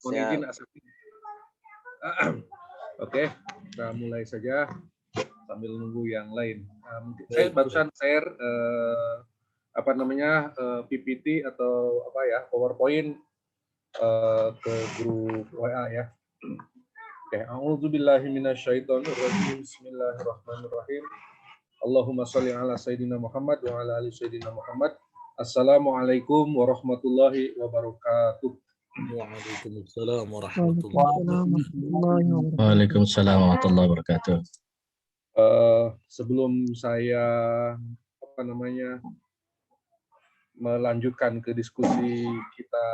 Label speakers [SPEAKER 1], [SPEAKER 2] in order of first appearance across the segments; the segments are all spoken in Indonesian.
[SPEAKER 1] Mohon izin Asati. Oke, kita mulai saja sambil nunggu yang lain. Saya barusan share PPT atau PowerPoint ke grup WA ya. Oke, a'udzubillahi minasyaitonirrajim. Bismillahirrahmanirrahim. Allahumma shalli ala sayyidina Muhammad wa ala ali sayyidina Muhammad. Assalamualaikum warahmatullahi wabarakatuh.
[SPEAKER 2] Waalaikumsalam warahmatullahi wabarakatuh.
[SPEAKER 3] Waalaikumsalam warahmatullahi wabarakatuh.
[SPEAKER 1] Sebelum saya melanjutkan ke diskusi kita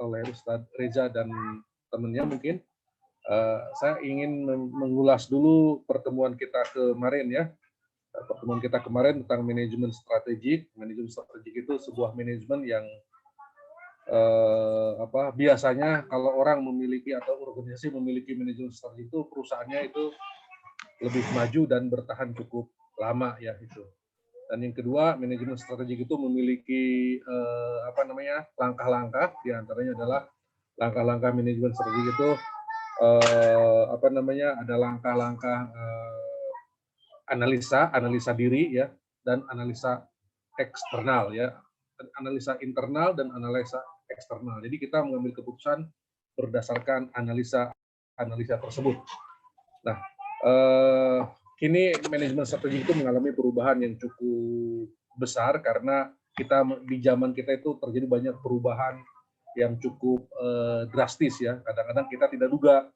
[SPEAKER 1] oleh Ustadz Reza dan temannya mungkin, saya ingin mengulas dulu pertemuan kita kemarin ya. Pertemuan kita kemarin tentang manajemen strategik. Manajemen strategik itu sebuah manajemen yang biasanya kalau orang memiliki atau organisasi memiliki manajemen strategi itu perusahaannya itu lebih maju dan bertahan cukup lama ya itu. Dan yang kedua, manajemen strategi itu memiliki langkah-langkah, di antaranya adalah langkah-langkah manajemen strategi itu ada langkah-langkah analisa diri ya, dan analisa eksternal ya, analisa internal dan analisa eksternal. Jadi kita mengambil keputusan berdasarkan analisa tersebut. Nah, kini manajemen strategi itu mengalami perubahan yang cukup besar karena di zaman kita itu terjadi banyak perubahan yang cukup drastis ya. Kadang-kadang kita tidak duga.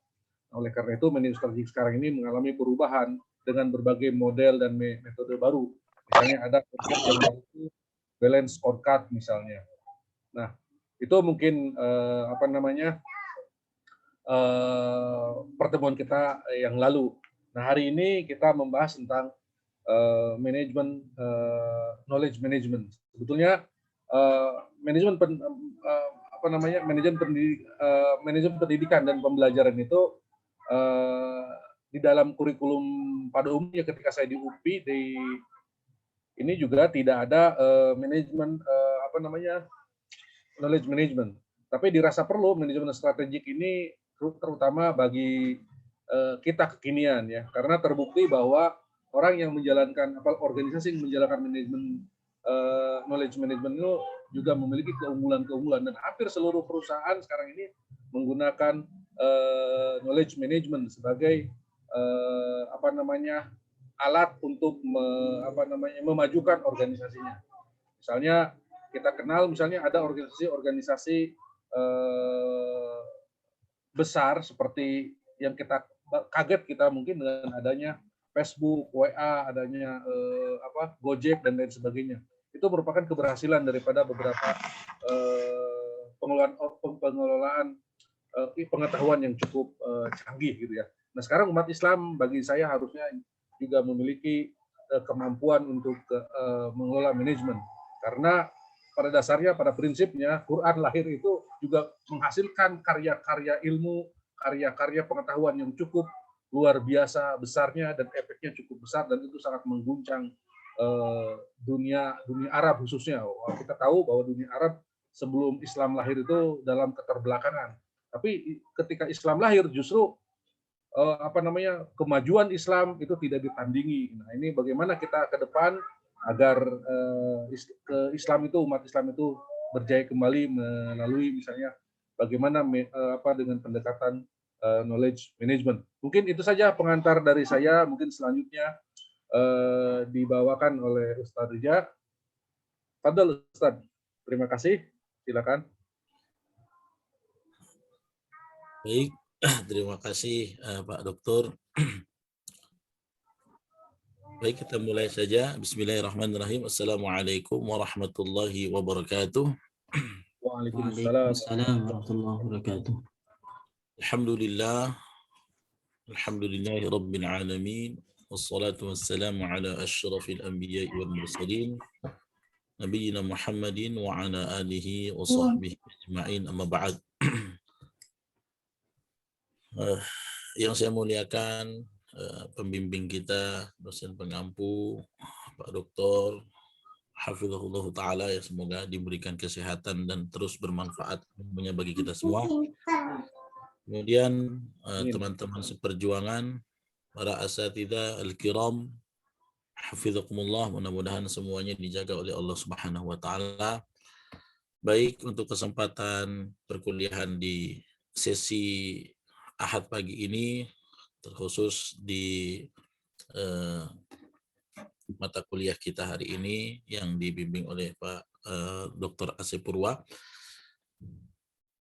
[SPEAKER 1] Oleh karena itu manajemen strategi sekarang ini mengalami perubahan dengan berbagai model dan metode baru. Misalnya ada konsep yang baru itu balance scorecard misalnya. Nah, itu mungkin pertemuan kita yang lalu. Nah, hari ini kita membahas tentang manajemen knowledge management. Sebetulnya manajemen pendidikan dan pembelajaran itu di dalam kurikulum pada umumnya ketika saya di UPI ini juga tidak ada manajemen knowledge management. Tapi dirasa perlu manajemen strategik ini terutama bagi kita kekinian ya, karena terbukti bahwa orang yang menjalankan organisasi yang menjalankan manajemen knowledge management itu juga memiliki keunggulan-keunggulan, dan hampir seluruh perusahaan sekarang ini menggunakan knowledge management sebagai alat untuk memajukan organisasinya. Misalnya kita kenal misalnya ada organisasi besar seperti yang kita kaget kita mungkin dengan adanya Facebook, WA, adanya Gojek dan lain sebagainya. Itu merupakan keberhasilan daripada beberapa pengelolaan pengetahuan yang cukup canggih gitu ya. Nah, sekarang umat Islam bagi saya harusnya juga memiliki kemampuan untuk mengelola manajemen, karena pada dasarnya, pada prinsipnya, Quran lahir itu juga menghasilkan karya-karya ilmu, karya-karya pengetahuan yang cukup luar biasa besarnya dan efeknya cukup besar, dan itu sangat mengguncang dunia Arab khususnya. Kita tahu bahwa dunia Arab sebelum Islam lahir itu dalam keterbelakangan. Tapi ketika Islam lahir justru kemajuan Islam itu tidak ditandingi. Nah, ini bagaimana kita ke depan agar umat Islam itu berjaya kembali melalui misalnya bagaimana dengan pendekatan knowledge management. Mungkin itu saja pengantar dari saya. Mungkin selanjutnya dibawakan oleh Ustadz Rija. Fadhal Ustadz. Terima kasih. Silakan.
[SPEAKER 2] Baik, terima kasih Pak Dokter. Baik, kita mulai saja. Bismillahirrahmanirrahim. Assalamualaikum warahmatullahi wabarakatuh.
[SPEAKER 1] Waalaikumsalam
[SPEAKER 3] warahmatullahi wabarakatuh.
[SPEAKER 2] Alhamdulillahi rabbil alamin. Wassalatu wassalamu ala asyrafil anbiya'i wal mursalin. Nabiyyina Muhammadin wa ala alihi wa sahbihi ajma'in, amma ba'd. Yang saya muliakan pembimbing kita, dosen pengampu, Pak Doktor Hafizahullah Ta'ala, ya semoga diberikan kesehatan dan terus bermanfaat bagi kita semua. Kemudian
[SPEAKER 1] Amin.
[SPEAKER 2] teman-teman seperjuangan, para asatidzah al-kiram, hafizakumullah, mudah-mudahan semuanya dijaga oleh Allah Subhanahu wa taala. Baik untuk kesempatan perkuliahan di sesi Ahad pagi ini, terkhusus di mata kuliah kita hari ini yang dibimbing oleh Pak Dr. Asep Purwa.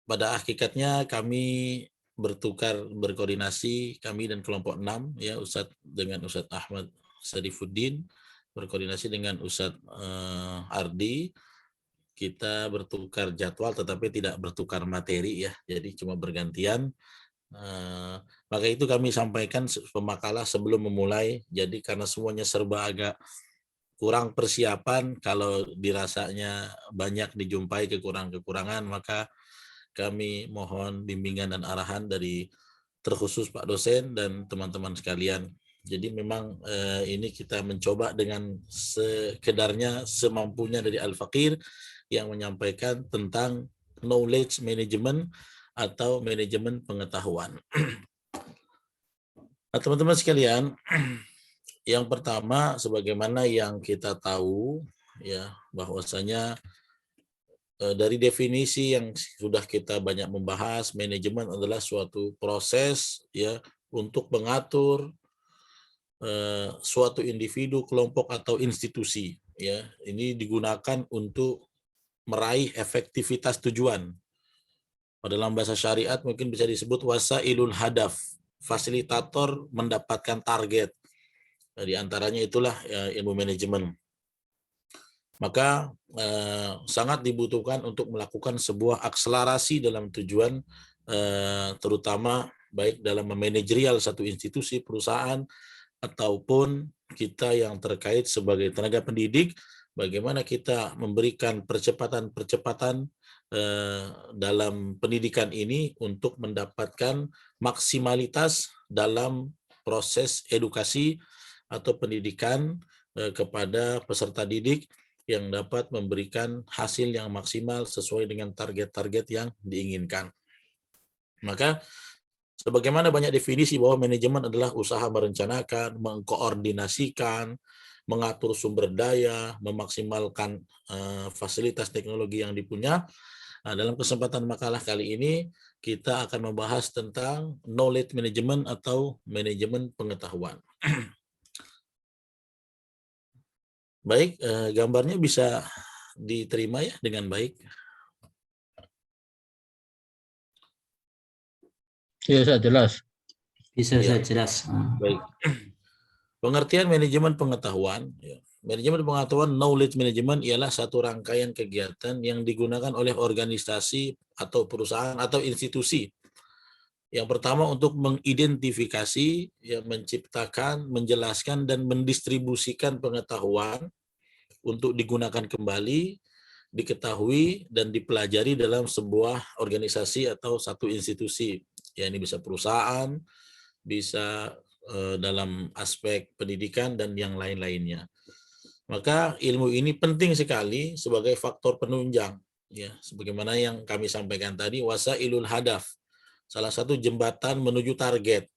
[SPEAKER 2] Pada hakikatnya kami berkoordinasi, kami dan kelompok 6 ya, Ustadz dengan Ustadz Ahmad Sadifuddin, berkoordinasi dengan Ustadz Ardi. Kita bertukar jadwal tetapi tidak bertukar materi ya, jadi cuma bergantian. Maka itu kami sampaikan pemakalah sebelum memulai, jadi karena semuanya serba agak kurang persiapan, kalau dirasanya banyak dijumpai kekurangan-kekurangan, maka kami mohon bimbingan dan arahan dari terkhusus Pak dosen dan teman-teman sekalian. Jadi memang ini kita mencoba dengan sekedarnya, semampunya dari Al-Faqir yang menyampaikan tentang knowledge management atau manajemen pengetahuan. Nah, teman-teman sekalian, yang pertama sebagaimana yang kita tahu ya, bahwasanya dari definisi yang sudah kita banyak membahas, manajemen adalah suatu proses ya untuk mengatur suatu individu, kelompok atau institusi ya. Ini digunakan untuk meraih efektivitas tujuan. Dalam bahasa syariat mungkin bisa disebut wasailul hadaf, fasilitator mendapatkan target. Nah, di antaranya itulah ilmu manajemen. Maka sangat dibutuhkan untuk melakukan sebuah akselerasi dalam tujuan, terutama baik dalam memanajerial satu institusi, perusahaan, ataupun kita yang terkait sebagai tenaga pendidik, bagaimana kita memberikan percepatan-percepatan dalam pendidikan ini untuk mendapatkan maksimalitas dalam proses edukasi atau pendidikan kepada peserta didik yang dapat memberikan hasil yang maksimal sesuai dengan target-target yang diinginkan. Maka sebagaimana banyak definisi bahwa manajemen adalah usaha merencanakan, mengkoordinasikan, mengatur sumber daya, memaksimalkan fasilitas teknologi yang dipunya. Nah, dalam kesempatan makalah kali ini kita akan membahas tentang knowledge management atau manajemen pengetahuan. Baik, gambarnya bisa diterima ya dengan baik.
[SPEAKER 3] Iya, Ustaz, jelas.
[SPEAKER 4] Bisa
[SPEAKER 2] Ya.
[SPEAKER 4] saya jelas.
[SPEAKER 2] Baik. Pengertian manajemen pengetahuan. Ya. Manajemen pengetahuan, knowledge management, ialah satu rangkaian kegiatan yang digunakan oleh organisasi atau perusahaan atau institusi. Yang pertama untuk mengidentifikasi, ya, menciptakan, menjelaskan, dan mendistribusikan pengetahuan untuk digunakan kembali, diketahui, dan dipelajari dalam sebuah organisasi atau satu institusi. Ya, ini bisa perusahaan, bisa dalam aspek pendidikan, dan yang lain-lainnya. Maka ilmu ini penting sekali sebagai faktor penunjang. Ya, sebagaimana yang kami sampaikan tadi, wasailul hadaf, salah satu jembatan menuju target,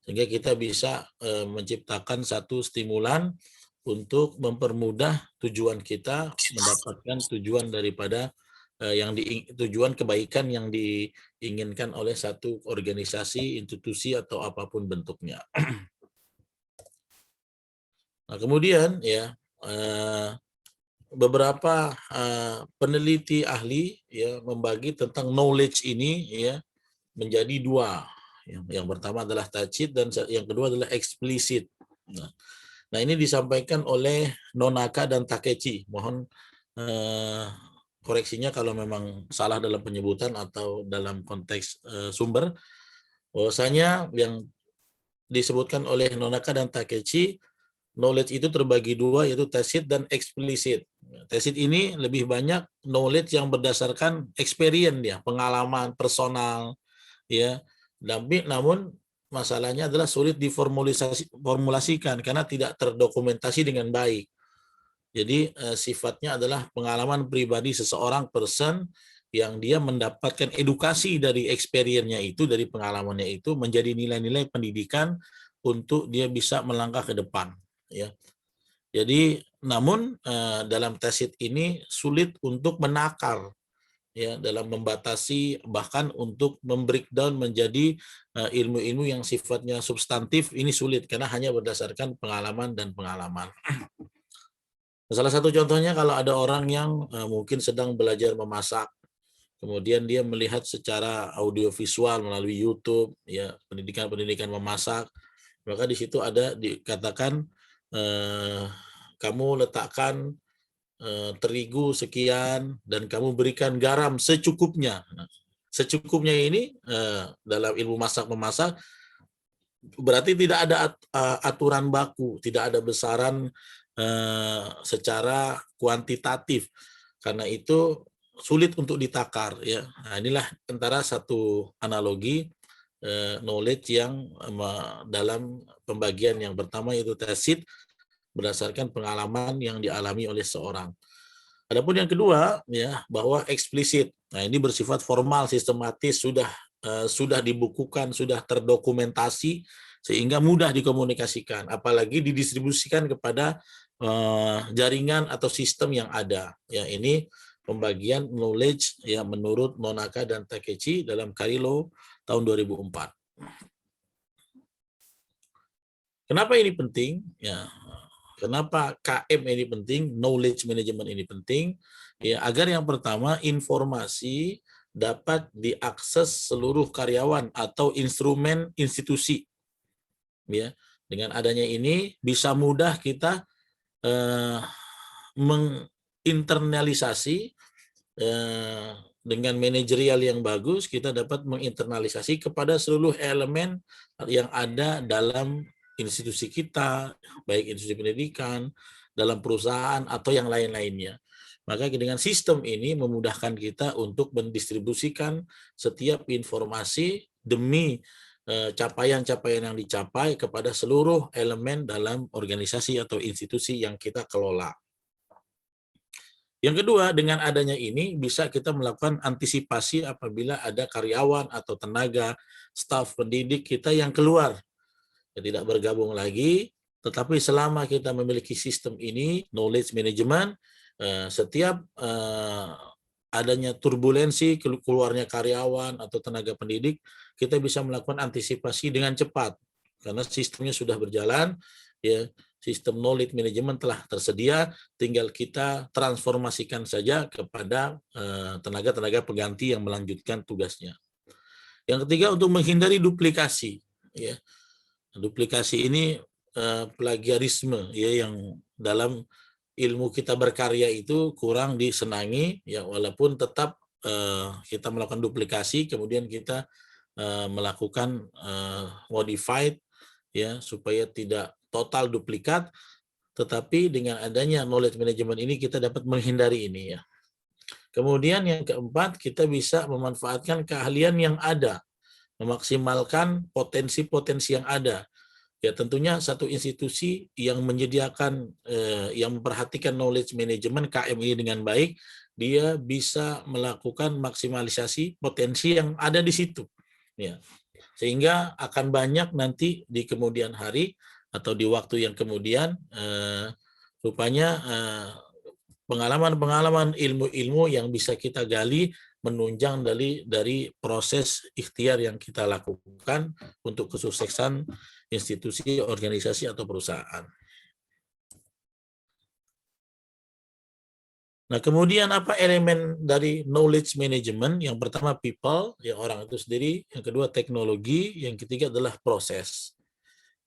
[SPEAKER 2] sehingga kita bisa menciptakan satu stimulan untuk mempermudah tujuan kita mendapatkan tujuan daripada tujuan kebaikan yang diinginkan oleh satu organisasi, institusi, atau apapun bentuknya. Nah, kemudian ya beberapa peneliti ahli ya membagi tentang knowledge ini ya menjadi dua. Yang pertama adalah tacit dan yang kedua adalah eksplisit. Nah, ini disampaikan oleh Nonaka dan Takechi. Mohon koreksinya kalau memang salah dalam penyebutan atau dalam konteks sumber. Bahwasanya yang disebutkan oleh Nonaka dan Takechi, knowledge itu terbagi dua, yaitu tacit dan eksplisit. Tacit ini lebih banyak knowledge yang berdasarkan experience ya, pengalaman personal ya. Namun masalahnya adalah sulit diformulasikan karena tidak terdokumentasi dengan baik. Jadi sifatnya adalah pengalaman pribadi seseorang, person, yang dia mendapatkan edukasi dari experience-nya itu, dari pengalamannya itu menjadi nilai-nilai pendidikan untuk dia bisa melangkah ke depan, ya. Jadi namun dalam tesit ini sulit untuk menakar, ya, dalam membatasi, bahkan untuk membreakdown menjadi ilmu-ilmu yang sifatnya substantif ini sulit karena hanya berdasarkan pengalaman dan pengalaman. Salah satu contohnya kalau ada orang yang mungkin sedang belajar memasak, kemudian dia melihat secara audiovisual melalui YouTube, ya, pendidikan memasak, maka di situ ada dikatakan kamu letakkan terigu sekian dan kamu berikan garam secukupnya. Nah, secukupnya ini dalam ilmu masak memasak berarti tidak ada aturan baku, tidak ada besaran secara kuantitatif. Karena itu sulit untuk ditakar, ya. Nah, inilah antara satu analogi knowledge yang dalam pembagian yang pertama yaitu tesit berdasarkan pengalaman yang dialami oleh seorang. Adapun yang kedua, ya, bahwa eksplisit. Nah, ini bersifat formal, sistematis, sudah dibukukan, sudah terdokumentasi sehingga mudah dikomunikasikan, apalagi didistribusikan kepada jaringan atau sistem yang ada. Ya, ini pembagian knowledge ya menurut Nonaka dan Takechi dalam Karilo tahun 2004. Kenapa ini penting? Ya, kenapa KM ini penting? Knowledge management ini penting. Ya, agar yang pertama informasi dapat diakses seluruh karyawan atau instrumen institusi. Ya, dengan adanya ini bisa mudah kita menginternalisasi dengan manajerial yang bagus, kita dapat menginternalisasi kepada seluruh elemen yang ada dalam institusi kita, baik institusi pendidikan, dalam perusahaan, atau yang lain-lainnya. Maka dengan sistem ini memudahkan kita untuk mendistribusikan setiap informasi demi capaian-capaian yang dicapai kepada seluruh elemen dalam organisasi atau institusi yang kita kelola. Yang kedua, dengan adanya ini bisa kita melakukan antisipasi apabila ada karyawan atau tenaga, staf pendidik kita yang keluar. Ya, tidak bergabung lagi, tetapi selama kita memiliki sistem ini, knowledge management, setiap adanya turbulensi keluarnya karyawan atau tenaga pendidik, kita bisa melakukan antisipasi dengan cepat karena sistemnya sudah berjalan, ya. Sistem knowledge management telah tersedia, tinggal kita transformasikan saja kepada tenaga-tenaga pengganti yang melanjutkan tugasnya. Yang ketiga, untuk menghindari duplikasi, ya. Duplikasi ini plagiarisme, ya, yang dalam ilmu kita berkarya itu kurang disenangi, ya, walaupun tetap kita melakukan duplikasi, kemudian kita melakukan modified, ya, supaya tidak total duplikat, tetapi dengan adanya knowledge management ini kita dapat menghindari ini, ya. Kemudian yang keempat, kita bisa memanfaatkan keahlian yang ada, memaksimalkan potensi-potensi yang ada. Ya, tentunya satu institusi yang menyediakan, yang memperhatikan knowledge management KM ini dengan baik, dia bisa melakukan maksimalisasi potensi yang ada di situ. Ya. Sehingga akan banyak nanti di kemudian hari atau di waktu yang kemudian, rupanya pengalaman-pengalaman, ilmu-ilmu yang bisa kita gali menunjang dari proses ikhtiar yang kita lakukan untuk kesuksesan institusi, organisasi, atau perusahaan. Nah, kemudian apa elemen dari knowledge management? Yang pertama people, ya, orang itu sendiri. Yang kedua teknologi. Yang ketiga adalah proses.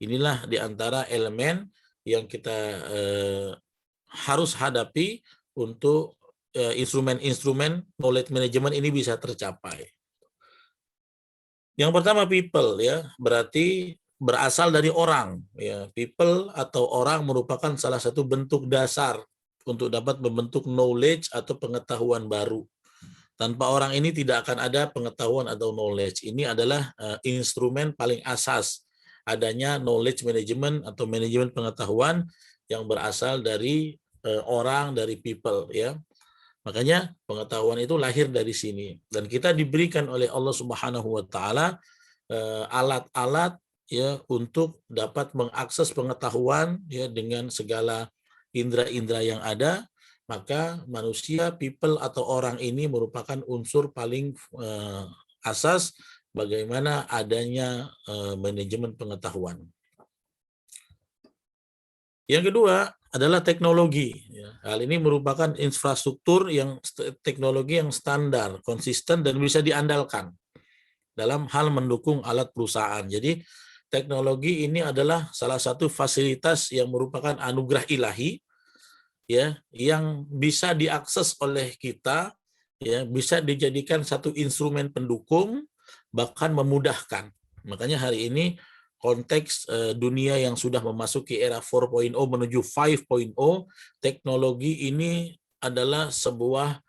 [SPEAKER 2] Inilah di antara elemen yang kita harus hadapi untuk instrumen-instrumen knowledge management ini bisa tercapai. Yang pertama people, ya, berarti berasal dari orang, ya. People atau orang merupakan salah satu bentuk dasar untuk dapat membentuk knowledge atau pengetahuan baru. Tanpa orang ini tidak akan ada pengetahuan atau knowledge. Ini adalah instrumen paling asas adanya knowledge management atau manajemen pengetahuan yang berasal dari orang, dari people, ya. Makanya pengetahuan itu lahir dari sini, dan kita diberikan oleh Allah Subhanahu wa taala alat-alat ya untuk dapat mengakses pengetahuan ya dengan segala indera-indera yang ada. Maka manusia, people atau orang ini merupakan unsur paling asas bagaimana adanya manajemen pengetahuan. Yang kedua adalah teknologi. Hal ini merupakan infrastruktur teknologi yang standar, konsisten, dan bisa diandalkan dalam hal mendukung alat perusahaan. Jadi teknologi ini adalah salah satu fasilitas yang merupakan anugerah ilahi ya, yang bisa diakses oleh kita ya, bisa dijadikan satu instrumen pendukung, bahkan memudahkan. Makanya hari ini konteks dunia yang sudah memasuki era 4.0 menuju 5.0, teknologi ini adalah sebuah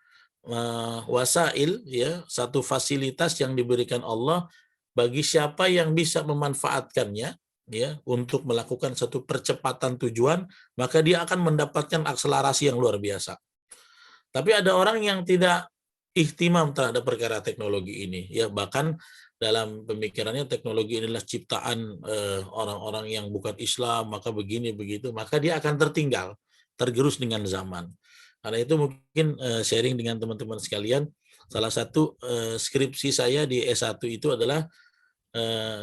[SPEAKER 2] wasail ya, satu fasilitas yang diberikan Allah bagi siapa yang bisa memanfaatkannya ya untuk melakukan satu percepatan tujuan, maka dia akan mendapatkan akselerasi yang luar biasa. Tapi ada orang yang tidak ihtimam terhadap perkara teknologi ini ya, bahkan dalam pemikirannya teknologi inilah ciptaan orang-orang yang bukan Islam, maka begini begitu, maka dia akan tertinggal, tergerus dengan zaman. Karena itu mungkin sharing dengan teman-teman sekalian, salah satu skripsi saya di S1 itu adalah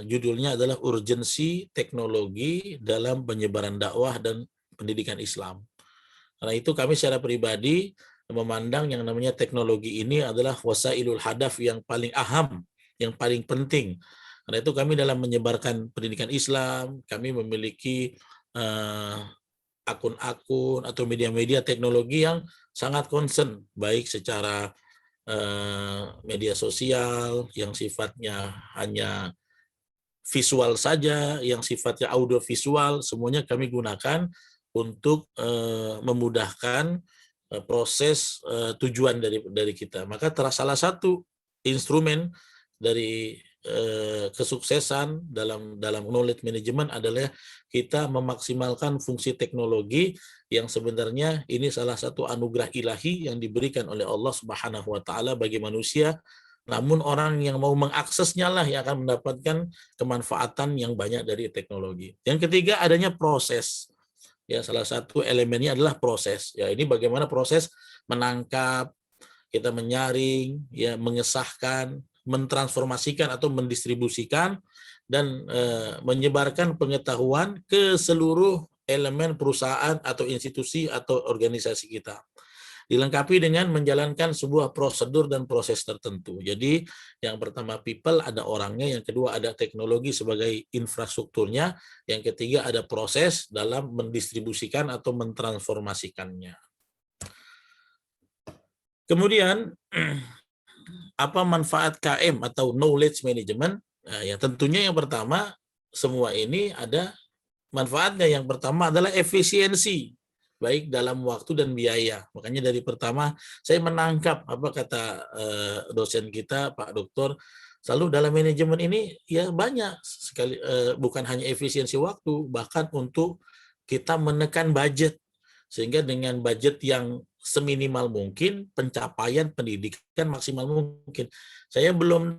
[SPEAKER 2] judulnya adalah urgensi teknologi dalam penyebaran dakwah dan pendidikan Islam. Karena itu kami secara pribadi memandang yang namanya teknologi ini adalah wasailul hadaf yang paling aham, yang paling penting. Karena itu kami dalam menyebarkan pendidikan Islam, kami memiliki akun-akun atau media-media teknologi yang sangat concern, baik secara media sosial yang sifatnya hanya visual saja, yang sifatnya audio visual, semuanya kami gunakan untuk memudahkan proses tujuan dari kita. Maka salah satu instrumen dari kesuksesan dalam knowledge management adalah kita memaksimalkan fungsi teknologi yang sebenarnya ini salah satu anugerah ilahi yang diberikan oleh Allah Subhanahu wa taala bagi manusia. Namun orang yang mau mengaksesnya lah yang akan mendapatkan kemanfaatan yang banyak dari teknologi. Yang ketiga adanya proses. Ya, salah satu elemennya adalah proses. Ya, ini bagaimana proses menangkap, kita menyaring, ya, mengesahkan, mentransformasikan atau mendistribusikan dan menyebarkan pengetahuan ke seluruh elemen perusahaan atau institusi atau organisasi kita. Dilengkapi dengan menjalankan sebuah prosedur dan proses tertentu. Jadi yang pertama people, ada orangnya, yang kedua ada teknologi sebagai infrastrukturnya, yang ketiga ada proses dalam mendistribusikan atau mentransformasikannya. Kemudian apa manfaat KM atau knowledge management? Nah, ya tentunya yang pertama semua ini ada manfaatnya. Yang pertama adalah efisiensi, baik dalam waktu dan biaya. Makanya dari pertama saya menangkap apa kata dosen kita Pak Doktor, selalu dalam manajemen ini ya banyak sekali, bukan hanya efisiensi waktu, bahkan untuk kita menekan budget, sehingga dengan budget yang seminimal mungkin pencapaian pendidikan maksimal mungkin. Saya belum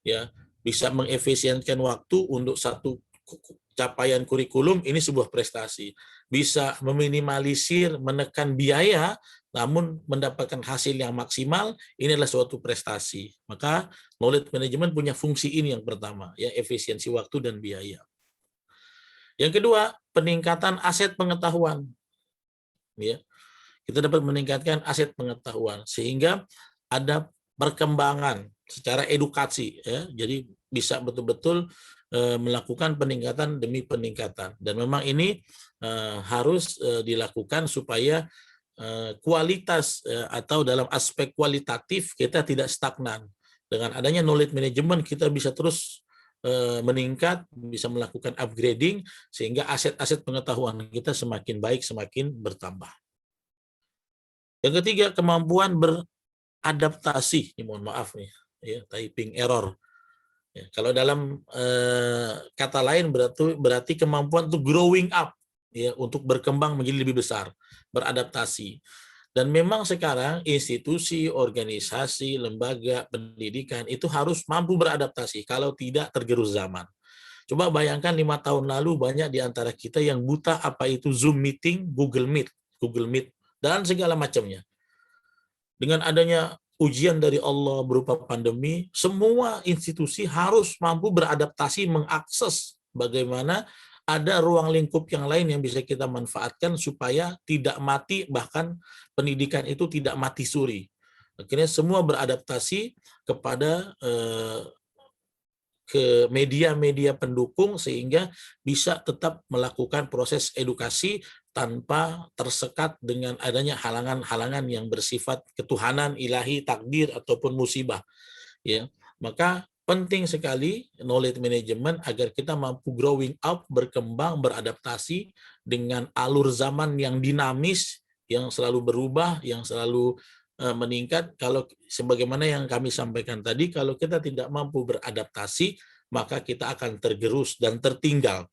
[SPEAKER 2] ya bisa mengefisienkan waktu untuk satu capaian kurikulum, ini sebuah prestasi. Bisa meminimalisir, menekan biaya, namun mendapatkan hasil yang maksimal, ini adalah suatu prestasi. Maka knowledge management punya fungsi ini yang pertama, ya, efisiensi waktu dan biaya. Yang kedua, peningkatan aset pengetahuan. Ya, kita dapat meningkatkan aset pengetahuan sehingga ada perkembangan secara edukasi, ya. Jadi bisa betul-betul melakukan peningkatan demi peningkatan, dan memang ini harus dilakukan supaya kualitas atau dalam aspek kualitatif kita tidak stagnan. Dengan adanya knowledge management kita bisa terus meningkat, bisa melakukan upgrading, sehingga aset-aset pengetahuan kita semakin baik, semakin bertambah. Yang ketiga, kemampuan beradaptasi. Ini mohon maaf nih, ya, typing error. Ya, kalau dalam kata lain berarti kemampuan untuk growing up, ya, untuk berkembang menjadi lebih besar, beradaptasi. Dan memang sekarang institusi, organisasi, lembaga pendidikan itu harus mampu beradaptasi, kalau tidak tergerus zaman. Coba bayangkan 5 tahun lalu banyak di antara kita yang buta apa itu Zoom meeting, Google Meet, dan segala macamnya. Dengan adanya ujian dari Allah berupa pandemi, semua institusi harus mampu beradaptasi, mengakses bagaimana ada ruang lingkup yang lain yang bisa kita manfaatkan supaya tidak mati, bahkan pendidikan itu tidak mati suri. Akhirnya semua beradaptasi kepada ke media-media pendukung sehingga bisa tetap melakukan proses edukasi tanpa tersekat dengan adanya halangan-halangan yang bersifat ketuhanan, ilahi, takdir ataupun musibah. Ya, maka penting sekali knowledge management agar kita mampu growing up, berkembang, beradaptasi dengan alur zaman yang dinamis, yang selalu berubah, yang selalu meningkat. Kalau sebagaimana yang kami sampaikan tadi, kalau kita tidak mampu beradaptasi, maka kita akan tergerus dan tertinggal.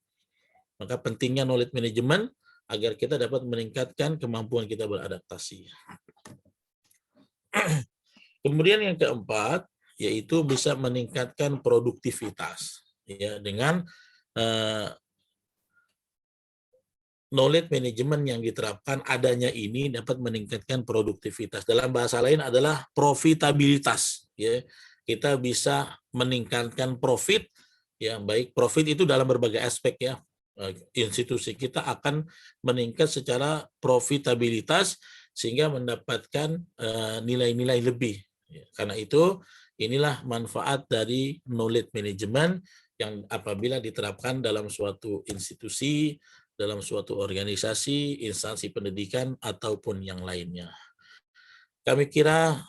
[SPEAKER 2] Maka pentingnya knowledge management agar kita dapat meningkatkan kemampuan kita beradaptasi. Kemudian yang keempat, yaitu bisa meningkatkan produktivitas, ya, dengan knowledge management yang diterapkan adanya ini dapat meningkatkan produktivitas. Dalam bahasa lain adalah profitabilitas, ya. Kita bisa meningkatkan profit, ya, baik profit itu dalam berbagai aspek, ya. Institusi kita akan meningkat secara profitabilitas sehingga mendapatkan nilai-nilai lebih. Karena itu inilah manfaat dari knowledge management yang apabila diterapkan dalam suatu institusi, dalam suatu organisasi, instansi pendidikan, ataupun yang lainnya. Kami kira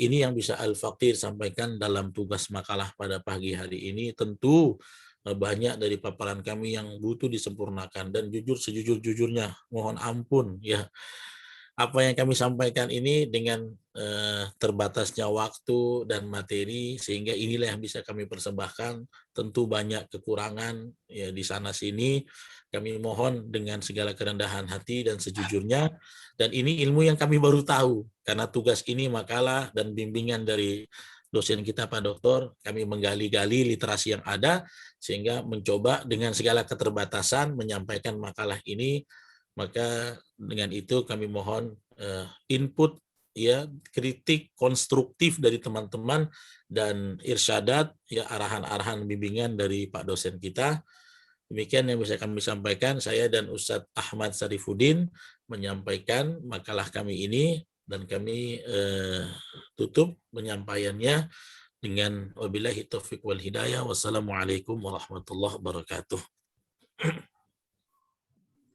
[SPEAKER 2] ini yang bisa Al-Faqir sampaikan dalam tugas makalah pada pagi hari ini. Tentu banyak dari paparan kami yang butuh disempurnakan, dan jujur sejujur-jujurnya mohon ampun, ya, apa yang kami sampaikan ini dengan terbatasnya waktu dan materi, sehingga inilah yang bisa kami persembahkan. Tentu banyak kekurangan, ya, di sana sini. Kami mohon dengan segala kerendahan hati dan sejujurnya, dan ini ilmu yang kami baru tahu karena tugas ini makalah dan bimbingan dari dosen kita Pak Doktor. Kami menggali-gali literasi yang ada sehingga mencoba dengan segala keterbatasan menyampaikan makalah ini. Maka dengan itu kami mohon input, ya, kritik konstruktif dari teman-teman dan irsyadat, ya, arahan-arahan bimbingan dari Pak dosen kita. Demikian yang bisa kami sampaikan. Saya dan Ustadz Ahmad Sarifuddin menyampaikan makalah kami ini, dan kami tutup penyampaiannya dengan wabillahi taufiq wal hidayah. Wassalamualaikum warahmatullahi wabarakatuh.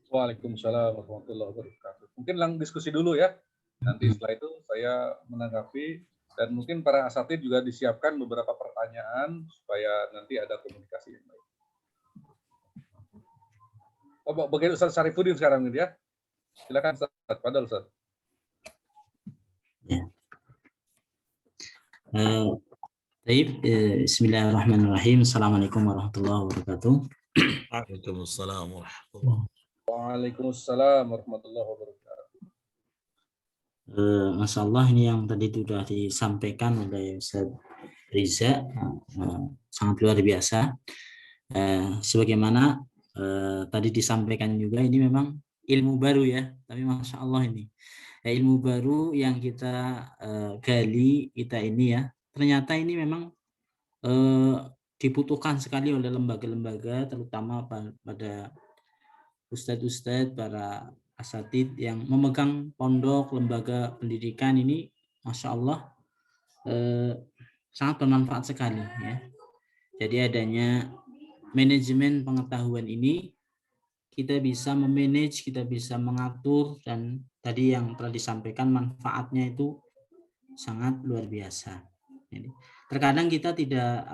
[SPEAKER 1] Waalaikumsalam warahmatullahi wabarakatuh. Mungkin diskusi dulu, ya. Nanti setelah itu saya menanggapi, dan mungkin para asatid juga disiapkan beberapa pertanyaan supaya nanti ada komunikasi yang baik. Oh, bagian Ustaz Sarifuddin sekarang, ya. Silakan Ustaz. Padahal Ustaz.
[SPEAKER 3] Ya. Bismillahirrahmanirrahim. Assalamualaikum warahmatullahi wabarakatuh.
[SPEAKER 2] Waalaikumsalam warahmatullahi wabarakatuh.
[SPEAKER 1] Waalaikumsalam warahmatullahi wabarakatuh.
[SPEAKER 3] Masya Allah, ini yang tadi sudah disampaikan oleh Ustaz Riza sangat luar biasa. Sebagaimana tadi disampaikan juga, ini memang ilmu baru, ya, tapi Masya Allah ini ilmu baru yang kita gali kita ini, ya. Ternyata ini memang dibutuhkan sekali oleh lembaga-lembaga, terutama pada ustadz-ustadz, para asatid yang memegang pondok, lembaga pendidikan ini, Masya Allah, sangat bermanfaat sekali, ya. Jadi adanya manajemen pengetahuan ini, kita bisa memanage, kita bisa mengatur, dan tadi yang telah disampaikan manfaatnya itu sangat luar biasa. Jadi, terkadang kita tidak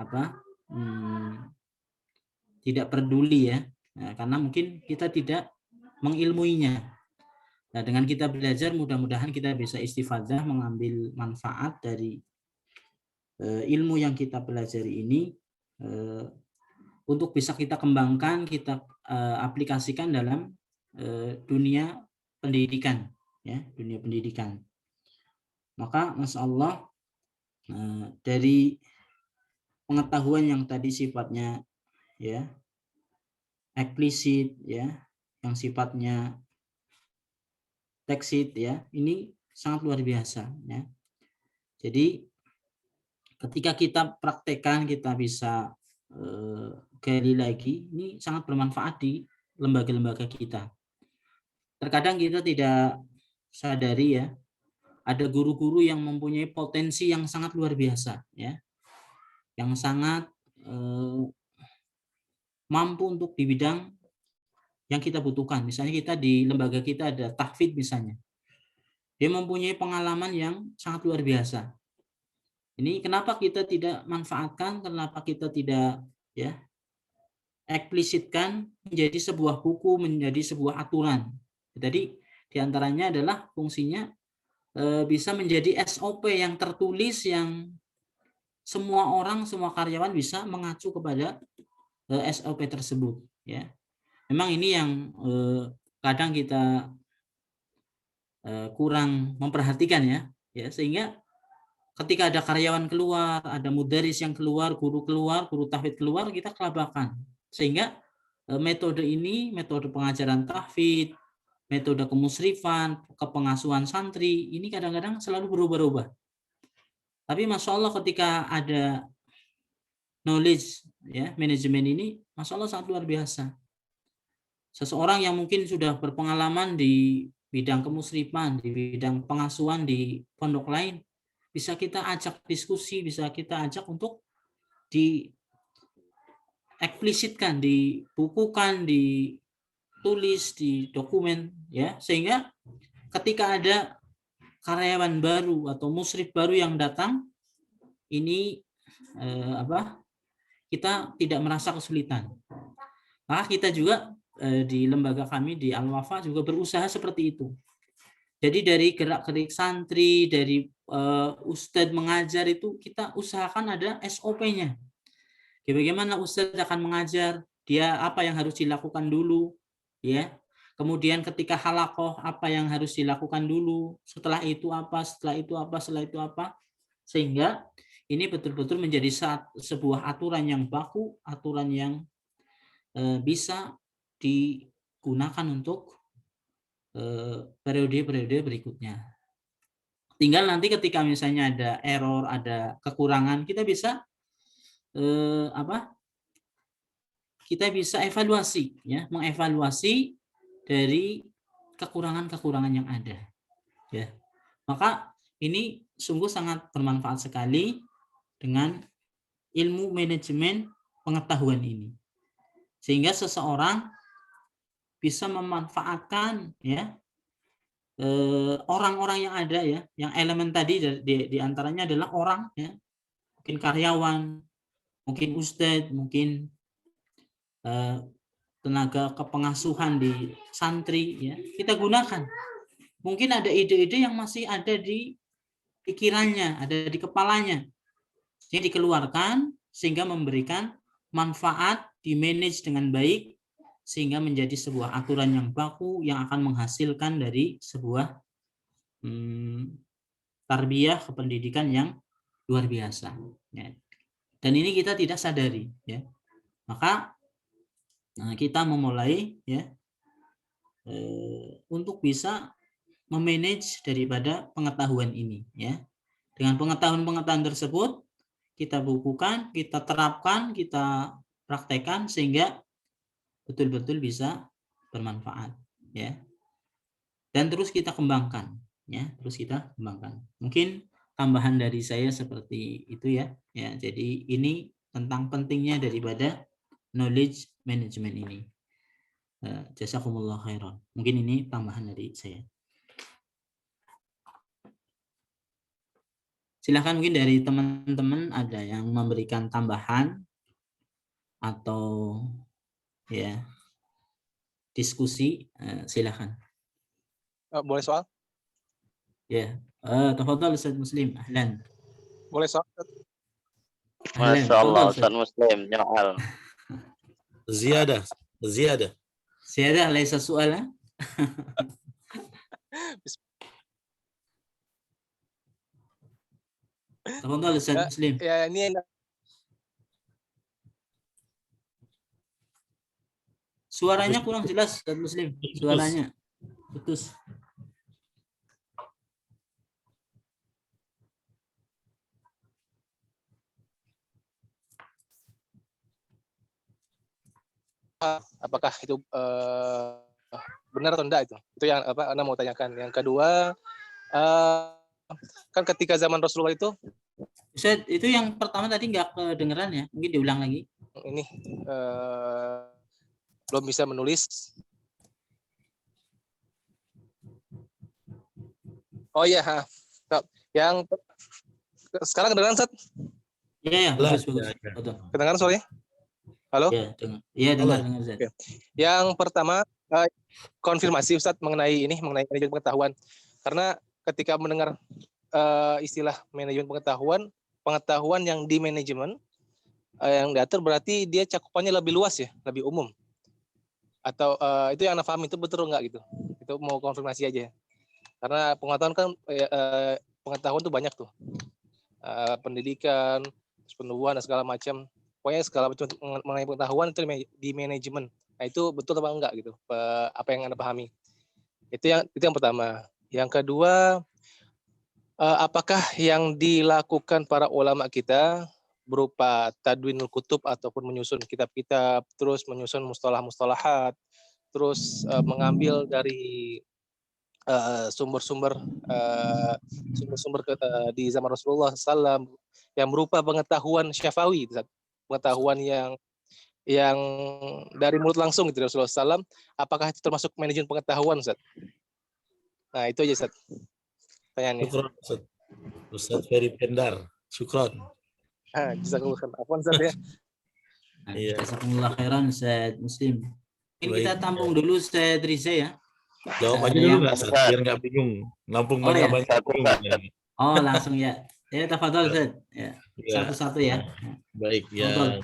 [SPEAKER 3] tidak peduli ya. Nah, karena mungkin kita tidak mengilmuinya. Nah, dengan kita belajar mudah-mudahan kita bisa istifadah mengambil manfaat dari ilmu yang kita pelajari ini untuk bisa kita kembangkan, kita aplikasikan dalam dunia pendidikan, ya, dunia pendidikan. Maka Masya Allah dari pengetahuan yang tadi sifatnya ya eksplisit, ya, yang sifatnya teksit, ya, ini sangat luar biasa, ya. Jadi ketika kita praktekkan, kita bisa gali lagi, ini sangat bermanfaat di lembaga-lembaga kita. Terkadang kita tidak sadari ya, ada guru-guru yang mempunyai potensi yang sangat luar biasa, ya, yang sangat mampu untuk di bidang yang kita butuhkan. Misalnya kita di lembaga kita ada tahfidz misalnya, dia mempunyai pengalaman yang sangat luar biasa. Ini kenapa kita tidak manfaatkan, kenapa kita tidak ya eksplisitkan menjadi sebuah buku, menjadi sebuah aturan. Jadi diantaranya adalah fungsinya bisa menjadi SOP yang tertulis, yang semua orang, semua karyawan bisa mengacu kepada SOP tersebut. Ya, memang ini yang kadang kita kurang memperhatikan ya, sehingga ketika ada karyawan keluar, ada mudaris yang keluar, guru tahfidz keluar, kita kelabakan. Sehingga metode ini, metode pengajaran tahfidz, metode kemusrifan, kepengasuhan santri, ini kadang-kadang selalu berubah-ubah. Tapi Masya Allah ketika ada knowledge, ya, manajemen ini, Masya Allah sangat luar biasa. Seseorang yang mungkin sudah berpengalaman di bidang kemusrifan, di bidang pengasuhan di pondok lain, bisa kita ajak diskusi, bisa kita ajak untuk dieksplisitkan, dibukukan, ditulis, di dokumen, ya, sehingga ketika ada karyawan baru atau musrif baru yang datang, ini kita tidak merasa kesulitan. Maka kita juga di lembaga kami di Al-Wafa juga berusaha seperti itu. Jadi dari gerak-gerik santri, dari ustadz mengajar itu kita usahakan ada SOP-nya. Bagaimana ustadz akan mengajar, dia apa yang harus dilakukan dulu, ya. Kemudian ketika halaqah apa yang harus dilakukan dulu, setelah itu apa, setelah itu apa, setelah itu apa, sehingga ini betul-betul menjadi sebuah aturan yang baku, aturan yang bisa digunakan untuk periode-periode berikutnya. Tinggal nanti ketika misalnya ada error, ada kekurangan, kita bisa kita bisa evaluasi, ya, mengevaluasi dari kekurangan-kekurangan yang ada, ya. Maka ini sungguh sangat bermanfaat sekali dengan ilmu manajemen pengetahuan ini, sehingga seseorang bisa memanfaatkan, ya, orang-orang yang ada, ya, yang elemen tadi di antaranya adalah orang, ya, mungkin karyawan, mungkin ustadz, mungkin tenaga kepengasuhan di santri, ya, kita gunakan. Mungkin ada ide-ide yang masih ada di pikirannya, ada di kepalanya, jadi dikeluarkan sehingga memberikan manfaat, dimanage dengan baik, sehingga menjadi sebuah aturan yang baku yang akan menghasilkan dari sebuah tarbiyah kependidikan yang luar biasa, ya. Dan ini kita tidak sadari, ya. Maka kita memulai, ya, untuk bisa memanage daripada pengetahuan ini, ya. Dengan pengetahuan-pengetahuan tersebut kita bukukan, kita terapkan, kita praktekkan sehingga betul-betul bisa bermanfaat, ya. Dan terus kita kembangkan, ya, terus kita kembangkan. Mungkin tambahan dari saya seperti itu, ya. Ya, jadi ini tentang pentingnya daripada knowledge management ini. Jazakumullah khairan. Mungkin ini tambahan dari saya. Silakan mungkin dari teman-teman ada yang memberikan tambahan atau ya diskusi, silakan.
[SPEAKER 4] Boleh soal?
[SPEAKER 3] Ya, tafadhal Ustaz Muslim. Ahlan.
[SPEAKER 4] Boleh soal?
[SPEAKER 3] Ahlan.
[SPEAKER 5] Masya Allah,
[SPEAKER 3] Tafadhal
[SPEAKER 5] Ustaz
[SPEAKER 3] Ustaz.
[SPEAKER 5] Muslim, nyoal.
[SPEAKER 2] Ziyadah, ziyadah.
[SPEAKER 3] Siadah laisa soal. Tafadhal Ustaz Muslim.
[SPEAKER 4] Ya, ini
[SPEAKER 3] Suaranya kurang jelas Ustaz Muslim. Suaranya putus.
[SPEAKER 4] apakah itu benar atau enggak itu? Itu yang Anda mau tanyakan. Yang kedua, kan ketika zaman Rasulullah itu
[SPEAKER 3] Ustaz, itu yang pertama tadi nggak kedengeran ya? Mungkin diulang lagi.
[SPEAKER 4] ini belum bisa menulis. Oh iya, yang sekarang kedengaran, Ustaz?
[SPEAKER 3] Iya, bagus, bagus.
[SPEAKER 2] Ya.
[SPEAKER 3] Betul.
[SPEAKER 4] Kedengaran suaranya? Halo?
[SPEAKER 3] Iya, dengar Ustaz.
[SPEAKER 4] Oke. Yang pertama, konfirmasi Ustaz mengenai manajemen pengetahuan. Karena ketika mendengar istilah manajemen pengetahuan yang di manajemen yang diatur berarti dia cakupannya lebih luas ya, lebih umum. Atau itu yang Anda paham itu betul enggak gitu? Itu mau konfirmasi aja. Karena pengetahuan kan pengetahuan tuh banyak tuh. Pendidikan, penubuhan dan segala macam. Pokoknya segala macam mengenai pengetahuan itu di manajemen. Nah, itu betul apa enggak gitu? Apa yang Anda pahami? Itu yang pertama. Yang kedua, apakah yang dilakukan para ulama kita berupa tadwinul kutub ataupun menyusun kitab-kitab, terus menyusun mustalah-mustalahat, terus mengambil dari sumber-sumber di zaman Rasulullah SAW yang berupa pengetahuan syafawi, pengetahuan yang dari mulut langsung gitu Rasulullah SAW, apakah itu termasuk manajemen pengetahuan, Ustaz? Nah, itu aja, Ustaz. Pertanyaannya.
[SPEAKER 2] Syukron, Ustaz Ferry Pendar. Syukron.
[SPEAKER 4] Jazakallah khair. Afwan, Ustaz ya.
[SPEAKER 2] Iya.
[SPEAKER 3] Jazakumullah khairan Ustaz Muslim. Ini
[SPEAKER 2] Baik.
[SPEAKER 3] kita tampung dulu Ustaz Riza ya.
[SPEAKER 2] Jawab aja
[SPEAKER 3] Ada
[SPEAKER 2] dulu
[SPEAKER 3] yang-
[SPEAKER 2] nggak, Ustaz? Biar nggak bingung. Nampung
[SPEAKER 3] Oh, ya.
[SPEAKER 2] banyak-banyak. bingung.
[SPEAKER 3] Oh, langsung ya. Ya, tafadhol Ustaz. Ya.
[SPEAKER 2] Ya.
[SPEAKER 3] Satu-satu ya.
[SPEAKER 2] Baik,
[SPEAKER 3] Tafadhol.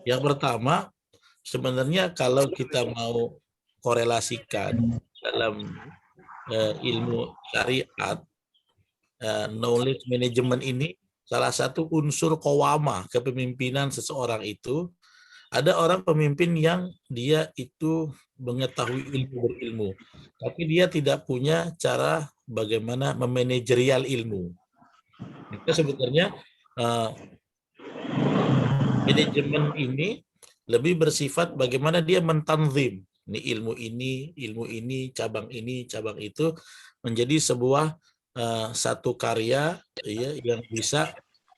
[SPEAKER 2] yang pertama sebenarnya kalau kita mau korelasikan dalam ilmu syariat, knowledge management ini salah satu unsur qawamah kepemimpinan seseorang itu. Ada orang pemimpin yang dia itu mengetahui ilmu berilmu, tapi dia tidak punya cara bagaimana memanajerial ilmu. Itu sebenarnya manajemen ini lebih bersifat bagaimana dia mentanzim ilmu ini, cabang itu menjadi sebuah satu karya ya, yang bisa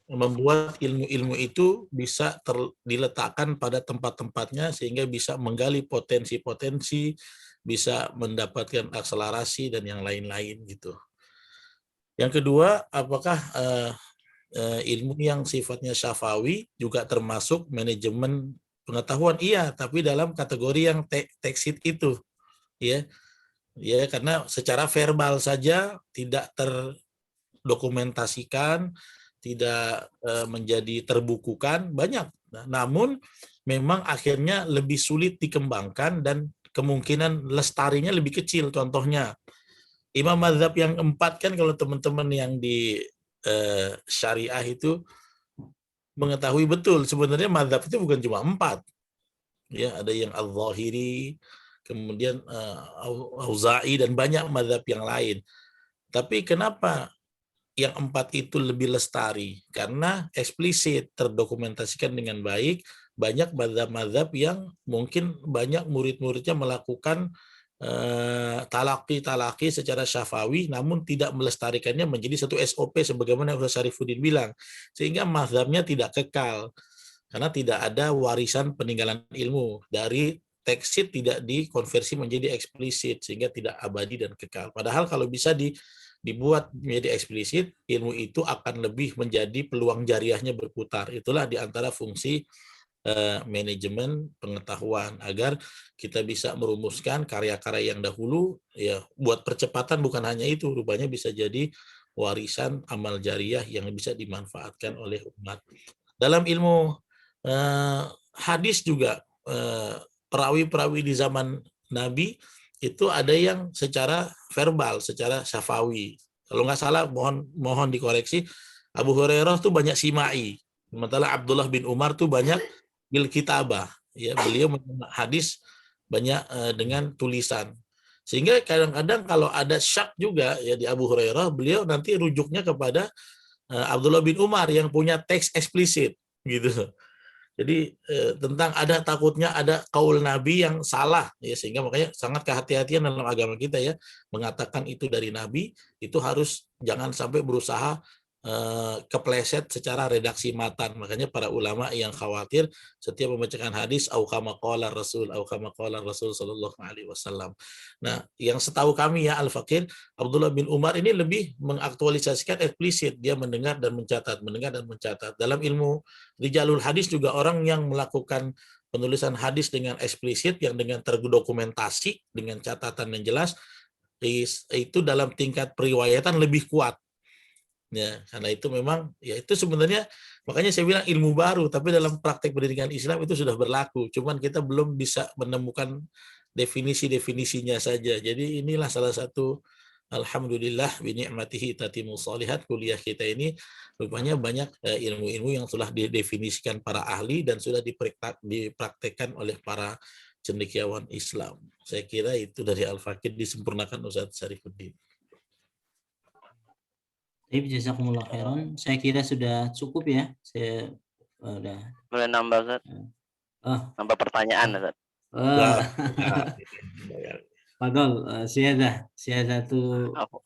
[SPEAKER 2] membuat ilmu-ilmu itu bisa diletakkan pada tempat-tempatnya sehingga bisa menggali potensi-potensi, bisa mendapatkan akselerasi dan yang lain-lain gitu. Yang kedua, apakah ilmu yang sifatnya syafawi juga termasuk manajemen pengetahuan? Iya, tapi dalam kategori yang teksit itu, ya, karena secara verbal saja tidak terdokumentasikan, tidak menjadi terbukukan banyak. Namun memang akhirnya lebih sulit dikembangkan dan kemungkinan lestarinya lebih kecil. Contohnya imam mazhab yang 4 kan, kalau teman-teman yang di syariah itu mengetahui betul sebenarnya mazhab itu bukan cuma 4. Ya, ada yang al-Zahiri, kemudian Auza'i dan banyak mazhab yang lain. Tapi kenapa yang 4 itu lebih lestari? Karena eksplisit terdokumentasikan dengan baik. Banyak mazhab-mazhab yang mungkin banyak murid-muridnya melakukan talaki secara syafawi, namun tidak melestarikannya menjadi satu SOP sebagaimana Ustaz Syarifuddin bilang, sehingga mazhabnya tidak kekal karena tidak ada warisan peninggalan ilmu dari teksit, tidak dikonversi menjadi eksplisit sehingga tidak abadi dan kekal. Padahal kalau bisa dibuat menjadi eksplisit, ilmu itu akan lebih menjadi peluang jariahnya berputar. Itulah diantara fungsi manajemen pengetahuan agar kita bisa merumuskan karya-karya yang dahulu ya buat percepatan. Bukan hanya itu, rupanya bisa jadi warisan amal jariah yang bisa dimanfaatkan oleh umat. Dalam ilmu hadis juga perawi-perawi di zaman Nabi itu ada yang secara verbal, secara syafawi. Kalau nggak salah, mohon dikoreksi, Abu Hurairah tuh banyak simai, sementara Abdullah bin Umar tuh banyak bil kitabah. Ya, beliau hadis banyak dengan tulisan. Sehingga kadang-kadang kalau ada syak juga ya di Abu Hurairah, beliau nanti rujuknya kepada Abdullah bin Umar yang punya teks eksplisit gitu. Jadi tentang ada takutnya ada kaul Nabi yang salah ya, sehingga makanya sangat kehati-hatian dalam agama kita ya, mengatakan itu dari Nabi itu harus jangan sampai berusaha kepleset secara redaksi matan. Makanya para ulama yang khawatir setiap membacakan hadis au kama qala Rasul sallallahu alaihi wasallam. Nah, yang setahu kami ya Al-Faqir, Abdullah bin Umar ini lebih mengaktualisasikan eksplisit, dia mendengar dan mencatat. Dalam ilmu Rijalul hadis juga orang yang melakukan penulisan hadis dengan eksplisit, yang dengan terdokumentasi, dengan catatan yang jelas, itu dalam tingkat periwayatan lebih kuat. Ya, karena itu memang, ya itu sebenarnya, makanya saya bilang ilmu baru, tapi dalam praktek pendidikan Islam itu sudah berlaku. Cuman kita belum bisa menemukan definisi-definisinya saja. Jadi inilah salah satu, alhamdulillah binikmatihi tatimul shalihat, kuliah kita ini rupanya banyak ilmu-ilmu yang telah didefinisikan para ahli dan sudah dipraktekkan oleh para cendekiawan Islam. Saya kira itu dari Al-Faqih disempurnakan Ustaz Syarifuddin.
[SPEAKER 3] Baik, jazakumullah khairan. Saya kira sudah cukup ya. Saya udah.
[SPEAKER 5] Boleh nambah, Ustaz? Nambah pertanyaan, Ustaz.
[SPEAKER 3] Fadol, siadah tuh apa?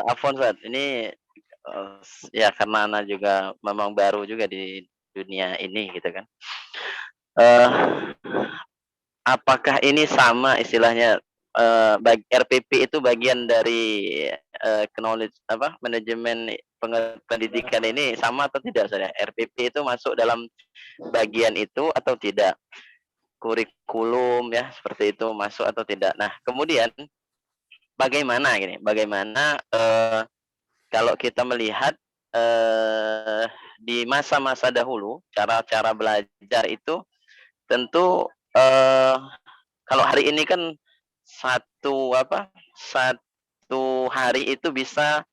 [SPEAKER 5] Afwan, Ustaz. Ini ya karena Ana juga memang baru juga di dunia ini gitu kan. Apakah ini sama istilahnya? RPP itu bagian dari knowledge manajemen pendidikan ini sama atau tidak, saudara? RPP itu masuk dalam bagian itu atau tidak? Kurikulum ya seperti itu masuk atau tidak? Nah, kemudian bagaimana kalau kita melihat di masa-masa dahulu cara-cara belajar itu tentu kalau hari ini kan satu hari itu bisa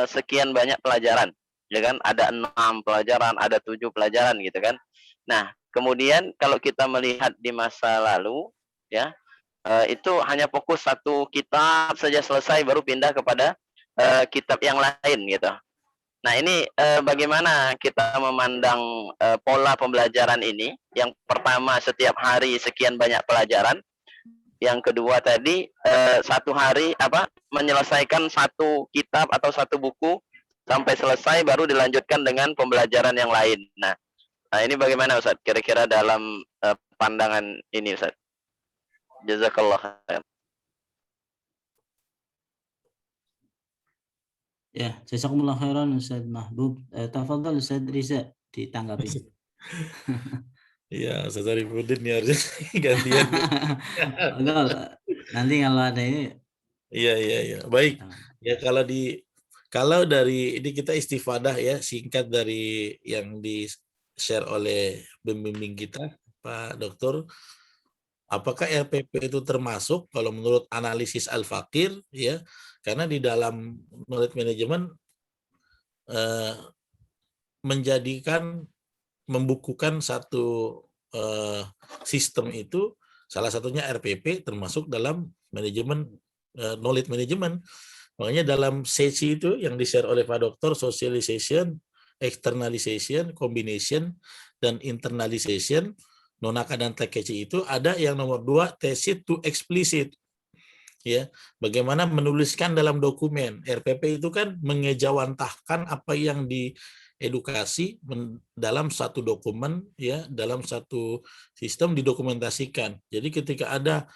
[SPEAKER 5] sekian banyak pelajaran, ya kan? Ada 6 pelajaran, ada 7 pelajaran gitu kan. Nah, kemudian kalau kita melihat di masa lalu, ya itu hanya fokus satu kitab saja selesai, baru pindah kepada kitab yang lain gitu. Nah, ini bagaimana kita memandang pola pembelajaran ini? Yang pertama, setiap hari sekian banyak pelajaran. Yang kedua tadi satu hari menyelesaikan satu kitab atau satu buku sampai selesai baru dilanjutkan dengan pembelajaran yang lain. Nah ini bagaimana Ustaz? Kira-kira dalam pandangan ini Ustaz. Jazakallah khair.
[SPEAKER 3] Ya, jazakumullah khairan Ustaz Mahbub. Tafadhal Ustaz Riza ditanggapi.
[SPEAKER 2] Iya, Ustaz Syarifuddin ya harus gantian.
[SPEAKER 3] Nanti kalau ada ini.
[SPEAKER 2] Iya. Baik. Ya kalau dari ini kita istifadah ya, singkat dari yang di-share oleh pembimbing kita, Pak Dokter. Apakah RPP itu termasuk kalau menurut analisis Al-Faqir ya? Karena di dalam knowledge management membukukan satu sistem itu, salah satunya RPP termasuk dalam manajemen knowledge management. Makanya dalam sesi itu yang di-share oleh Pak Dokter, socialization, externalization, combination, dan internalization, Nonaka dan Takechi itu ada yang nomor 2, tacit to explicit. Ya, bagaimana menuliskan dalam dokumen. RPP itu kan mengejawantahkan apa yang diedukasi dalam satu dokumen ya, dalam satu sistem didokumentasikan. Jadi ketika ada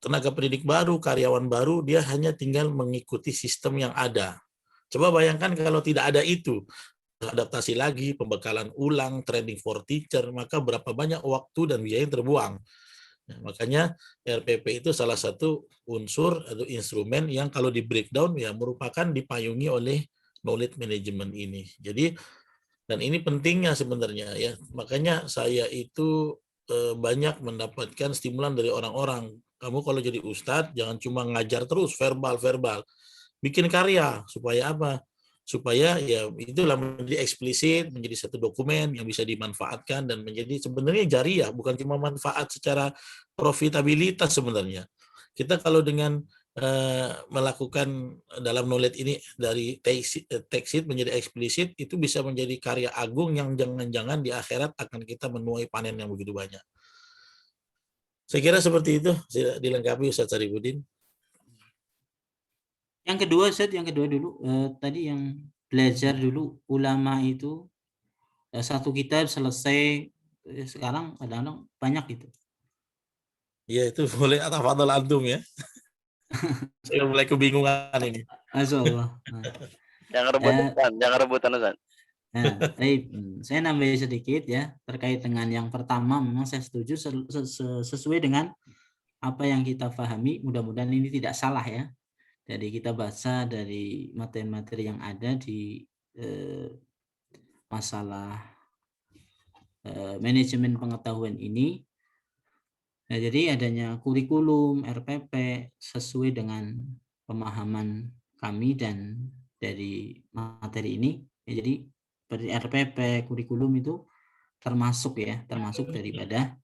[SPEAKER 2] tenaga pendidik baru, karyawan baru, dia hanya tinggal mengikuti sistem yang ada. Coba bayangkan kalau tidak ada itu. adaptasi lagi, pembekalan ulang, training for teacher, maka berapa banyak waktu dan biaya yang terbuang. Nah, makanya RPP itu salah satu unsur atau instrumen yang kalau di breakdown ya merupakan dipayungi oleh knowledge management ini. Jadi dan ini pentingnya sebenarnya ya. Makanya saya itu banyak mendapatkan stimulan dari orang-orang. Kamu kalau jadi ustadz jangan cuma ngajar terus verbal. Bikin karya supaya apa? Supaya ya itulah menjadi eksplisit, menjadi satu dokumen yang bisa dimanfaatkan dan menjadi sebenarnya jariah, bukan cuma manfaat secara profitabilitas sebenarnya. Kita kalau dengan melakukan dalam knowledge ini dari text sheet menjadi eksplisit, itu bisa menjadi karya agung yang jangan-jangan di akhirat akan kita menuai panen yang begitu banyak. Saya kira seperti itu, dilengkapi Ustaz Sarifudin.
[SPEAKER 3] Yang kedua Ustaz, yang kedua dulu tadi yang belajar dulu ulama itu satu kitab selesai, sekarang kadang-kadang banyak itu.
[SPEAKER 2] Ya itu boleh atafadhol antum ya. Saya mulai kebingungan ini.
[SPEAKER 3] Masya Allah. Nah,
[SPEAKER 5] Jangan rebutan Ustaz.
[SPEAKER 3] saya nambahin sedikit ya terkait dengan yang pertama. Memang saya setuju sesuai dengan apa yang kita pahami. Mudah-mudahan ini tidak salah ya. Jadi kita baca dari materi-materi yang ada di masalah manajemen pengetahuan ini. Nah, jadi adanya kurikulum RPP sesuai dengan pemahaman kami dan dari materi ini. Ya, jadi dari RPP kurikulum itu termasuk daripada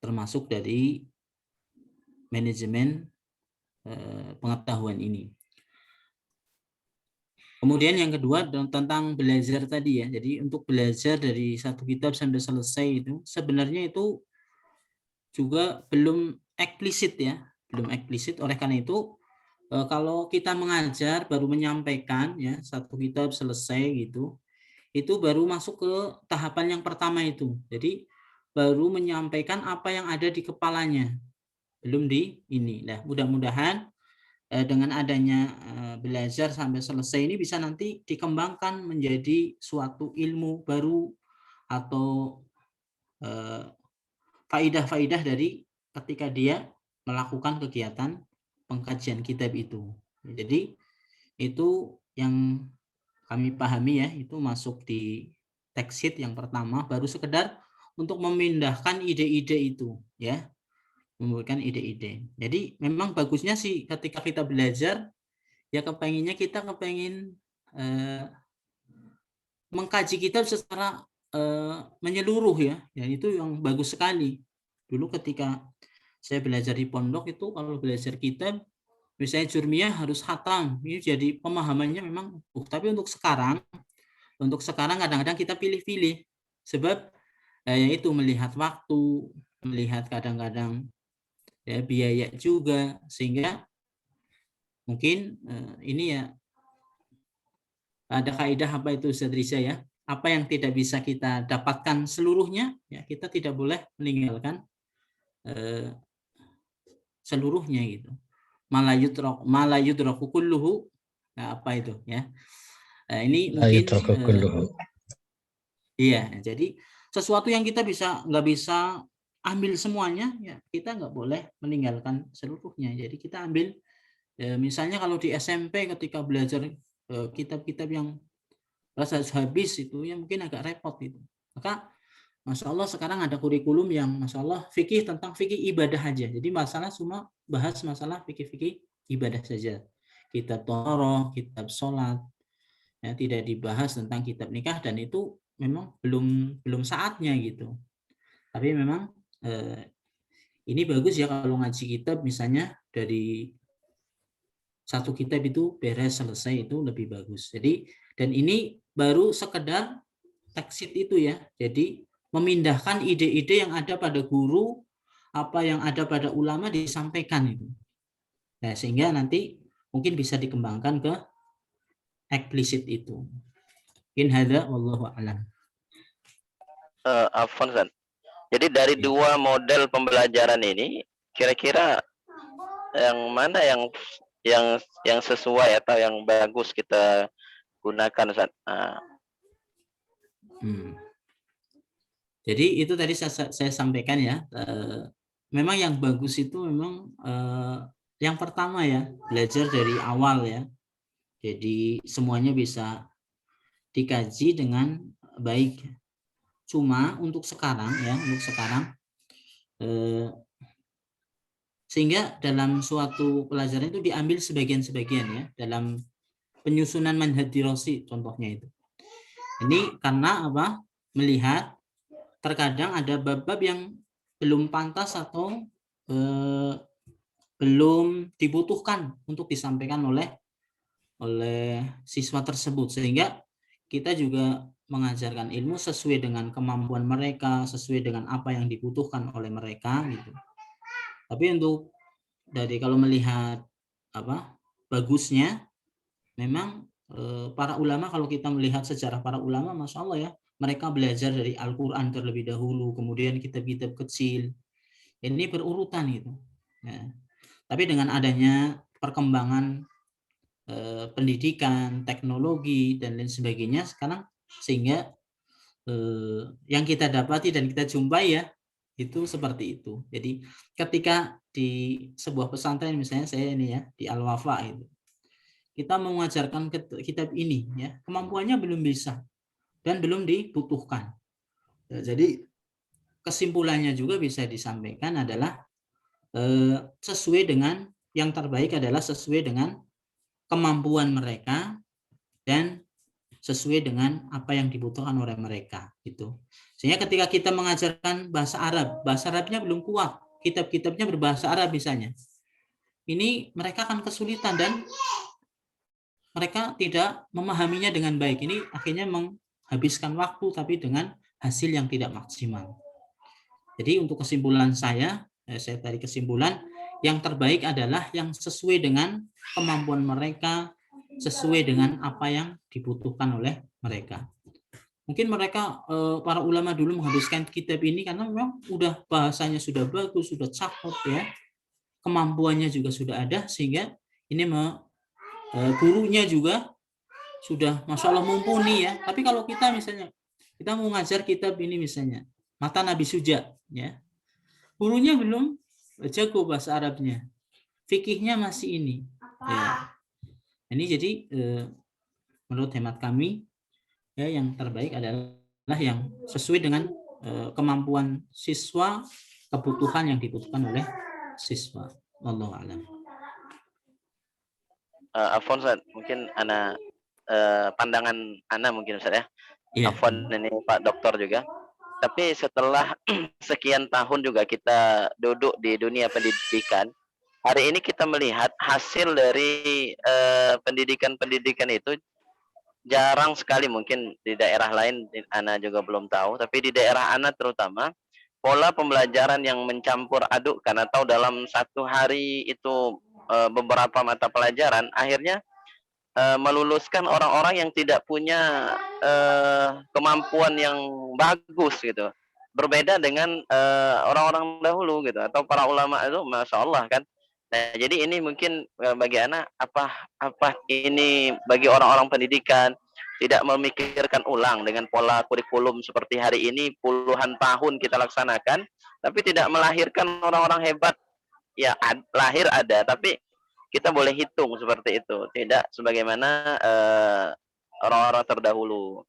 [SPEAKER 3] termasuk dari manajemen pengetahuan ini. Kemudian yang kedua tentang belajar tadi ya. Jadi untuk belajar dari satu kitab sampai selesai itu sebenarnya itu juga belum eksplisit ya, belum eksplisit. Oleh karena itu kalau kita mengajar baru menyampaikan ya satu kitab selesai gitu, itu baru masuk ke tahapan yang pertama itu. Jadi baru menyampaikan apa yang ada di kepalanya, belum di ini. Nah, mudah-mudahan dengan adanya belajar sampai selesai ini bisa nanti dikembangkan menjadi suatu ilmu baru atau faidah-faidah dari ketika dia melakukan kegiatan pengkajian kitab itu. Jadi itu yang kami pahami ya, itu masuk di text sheet yang pertama, baru sekedar untuk memindahkan ide-ide itu ya, memberikan ide-ide. Jadi memang bagusnya sih ketika kita belajar ya kita kepengin mengkaji kitab secara menyeluruh ya, dan itu yang bagus sekali. Dulu ketika saya belajar di pondok itu kalau belajar kitab misalnya Jurmiyah harus khatam, ini jadi pemahamannya memang tapi untuk sekarang kadang-kadang kita pilih-pilih sebab yaitu melihat waktu, melihat kadang-kadang ya biaya juga, sehingga mungkin ini ya ada kaidah apa itu Ustaz Riza ya, apa yang tidak bisa kita dapatkan seluruhnya ya kita tidak boleh meninggalkan seluruhnya gitu. Malayudraku kulluhu, nah, apa itu ya, ini mungkin iya, jadi sesuatu yang kita nggak bisa ambil semuanya ya kita nggak boleh meninggalkan seluruhnya. Jadi kita ambil misalnya kalau di SMP ketika belajar kitab-kitab yang rasa habis itu ya mungkin agak repot itu. Maka Masya Allah sekarang ada kurikulum yang Masya Allah fikih tentang fikih ibadah aja. Jadi masalah cuma bahas masalah fikih-fikih ibadah saja. Kitab Thahara, kitab sholat, ya, tidak dibahas tentang kitab nikah, dan itu memang belum saatnya gitu. Tapi memang ini bagus ya kalau ngaji kitab misalnya dari satu kitab itu beres selesai itu lebih bagus. Jadi dan ini baru sekedar text sheet itu ya. Jadi memindahkan ide-ide yang ada pada guru, apa yang ada pada ulama disampaikan itu. Nah, sehingga nanti mungkin bisa dikembangkan ke eksplisit itu. In hadza wallahu a'lam.
[SPEAKER 5] Afwan Ustaz. Jadi dari dua model pembelajaran ini kira-kira yang mana yang sesuai atau yang bagus kita gunakan Ustaz.
[SPEAKER 3] Jadi itu tadi saya sampaikan ya, memang yang bagus itu memang yang pertama ya, belajar dari awal ya. Jadi semuanya bisa dikaji dengan baik. Cuma untuk sekarang ya, sehingga dalam suatu pelajaran itu diambil sebagian-sebagian ya, dalam penyusunan manhaj dirasi contohnya itu. Ini karena apa? Melihat terkadang ada bab-bab yang belum pantas atau belum dibutuhkan untuk disampaikan oleh siswa tersebut, sehingga kita juga mengajarkan ilmu sesuai dengan kemampuan mereka, sesuai dengan apa yang dibutuhkan oleh mereka gitu. Tapi untuk kalau melihat apa bagusnya, memang para ulama, kalau kita melihat sejarah para ulama, Masya Allah ya, mereka belajar dari Al-Quran terlebih dahulu, kemudian kitab-kitab kecil, ini berurutan gitu ya. Tapi dengan adanya perkembangan pendidikan, teknologi, dan lain sebagainya sekarang, sehingga yang kita dapati dan kita jumpai ya, itu seperti itu. Jadi ketika di sebuah pesantren, misalnya saya ini ya, di Al-Wafa itu, kita mengajarkan kitab ini ya, kemampuannya belum bisa dan belum dibutuhkan. Jadi kesimpulannya juga bisa disampaikan adalah sesuai dengan yang terbaik adalah sesuai dengan kemampuan mereka dan sesuai dengan apa yang dibutuhkan oleh mereka gitu. Sehingga ketika kita mengajarkan bahasa Arabnya belum kuat, kitab-kitabnya berbahasa Arab misalnya, ini mereka akan kesulitan dan mereka tidak memahaminya dengan baik. Ini akhirnya menghabiskan waktu tapi dengan hasil yang tidak maksimal. Jadi untuk kesimpulan saya tarik kesimpulan, yang terbaik adalah yang sesuai dengan kemampuan mereka, sesuai dengan apa yang dibutuhkan oleh mereka. Mungkin mereka para ulama dulu menghabiskan kitab ini karena memang udah bahasanya sudah bagus, sudah cakep ya, kemampuannya juga sudah ada, sehingga ini gurunya juga sudah Masya Allah mumpuni ya. Tapi kalau kita misalnya kita mau ngajar kitab ini misalnya Mata Nabi Suja ya, gurunya belum jago bahasa Arabnya, fikihnya masih ini ya. Ini jadi menurut hemat kami ya, yang terbaik adalah yang sesuai dengan kemampuan siswa, kebutuhan yang dibutuhkan oleh siswa. Wallahu a'lam.
[SPEAKER 5] Afwan Ustaz, mungkin pandangan Ana mungkin Ustaz ya.
[SPEAKER 3] Iya.
[SPEAKER 5] Afwan ini Pak Dokter juga. Tapi setelah sekian tahun juga kita duduk di dunia pendidikan, hari ini kita melihat hasil dari pendidikan itu jarang sekali, mungkin di daerah lain Ana juga belum tahu, tapi di daerah Ana terutama pola pembelajaran yang mencampur adukkan atau dalam satu hari itu beberapa mata pelajaran, akhirnya meluluskan orang-orang yang tidak punya kemampuan yang bagus gitu. Berbeda dengan orang-orang dahulu gitu, atau para ulama itu, Masya Allah kan. Nah, jadi ini mungkin bagi anak apa ini bagi orang-orang pendidikan tidak memikirkan ulang dengan pola kurikulum seperti hari ini puluhan tahun kita laksanakan, tapi tidak melahirkan orang-orang hebat. Ya lahir ada, tapi kita boleh hitung seperti itu, tidak sebagaimana orang-orang terdahulu.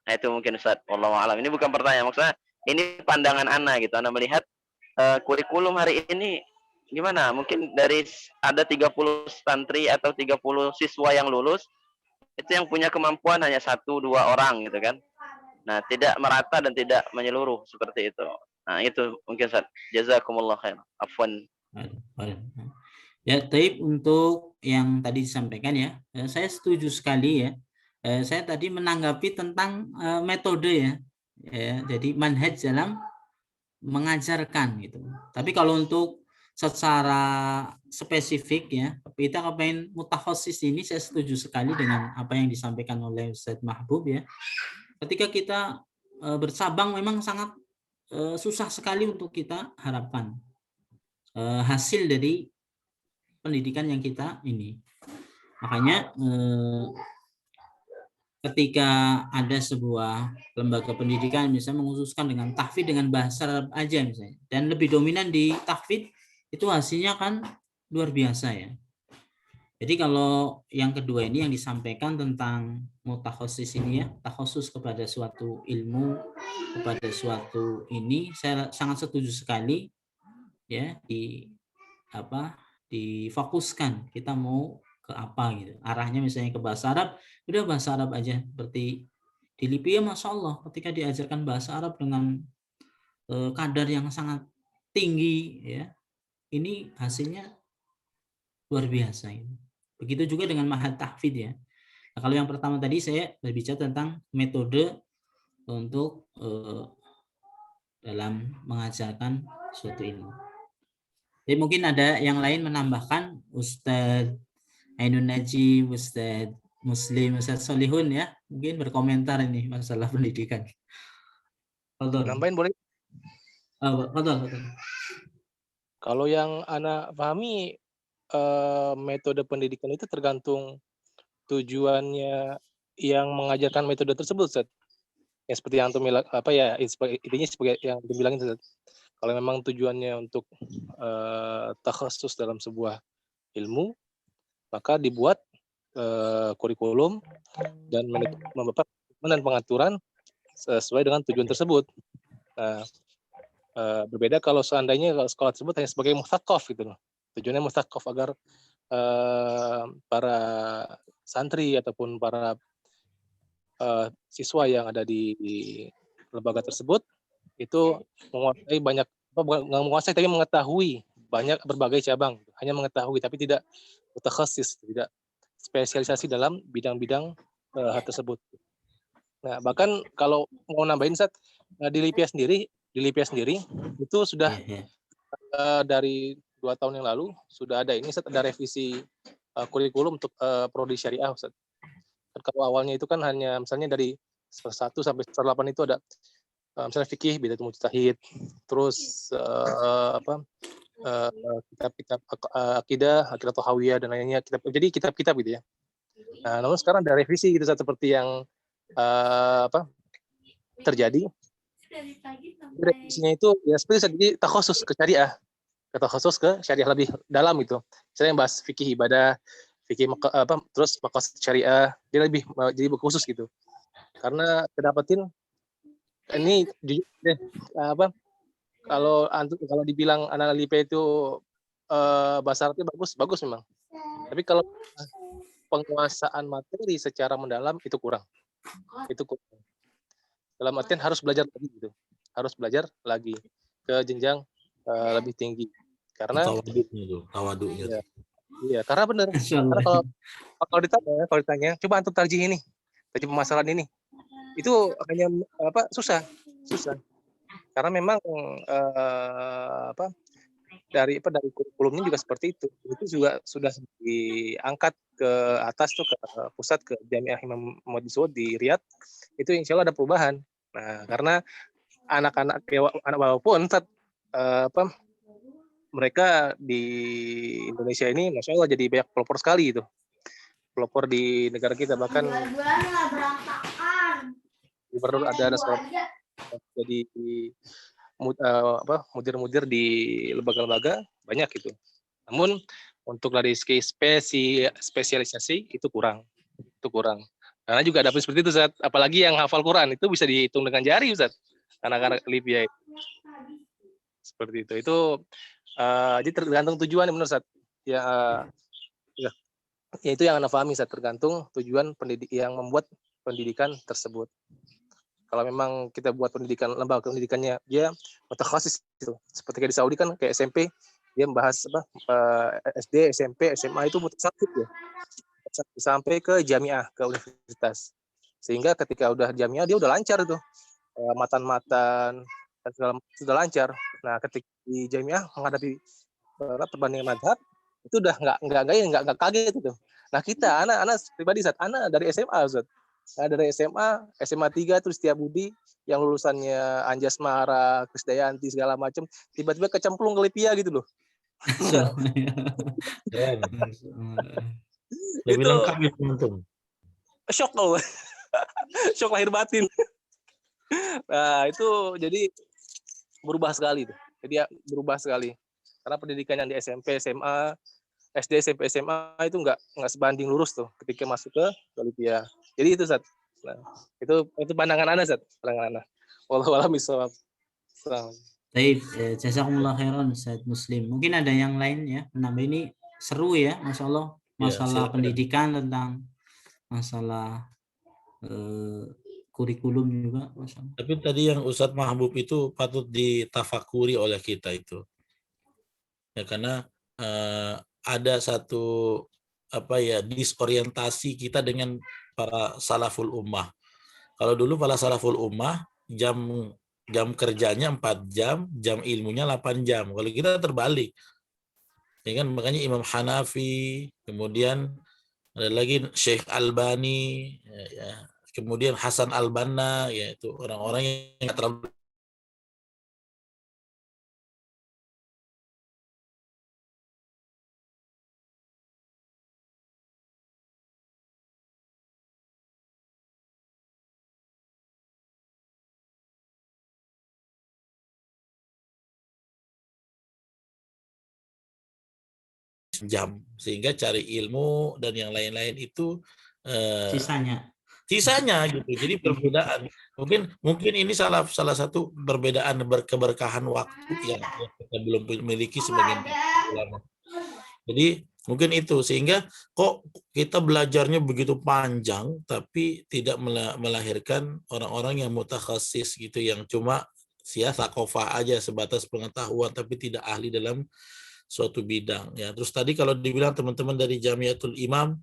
[SPEAKER 5] Nah itu mungkin Ustaz, wallahu a'lam. Ini bukan pertanyaan, maksudnya ini pandangan Ana gitu. Ana melihat kurikulum hari ini gimana? Mungkin dari ada 30 santri atau 30 siswa yang lulus, itu yang punya kemampuan hanya 1-2 orang gitu kan. Nah, tidak merata dan tidak menyeluruh seperti itu. Nah, itu mungkin Ustaz. Jazakumullah khair. Afwan.
[SPEAKER 3] Ya, taib untuk yang tadi disampaikan ya, saya setuju sekali ya. Saya tadi menanggapi tentang metode ya. Jadi manhaj dalam mengajarkan gitu. Tapi kalau untuk secara spesifik ya, kita kepengen mutakhasis ini, saya setuju sekali dengan apa yang disampaikan oleh Ustaz Mahbub ya. Ketika kita bercabang memang sangat susah sekali untuk kita harapkan hasil dari pendidikan yang kita ini. Makanya ketika ada sebuah lembaga pendidikan misalnya mengkhususkan dengan tahfidz dengan bahasa Arab aja misalnya, dan lebih dominan di tahfidz, itu hasilnya kan luar biasa ya. Jadi kalau yang kedua ini yang disampaikan tentang mutakhosis ini ya, takhosus kepada suatu ilmu, kepada suatu ini, saya sangat setuju sekali ya, difokuskan kita mau ke apa gitu. Arahnya misalnya ke bahasa Arab, udah bahasa Arab aja. Seperti di Libya, Masya Allah, ketika diajarkan bahasa Arab dengan kadar yang sangat tinggi ya, ini hasilnya luar biasa ini. Begitu juga dengan Ma'had Tahfidz ya. Nah, kalau yang pertama tadi saya berbicara tentang metode untuk dalam mengajarkan suatu ilmu. Jadi mungkin ada yang lain menambahkan, Ustadz Ainun Najib, Ustadz Muslim, Ustadz Solihun ya, mungkin berkomentar ini masalah pendidikan.
[SPEAKER 4] Nambahin boleh?
[SPEAKER 3] Betul.
[SPEAKER 4] Kalau yang anak pahami, metode pendidikan itu tergantung tujuannya yang mengajarkan metode tersebut, Ustaz. Ya seperti yang antum bilang, apa ya, intinya sebagai yang dibilangin, Ustaz. Kalau memang tujuannya untuk takhasus dalam sebuah ilmu, maka dibuat kurikulum dan dan pengaturan sesuai dengan tujuan tersebut. Nah, berbeda kalau seandainya kalau sekolah tersebut hanya sebagai muthaqaf gitu loh. Tujuannya muthaqaf agar para santri ataupun para siswa yang ada di lembaga tersebut itu menguasai banyak, nggak menguasai tapi mengetahui banyak berbagai cabang, hanya mengetahui tapi tidak mutakhasis, tidak spesialisasi dalam bidang-bidang hal tersebut. Nah, bahkan kalau mau nambahin, Ustaz, di Lipia sendiri itu sudah dari 2 tahun yang lalu sudah ada ini, Ustaz, ada revisi kurikulum untuk prodi syariah, Ustaz. Kalau awalnya itu kan hanya misalnya dari semester 1 sampai semester 8 itu ada misalnya fikih, bidatul mujtahid, terus kitab-kitab akidah thahawiyah dan lainnya, jadi kitab-kitab gitu ya. Nah, namun sekarang ada revisi gitu, Ustaz, seperti yang terjadi. Revisinya itu ya seperti takhusus ke syariah, lebih dalam itu. Misalnya yang bahas fikih ibadah, fikih terus maqasid syariah, dia lebih jadi khusus gitu. Karena kedapatin ini kalau dibilang anak LIP itu bahasa Arabnya bagus memang. Tapi kalau penguasaan materi secara mendalam itu kurang. Dalam artian harus belajar lagi gitu. Harus belajar lagi ke jenjang lebih tinggi. Karena tawaduknya. Iya, karena benar. Karena kalau ditanya, coba antum tarjih ini, tarjih permasalahan ini. Itu hanya susah. Karena memang dari kurikulumnya juga seperti itu. Itu juga sudah diangkat ke atas tuh, ke pusat, ke Jamiah Imam Muhammad di Riyadh. Itu insya Allah ada perubahan. Nah, karena anak-anak walaupun mereka di Indonesia ini Masya Allah jadi banyak pelopor sekali itu. Pelopor di negara kita, bahkan ada sekolah jadi mudir-mudir di lembaga-lembaga banyak gitu. Namun untuk dari segi spesialisasi itu kurang. Karena juga ada seperti itu, Ustaz. Apalagi yang hafal Quran itu bisa dihitung dengan jari, Ustaz. Anak-anak Libya itu. Seperti itu. Itu jadi tergantung tujuan, menurut Ustaz. Ya itu yang Anda pahami, Ustaz. Tergantung tujuan yang membuat pendidikan tersebut. Kalau memang kita buat lembaga pendidikannya dia mutakhasis gitu. Seperti kayak di Saudi kan kayak SMP dia membahas SD, SMP, SMA itu mutakhasis ya. Sampai ke jamiah, ke universitas. Sehingga ketika udah jamiah dia udah lancar itu. Matan dan segala sudah lancar. Nah, ketika di jamiah menghadapi perbandingan mazhab itu udah nggak kaget itu. Nah, kita anak pribadi anak dari SMA, Ustaz. Nah, dari SMA 3 terus Setiabudi yang lulusannya Anjasmara, Krisdayanti segala macam, tiba-tiba kecemplung ke Lipia gitu loh.
[SPEAKER 2] Lebih lengkap itu, antum.
[SPEAKER 4] Shock loh. Shock lahir batin. Nah, itu jadi berubah sekali tuh. Jadi ya berubah sekali. Karena pendidikan yang di SMP, SMA, SD, SMP, SMA itu nggak sebanding lurus tuh ketika masuk ke Bolivia. Jadi itu Zat. Nah, itu pandangan Anda Zat, pandangan Anda. Wallahu a'lam bishawab.
[SPEAKER 3] Baik, jazakumullah khairan Ustaz Muslim. Mungkin ada yang lain ya menambah, ini seru ya, Masya Allah,
[SPEAKER 2] Ya,
[SPEAKER 3] masalah
[SPEAKER 2] silakan.
[SPEAKER 3] pendidikan, tentang masalah kurikulum juga, Masya Allah.
[SPEAKER 2] Tapi tadi yang Ustadz Mahbub itu patut ditafakuri oleh kita itu. Ya, karena ada satu disorientasi kita dengan para salaful ummah. Kalau dulu para salaful ummah jam kerjanya 4 jam, jam ilmunya 8 jam. Kalau kita terbalik. Ya kan, makanya Imam Hanafi, kemudian ada lagi Syekh Albani, ya, kemudian Hasan Al-Banna, yaitu orang-orang yang nggak terlalu jam, sehingga cari ilmu dan yang lain-lain itu sisanya gitu. Jadi perbedaan mungkin ini salah satu perbedaan keberkahan waktu yang kita belum miliki sebagian ulama. Jadi mungkin itu, sehingga kok kita belajarnya begitu panjang tapi tidak melahirkan orang-orang yang mutakhasis gitu, yang cuma thaqafah aja, sebatas pengetahuan tapi tidak ahli dalam suatu bidang ya. Terus tadi kalau dibilang teman-teman dari Jamiatul Imam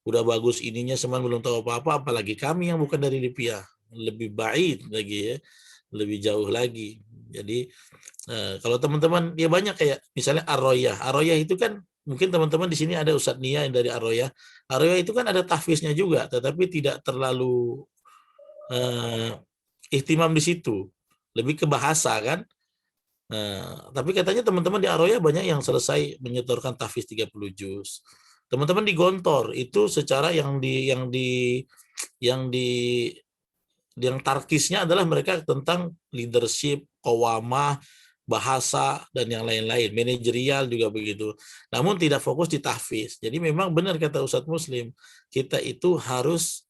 [SPEAKER 2] udah bagus ininya, cuman belum tahu apa-apa, apalagi kami yang bukan dari Lipia, lebih baik lagi ya, lebih jauh lagi. Jadi kalau teman-teman ya banyak kayak misalnya Ar-Royah itu kan mungkin teman-teman di sini ada Ustadz Nia yang dari Ar-Royah itu kan ada tahfiznya juga, tetapi tidak terlalu ihtimam di situ, lebih ke bahasa kan. Tapi katanya teman-teman di Ar-Royah banyak yang selesai menyetorkan tahfiz 30 juz. Teman-teman di Gontor itu secara yang tarkisnya adalah mereka tentang leadership, qawamah, bahasa dan yang lain-lain, manajerial juga begitu. Namun tidak fokus di tahfiz. Jadi memang benar kata Ustadz Muslim, kita itu harus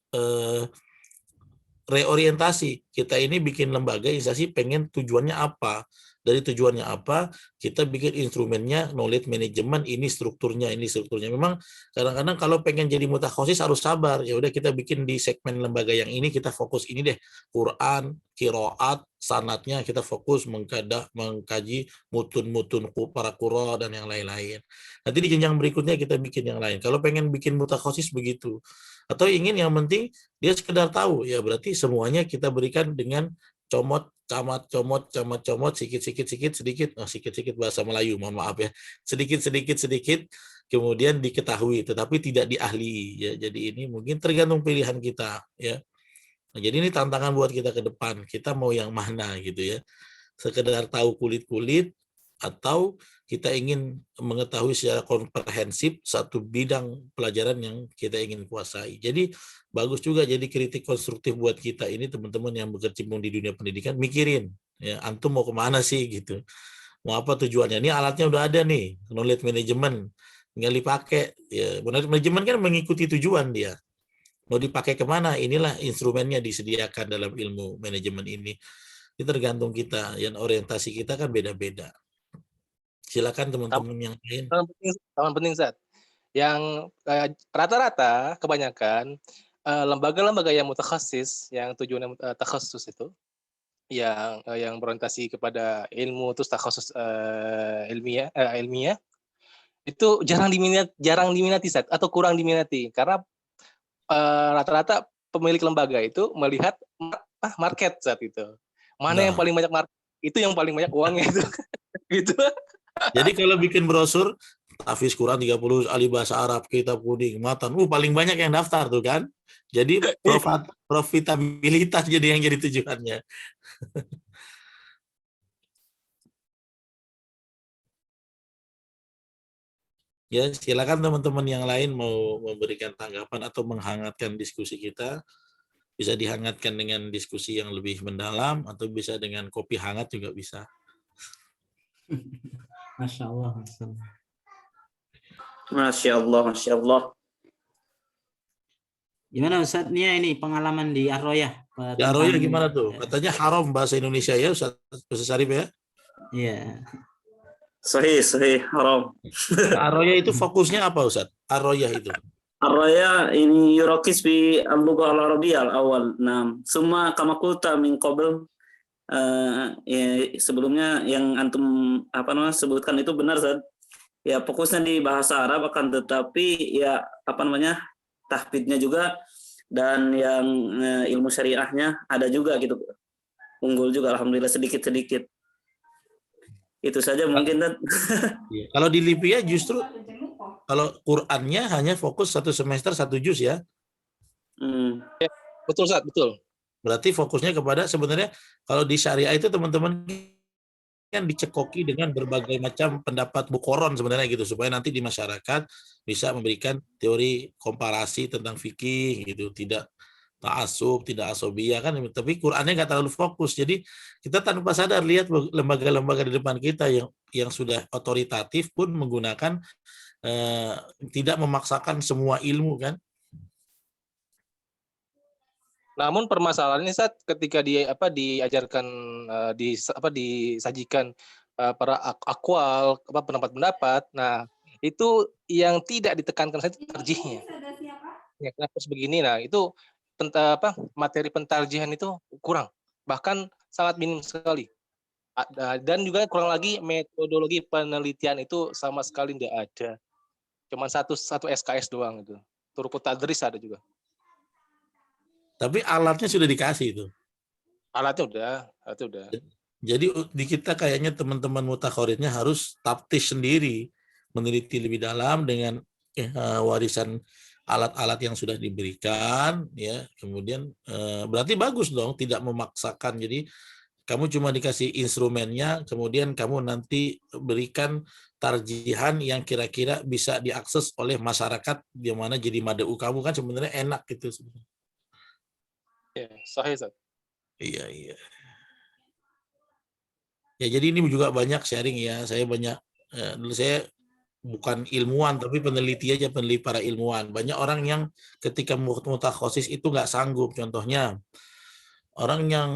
[SPEAKER 2] reorientasi. Kita ini bikin lembaga instansi pengen tujuannya apa? Dari tujuannya apa, kita bikin instrumennya, knowledge management, ini strukturnya. Memang kadang-kadang kalau pengen jadi mutakhasis harus sabar. Ya udah, kita bikin di segmen lembaga yang ini, kita fokus ini deh, Quran, qiraat, sanatnya kita fokus mengkaji mutun-mutun para qurra dan yang lain-lain. Nanti di jenjang berikutnya kita bikin yang lain. Kalau pengen bikin mutakhasis begitu. Atau ingin yang penting dia sekedar tahu, ya berarti semuanya kita berikan dengan comot, sedikit bahasa Melayu, mohon maaf ya, sedikit, kemudian diketahui, tetapi tidak diahli ya. Jadi ini mungkin tergantung pilihan kita ya. Nah, jadi ini tantangan buat kita ke depan, kita mau yang mana gitu ya, sekedar tahu kulit-kulit atau kita ingin mengetahui secara komprehensif satu bidang pelajaran yang kita ingin kuasai. Jadi bagus juga jadi kritik konstruktif buat kita ini, teman-teman yang berkecimpung di dunia pendidikan, mikirin ya, antum mau kemana sih gitu, mau apa tujuannya. Ini alatnya udah ada nih, knowledge management, tinggal dipakai ya. Knowledge management kan mengikuti tujuan dia, mau dipakai kemana, inilah instrumennya disediakan dalam ilmu manajemen ini. Ini tergantung kita, yang orientasi kita kan beda-beda. Silakan teman-teman yang lain.
[SPEAKER 4] Taman penting Zat. Yang rata-rata kebanyakan lembaga-lembaga yang mutakhasis, yang tujuannya takhasus itu, yang berorientasi kepada ilmu terus takhasus ilmiah itu jarang diminati Zat, atau kurang diminati, karena rata-rata pemilik lembaga itu melihat market Zat itu. Mana yang paling banyak market, itu yang paling banyak uangnya itu. Gitu.
[SPEAKER 2] Jadi kalau bikin brosur tahfiz Quran 30, ahli bahasa Arab, kitab kuning, matan, paling banyak yang daftar tuh kan. Jadi profitabilitas jadi yang jadi tujuannya. Ya, silakan teman-teman yang lain mau memberikan tanggapan atau menghangatkan diskusi kita. Bisa dihangatkan dengan diskusi yang lebih mendalam atau bisa dengan kopi hangat juga bisa.
[SPEAKER 3] Masya Allah. Masya Allah.
[SPEAKER 6] Masya Allah, Masya Allah.
[SPEAKER 3] Gimana Ustadz ini pengalaman di Ar-Royah?
[SPEAKER 2] Di Ar-Royah gimana tuh? Katanya haram bahasa Indonesia ya, Ustaz Syarif ya?
[SPEAKER 3] Iya.
[SPEAKER 6] Sahih, sahih, haram.
[SPEAKER 2] Ar-Royah itu fokusnya apa Ustaz? Ar-Royah itu.
[SPEAKER 6] Ar-Raya ini yurakis fi al-lughah al-arabiyyah al-awwal. Nah, summa kama qulta min qabl, ya, sebelumnya yang antum sebutkan itu benar, Zat. Ya, fokusnya di bahasa Arab, akan tetapi ya tahfidnya juga, dan yang ilmu syariahnya ada juga gitu. Unggul juga alhamdulillah sedikit-sedikit. Itu saja mungkin, Zat.
[SPEAKER 2] Kalau di Libya justru kalau Qur'annya hanya fokus 1 semester 1 juz ya.
[SPEAKER 4] Betul, Ustaz, betul.
[SPEAKER 2] Berarti fokusnya kepada sebenarnya kalau di syariah itu teman-teman kan dicekoki dengan berbagai macam pendapat bukoron sebenarnya gitu supaya nanti di masyarakat bisa memberikan teori komparasi tentang fikih gitu, tidak ta'assub, tidak asobiyah kan, tapi Qur'annya nggak terlalu fokus. Jadi kita tanpa sadar lihat lembaga-lembaga di depan kita yang sudah otoritatif pun menggunakan tidak memaksakan semua ilmu kan.
[SPEAKER 4] Namun permasalahannya saat ketika diajarkan disajikan para akwal pendapat-pendapat, nah itu yang tidak ditekankan saja tarjihnya. Ya, kenapa begini? Nah itu materi pentarjihan itu kurang, bahkan sangat minim sekali. Dan juga kurang lagi metodologi penelitian itu sama sekali tidak ada. Cuma satu SKS doang itu. Turku tadris ada juga.
[SPEAKER 2] Tapi alatnya sudah dikasih itu.
[SPEAKER 4] Alatnya udah.
[SPEAKER 2] Jadi di kita kayaknya teman-teman mutakhoridnya harus taptis sendiri, meneliti lebih dalam dengan warisan alat-alat yang sudah diberikan, ya. Kemudian berarti bagus dong, tidak memaksakan. Jadi kamu cuma dikasih instrumennya, kemudian kamu nanti berikan tarjihan yang kira-kira bisa diakses oleh masyarakat, di mana jadi mad'u kamu kan sebenarnya enak gitu.
[SPEAKER 4] Ya, sahih, Ustaz.
[SPEAKER 2] Iya. Ya jadi ini juga banyak sharing ya. Saya banyak dulu saya bukan ilmuwan tapi peneliti aja, peneliti para ilmuwan. Banyak orang yang ketika mutakhosis itu nggak sanggup. Contohnya orang yang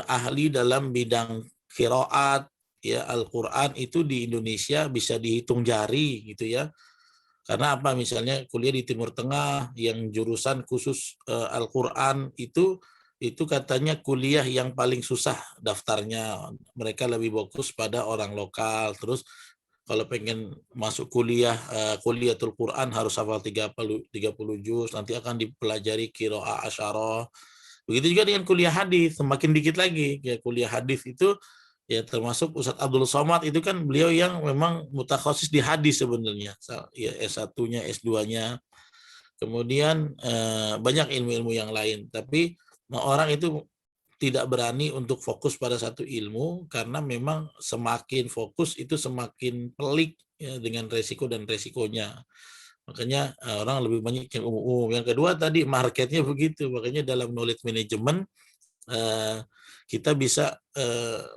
[SPEAKER 2] ahli dalam bidang qiraat ya Al-Qur'an itu di Indonesia bisa dihitung jari gitu ya. Karena apa? Misalnya kuliah di Timur Tengah yang jurusan khusus Al-Qur'an itu katanya kuliah yang paling susah daftarnya. Mereka lebih fokus pada orang lokal. Terus kalau pengen masuk kuliatul Quran harus hafal 30 juz, nanti akan dipelajari qiraah asyarah. Begitu juga dengan kuliah hadis, semakin dikit lagi. Ya, kuliah hadis itu ya termasuk Ustadz Abdul Somad itu kan beliau yang memang mutakhasis di hadis sebenarnya. Ya, S1-nya, S2-nya. Kemudian banyak ilmu-ilmu yang lain. Tapi orang itu tidak berani untuk fokus pada satu ilmu karena memang semakin fokus itu semakin pelik ya, dengan resiko dan resikonya. Makanya orang lebih banyak yang umum. Yang kedua tadi marketnya begitu. Makanya dalam knowledge management kita bisa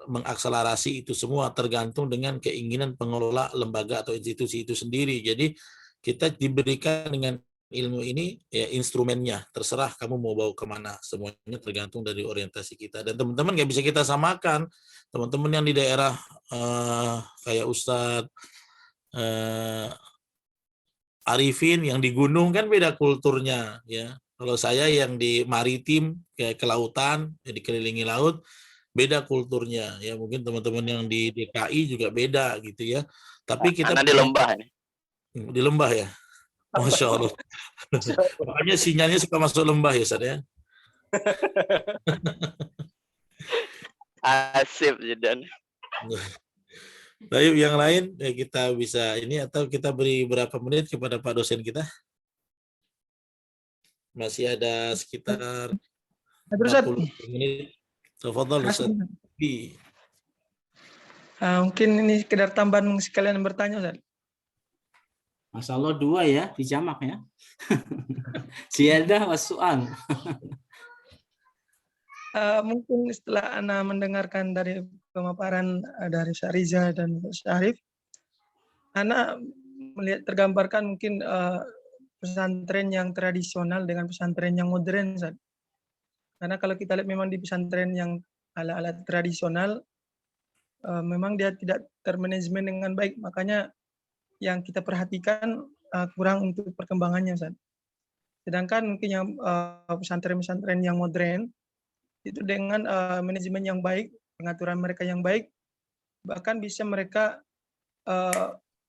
[SPEAKER 2] mengakselerasi itu semua tergantung dengan keinginan pengelola lembaga atau institusi itu sendiri. Jadi kita diberikan dengan ilmu ini ya instrumennya, terserah kamu mau bawa kemana, semuanya tergantung dari orientasi kita. Dan teman-teman nggak bisa kita samakan. Teman-teman yang di daerah kayak Ustadz Arifin yang di gunung kan beda kulturnya ya. Kalau saya yang di maritim kayak kelautan, ya dikelilingi laut, beda kulturnya ya. Mungkin teman-teman yang di DKI juga beda gitu ya. Tapi kita
[SPEAKER 5] Karena di lembah ini.
[SPEAKER 2] Di lembah ya. Masya Allah. Makanya sinyalnya suka masuk lembah ya, Ustaz ya.
[SPEAKER 5] Asip dan.
[SPEAKER 2] Baik, yang lain kita bisa ini atau kita beri berapa menit kepada Pak dosen kita? Masih ada sekitar 40 menit. Tafadhol Ustaz.
[SPEAKER 7] Mungkin ini sekedar tambahan sekalian bertanya, Ustaz.
[SPEAKER 3] Masya Allah 2 ya, dijamak ya. Ziyadah was soal.
[SPEAKER 7] Mungkin setelah Ana mendengarkan dari pemaparan dari Syariza dan Syarif, Ana melihat tergambarkan mungkin pesantren yang tradisional dengan pesantren yang modern, Ustaz. Karena kalau kita lihat memang di pesantren yang ala-ala tradisional, memang dia tidak termanajemen dengan baik, makanya yang kita perhatikan kurang untuk perkembangannya, Ustaz. Sedangkan mungkin yang pesantren-pesantren yang modern itu dengan manajemen yang baik, pengaturan mereka yang baik, bahkan bisa mereka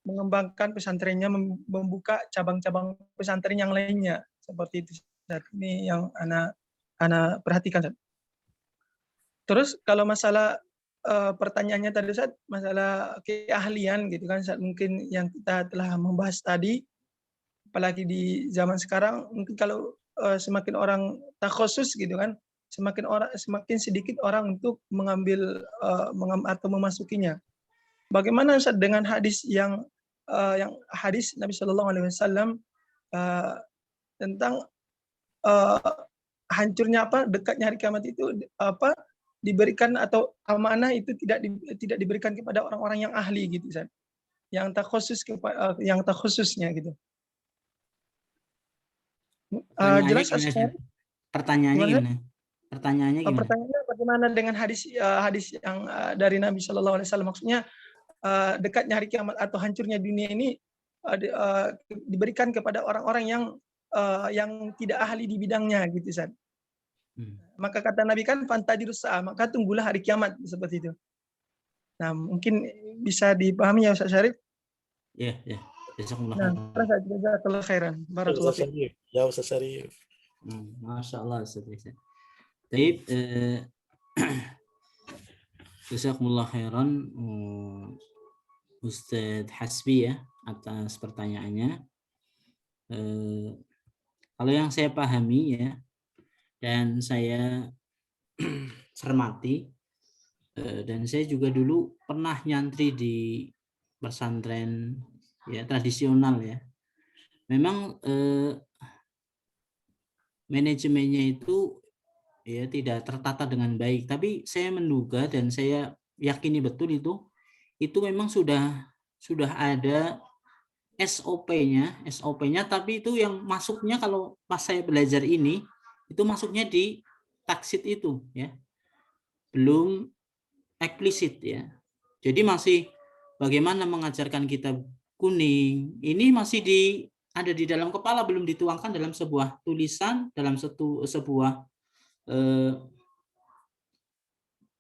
[SPEAKER 7] mengembangkan pesantrennya, membuka cabang-cabang pesantren yang lainnya, seperti itu. Ini yang Ana perhatikan. Terus kalau masalah pertanyaannya tadi, Ustaz, masalah keahlian gitu kan, Ustaz, mungkin yang kita telah membahas tadi, apalagi di zaman sekarang, mungkin kalau semakin orang takhusus gitu kan, semakin sedikit orang untuk mengambil atau memasukinya. Bagaimana Ustaz dengan hadis yang hadis Nabi Shallallahu Alaihi Wasallam tentang hancurnya dekatnya hari kiamat itu diberikan, atau amanah itu tidak diberikan kepada orang-orang yang ahli gitu, Ustaz, yang takhususnya gitu. Jelas
[SPEAKER 3] Pertanyaannya gimana? Pertanyaannya
[SPEAKER 7] bagaimana dengan hadis yang dari Nabi Shallallahu Alaihi Wasallam, maksudnya dekatnya hari kiamat atau hancurnya dunia ini diberikan kepada orang-orang yang tidak ahli di bidangnya gitu, Ustaz. Maka kata Nabi kan fantadirus sa'a, maka tunggulah hari kiamat, seperti itu. Nah, mungkin bisa dipahami ya Ustaz Syarif?
[SPEAKER 3] Ya. Jazakumullah.
[SPEAKER 7] Jazakallahu khairan. Barakallahu fiik.
[SPEAKER 2] Ya Ustaz Syarif.
[SPEAKER 3] Masya Allah Ustaz. Baik, jazakumullah khairan Ustaz Hasbi ya atas pertanyaannya. Kalau yang saya pahami ya, dan saya cermati, dan saya juga dulu pernah nyantri di pesantren ya tradisional ya. Memang manajemennya itu ya tidak tertata dengan baik, tapi saya menduga dan saya yakini betul itu memang sudah ada SOP-nya, tapi itu yang masuknya kalau pas saya belajar ini itu masuknya di taksid itu ya, belum eksplisit ya. Jadi masih bagaimana mengajarkan kitab kuning ini masih ada di dalam kepala, belum dituangkan dalam sebuah tulisan, dalam sebuah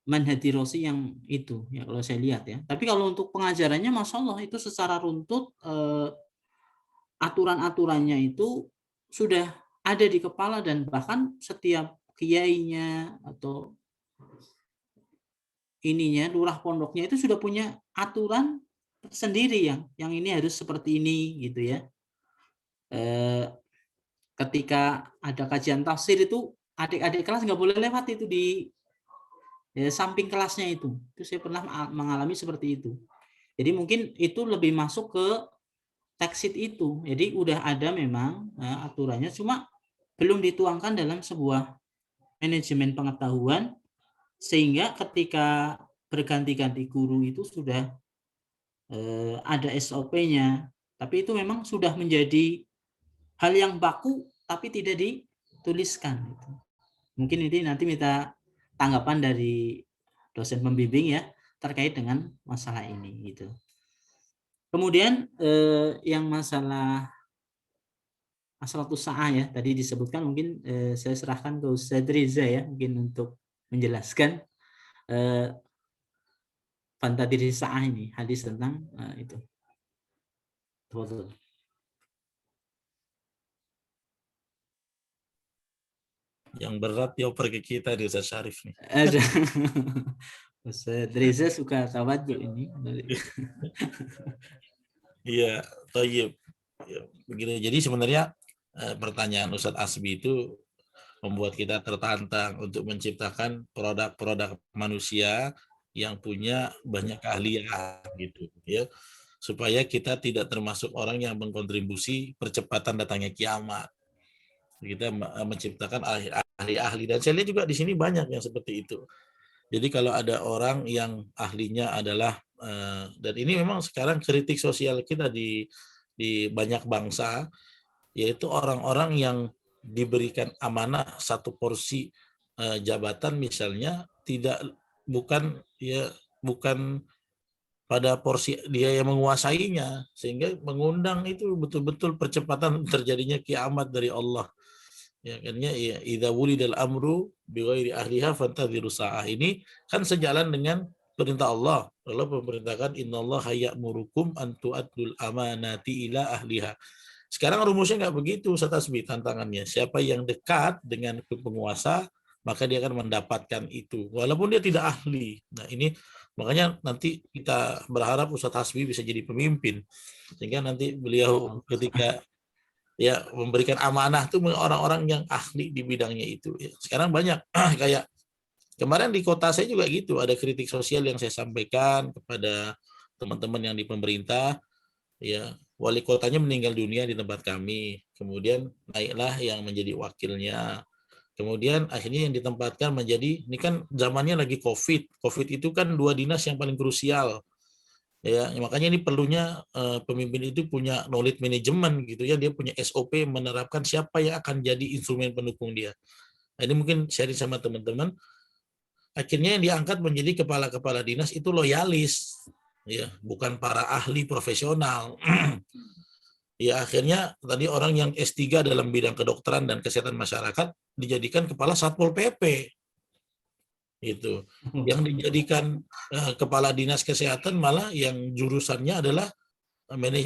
[SPEAKER 3] manhadirosi yang itu ya kalau saya lihat ya. Tapi kalau untuk pengajarannya Masya Allah itu secara runtut aturan-aturannya itu sudah ada di kepala, dan bahkan setiap kiainya atau lurah pondoknya itu sudah punya aturan sendiri yang ini harus seperti ini gitu ya. Ketika ada kajian tafsir itu adik-adik kelas nggak boleh lewat itu di samping kelasnya itu saya pernah mengalami seperti itu. Jadi mungkin itu lebih masuk ke taksid itu. Jadi udah ada memang aturannya, cuma belum dituangkan dalam sebuah manajemen pengetahuan, sehingga ketika berganti-ganti guru itu sudah ada SOP-nya, tapi itu memang sudah menjadi hal yang baku tapi tidak dituliskan. Mungkin ini nanti minta tanggapan dari dosen pembimbing ya terkait dengan masalah ini gitu. Kemudian yang masalah asratus sa'ah ya tadi disebutkan, mungkin saya serahkan ke Ustaz Riza ya mungkin untuk menjelaskan fantadiri sa'ah ini, hadis tentang itu. Betul.
[SPEAKER 2] Yang berat dioper ke kita di Ustaz Syarif nih.
[SPEAKER 3] Ada. Ustaz Riza suka tawaduk ini.
[SPEAKER 2] Iya, thayyib. Ya, begini. Jadi sebenarnya pertanyaan Ustaz Asbi itu membuat kita tertantang untuk menciptakan produk-produk manusia yang punya banyak keahlian gitu ya. supaya kita tidak termasuk orang yang mengkontribusi percepatan datangnya kiamat. Kita menciptakan ahli-ahli, dan saya lihat juga di sini banyak yang seperti itu. Jadi kalau ada orang yang ahlinya adalah dan ini memang sekarang kritik sosial kita di banyak bangsa, yaitu orang-orang yang diberikan amanah satu porsi jabatan misalnya bukan pada porsi dia yang menguasainya, sehingga mengundang itu betul-betul percepatan terjadinya kiamat dari Allah. Ya kan, ya idza wulidal amru bighairi ahliha fantadhiru sa'ah. Ini kan sejalan dengan perintah Allah. Allah memerintahkan innallaha ya'murukum an tu'addul amanati ila ahliha. Sekarang rumusnya nggak begitu, Ustaz Hasbi, tantangannya. Siapa yang dekat dengan penguasa, maka dia akan mendapatkan itu, walaupun dia tidak ahli. Nah ini makanya nanti kita berharap Ustaz Hasbi bisa jadi pemimpin, sehingga nanti beliau ketika ya memberikan amanah itu orang-orang yang ahli di bidangnya itu. Ya. Sekarang banyak kayak kemarin di kota saya juga gitu, ada kritik sosial yang saya sampaikan kepada teman-teman yang di pemerintah. Ya, wali kotanya meninggal dunia di tempat kami, kemudian naiklah yang menjadi wakilnya. Kemudian akhirnya yang ditempatkan menjadi, ini kan zamannya lagi COVID itu kan 2 dinas yang paling krusial. Ya, makanya ini perlunya pemimpin itu punya knowledge management gitu ya, dia punya SOP menerapkan siapa yang akan jadi instrumen pendukung dia. Nah, ini mungkin sharing sama teman-teman. Akhirnya yang diangkat menjadi kepala-kepala dinas itu loyalis, ya, bukan para ahli profesional. Ya akhirnya tadi orang yang S3 dalam bidang kedokteran dan kesehatan masyarakat dijadikan kepala Satpol PP. Itu. Yang dijadikan kepala dinas kesehatan malah yang jurusannya adalah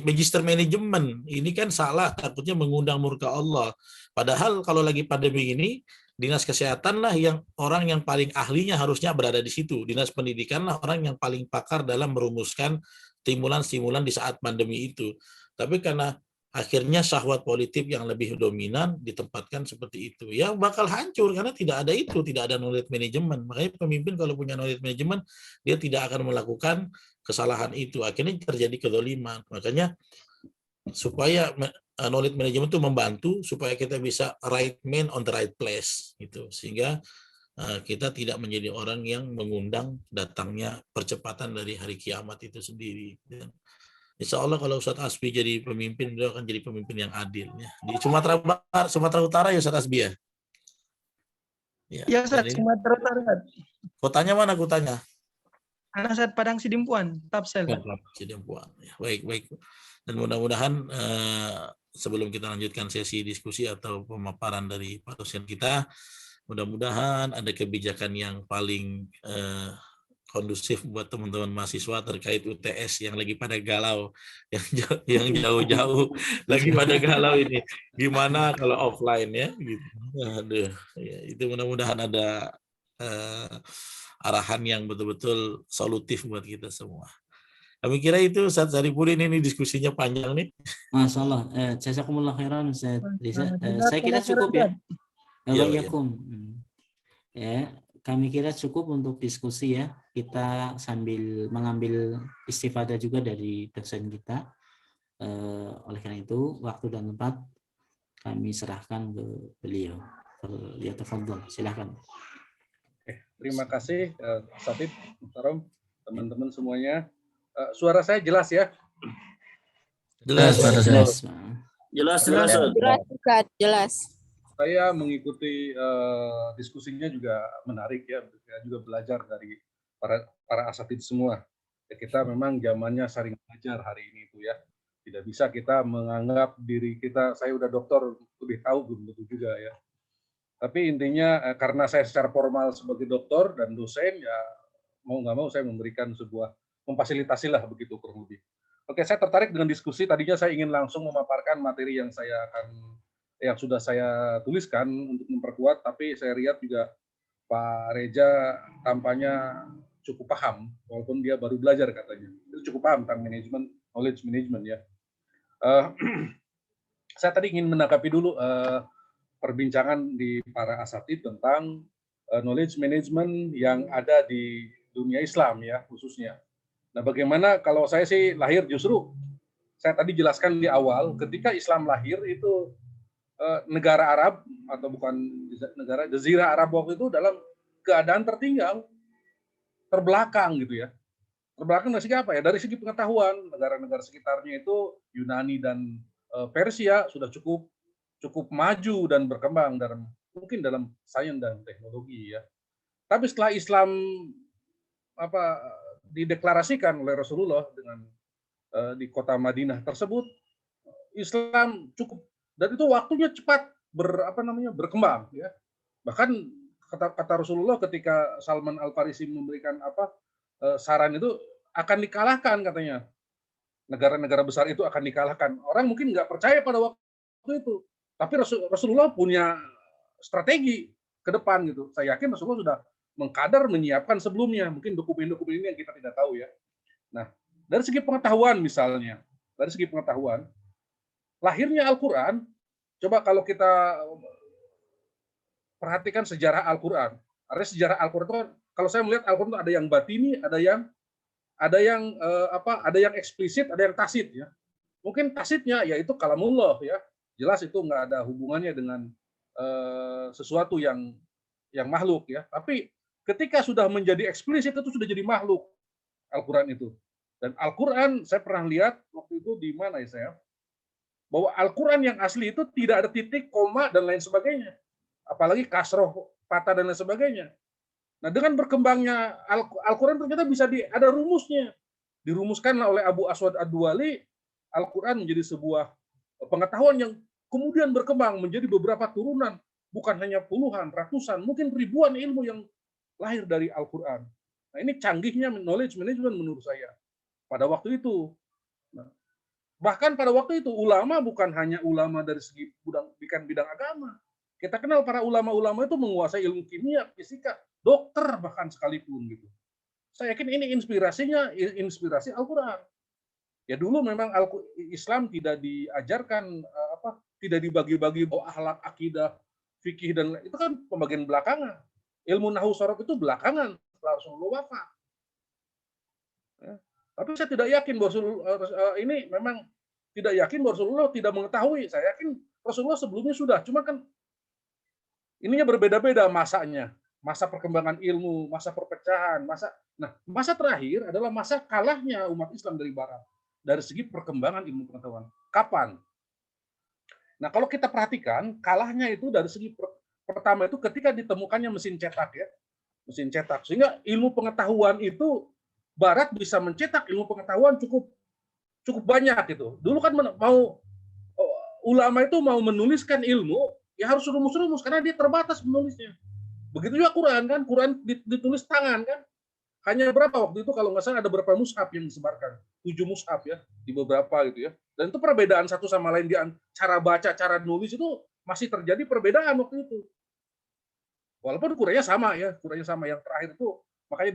[SPEAKER 2] magister manajemen. Ini kan salah, takutnya mengundang murka Allah. Padahal kalau lagi pandemi ini, dinas kesehatan lah yang orang yang paling ahlinya harusnya berada di situ. Dinas pendidikan lah orang yang paling pakar dalam merumuskan stimulan-stimulan di saat pandemi itu. Tapi karena akhirnya syahwat politik yang lebih dominan ditempatkan seperti itu, ya bakal hancur karena tidak ada itu, tidak ada knowledge management. Makanya pemimpin kalau punya knowledge management, dia tidak akan melakukan kesalahan itu. Akhirnya terjadi kezaliman. Makanya supaya knowledge management itu membantu supaya kita bisa right man on the right place gitu, sehingga kita tidak menjadi orang yang mengundang datangnya percepatan dari hari kiamat itu sendiri. Insya Allah kalau Ustadz Hasbi jadi pemimpin, beliau akan jadi pemimpin yang adil. Ya. Di Sumatera Utara ya Ustadz Hasbi ya?
[SPEAKER 7] Ya Ustadz, Sumatera Utara.
[SPEAKER 2] Kotanya mana kotanya?
[SPEAKER 7] Anak Ustadz Padang Sidimpuan, Tapsel.
[SPEAKER 2] Sidimpuan. Ya, baik. Dan mudah-mudahan sebelum kita lanjutkan sesi diskusi atau pemaparan dari Pak dosen kita, mudah-mudahan ada kebijakan yang paling kondusif buat teman-teman mahasiswa terkait UTS yang lagi pada galau, yang jauh-jauh lagi pada galau ini. Gimana kalau offline ya? Gitu. Aduh, ya, itu mudah-mudahan ada arahan yang betul-betul solutif buat kita semua. Kami kira itu Ustaz Saripudin, ini diskusinya panjang nih.
[SPEAKER 3] Masya Allah, jazakumullah khairan Ustaz Riza. Saya kira cukup ya. Ya, kami kira cukup untuk diskusi ya. Kita sambil mengambil istifadah juga dari dosen kita. Oleh karena itu, waktu dan tempat kami serahkan ke beliau. Ya, tafadhol, silakan.
[SPEAKER 1] Terima kasih Satib, Muhtaram, teman-teman semuanya. Suara saya jelas ya?
[SPEAKER 8] Jelas.
[SPEAKER 1] Saya mengikuti diskusinya juga menarik ya, juga belajar dari para asatid semua. Ya, kita memang zamannya saling belajar hari ini itu ya. Tidak bisa kita menganggap diri kita, saya udah dokter lebih tahu, belum tentu juga ya. Tapi intinya karena saya secara formal sebagai dokter dan dosen ya mau nggak mau saya memberikan sebuah memfasilitasi lah begitu kurang lebih. Oke, saya tertarik dengan diskusi. Tadinya saya ingin langsung memaparkan materi yang sudah saya tuliskan untuk memperkuat, tapi saya lihat juga Pak Reza tampaknya cukup paham, walaupun dia baru belajar katanya. Itu cukup paham tentang manajemen, knowledge management ya. Saya tadi ingin menanggapi dulu perbincangan di para asatid tentang knowledge management yang ada di dunia Islam ya khususnya. Nah, bagaimana kalau saya sih lahir justru saya tadi jelaskan di awal, ketika Islam lahir itu negara Arab atau bukan negara Jazirah Arab waktu itu dalam keadaan tertinggal, terbelakang gitu ya. Terbelakang dari segi apa ya? Dari segi pengetahuan, negara-negara sekitarnya itu Yunani dan Persia sudah cukup maju dan berkembang mungkin dalam sains dan teknologi ya. Tapi setelah Islam apa dideklarasikan oleh Rasulullah dengan di kota Madinah tersebut, Islam cukup dan itu waktunya cepat berkembang ya. Bahkan kata Rasulullah ketika Salman Al Farisi memberikan saran itu akan dikalahkan katanya. Negara-negara besar itu akan dikalahkan. Orang mungkin nggak percaya pada waktu itu. Tapi Rasulullah punya strategi ke depan gitu. Saya yakin Rasulullah sudah mengkadar menyiapkan sebelumnya. Mungkin dokumen-dokumen ini yang kita tidak tahu ya. Nah, dari segi pengetahuan misalnya, lahirnya Al-Quran, coba kalau kita perhatikan sejarah Al-Quran. Artinya sejarah Al-Quran itu kalau saya melihat Al-Quran itu ada yang batini, ada yang eksplisit, ada yang tasit ya. Mungkin tasitnya yaitu kalamullah ya. Jelas itu nggak ada hubungannya dengan sesuatu yang makhluk ya. Tapi ketika sudah menjadi eksplisit itu sudah jadi makhluk Al-Quran itu. Dan Al-Quran saya pernah lihat waktu itu di mana ya saya, bahwa Al-Quran yang asli itu tidak ada titik, koma, dan lain sebagainya. Apalagi kasroh, patah, dan lain sebagainya. Nah, dengan berkembangnya Al-Quran ternyata bisa ada rumusnya. Dirumuskanlah oleh Abu Aswad Ad-Duwali, Al-Quran menjadi sebuah pengetahuan yang kemudian berkembang menjadi beberapa turunan, bukan hanya puluhan, ratusan, mungkin ribuan ilmu yang lahir dari Al-Quran. Nah, ini canggihnya knowledge management menurut saya pada waktu itu. Nah, bahkan pada waktu itu ulama bukan hanya ulama dari segi bidang agama. Kita kenal para ulama-ulama itu menguasai ilmu kimia, fisika, dokter bahkan sekalipun gitu. Saya yakin ini inspirasi Al-Quran. Ya dulu memang Islam tidak diajarkan tidak dibagi-bagi bahwa akhlak, akidah, fikih dan itu kan pembagian belakangan. Ilmu nahwu sorof itu belakangan setelah Rasulullah wafat. Ya. Tapi saya tidak yakin bahwa ini memang tidak yakin bahwa Rasulullah tidak mengetahui. Saya yakin Rasulullah sebelumnya sudah, cuma kan ininya berbeda-beda masanya. Masa perkembangan ilmu, masa perpecahan, masa terakhir adalah masa kalahnya umat Islam dari Barat dari segi perkembangan ilmu pengetahuan. Kapan? Nah, kalau kita perhatikan, kalahnya itu dari segi pertama itu ketika ditemukannya mesin cetak ya. Mesin cetak. Sehingga ilmu pengetahuan itu Barat bisa mencetak ilmu pengetahuan cukup banyak gitu. Dulu kan ulama itu mau menuliskan ilmu, ya harus rumus-rumus karena dia terbatas menulisnya. Begitu juga Quran kan, Quran ditulis tangan kan. Hanya berapa waktu itu kalau nggak salah ada berapa mushaf yang disebarkan? 7 mushaf ya di beberapa gitu ya. Dan itu perbedaan satu sama lain di cara baca, cara nulis itu masih terjadi perbedaan waktu itu. Walaupun Qurannya sama ya, Qurannya sama yang terakhir itu makanya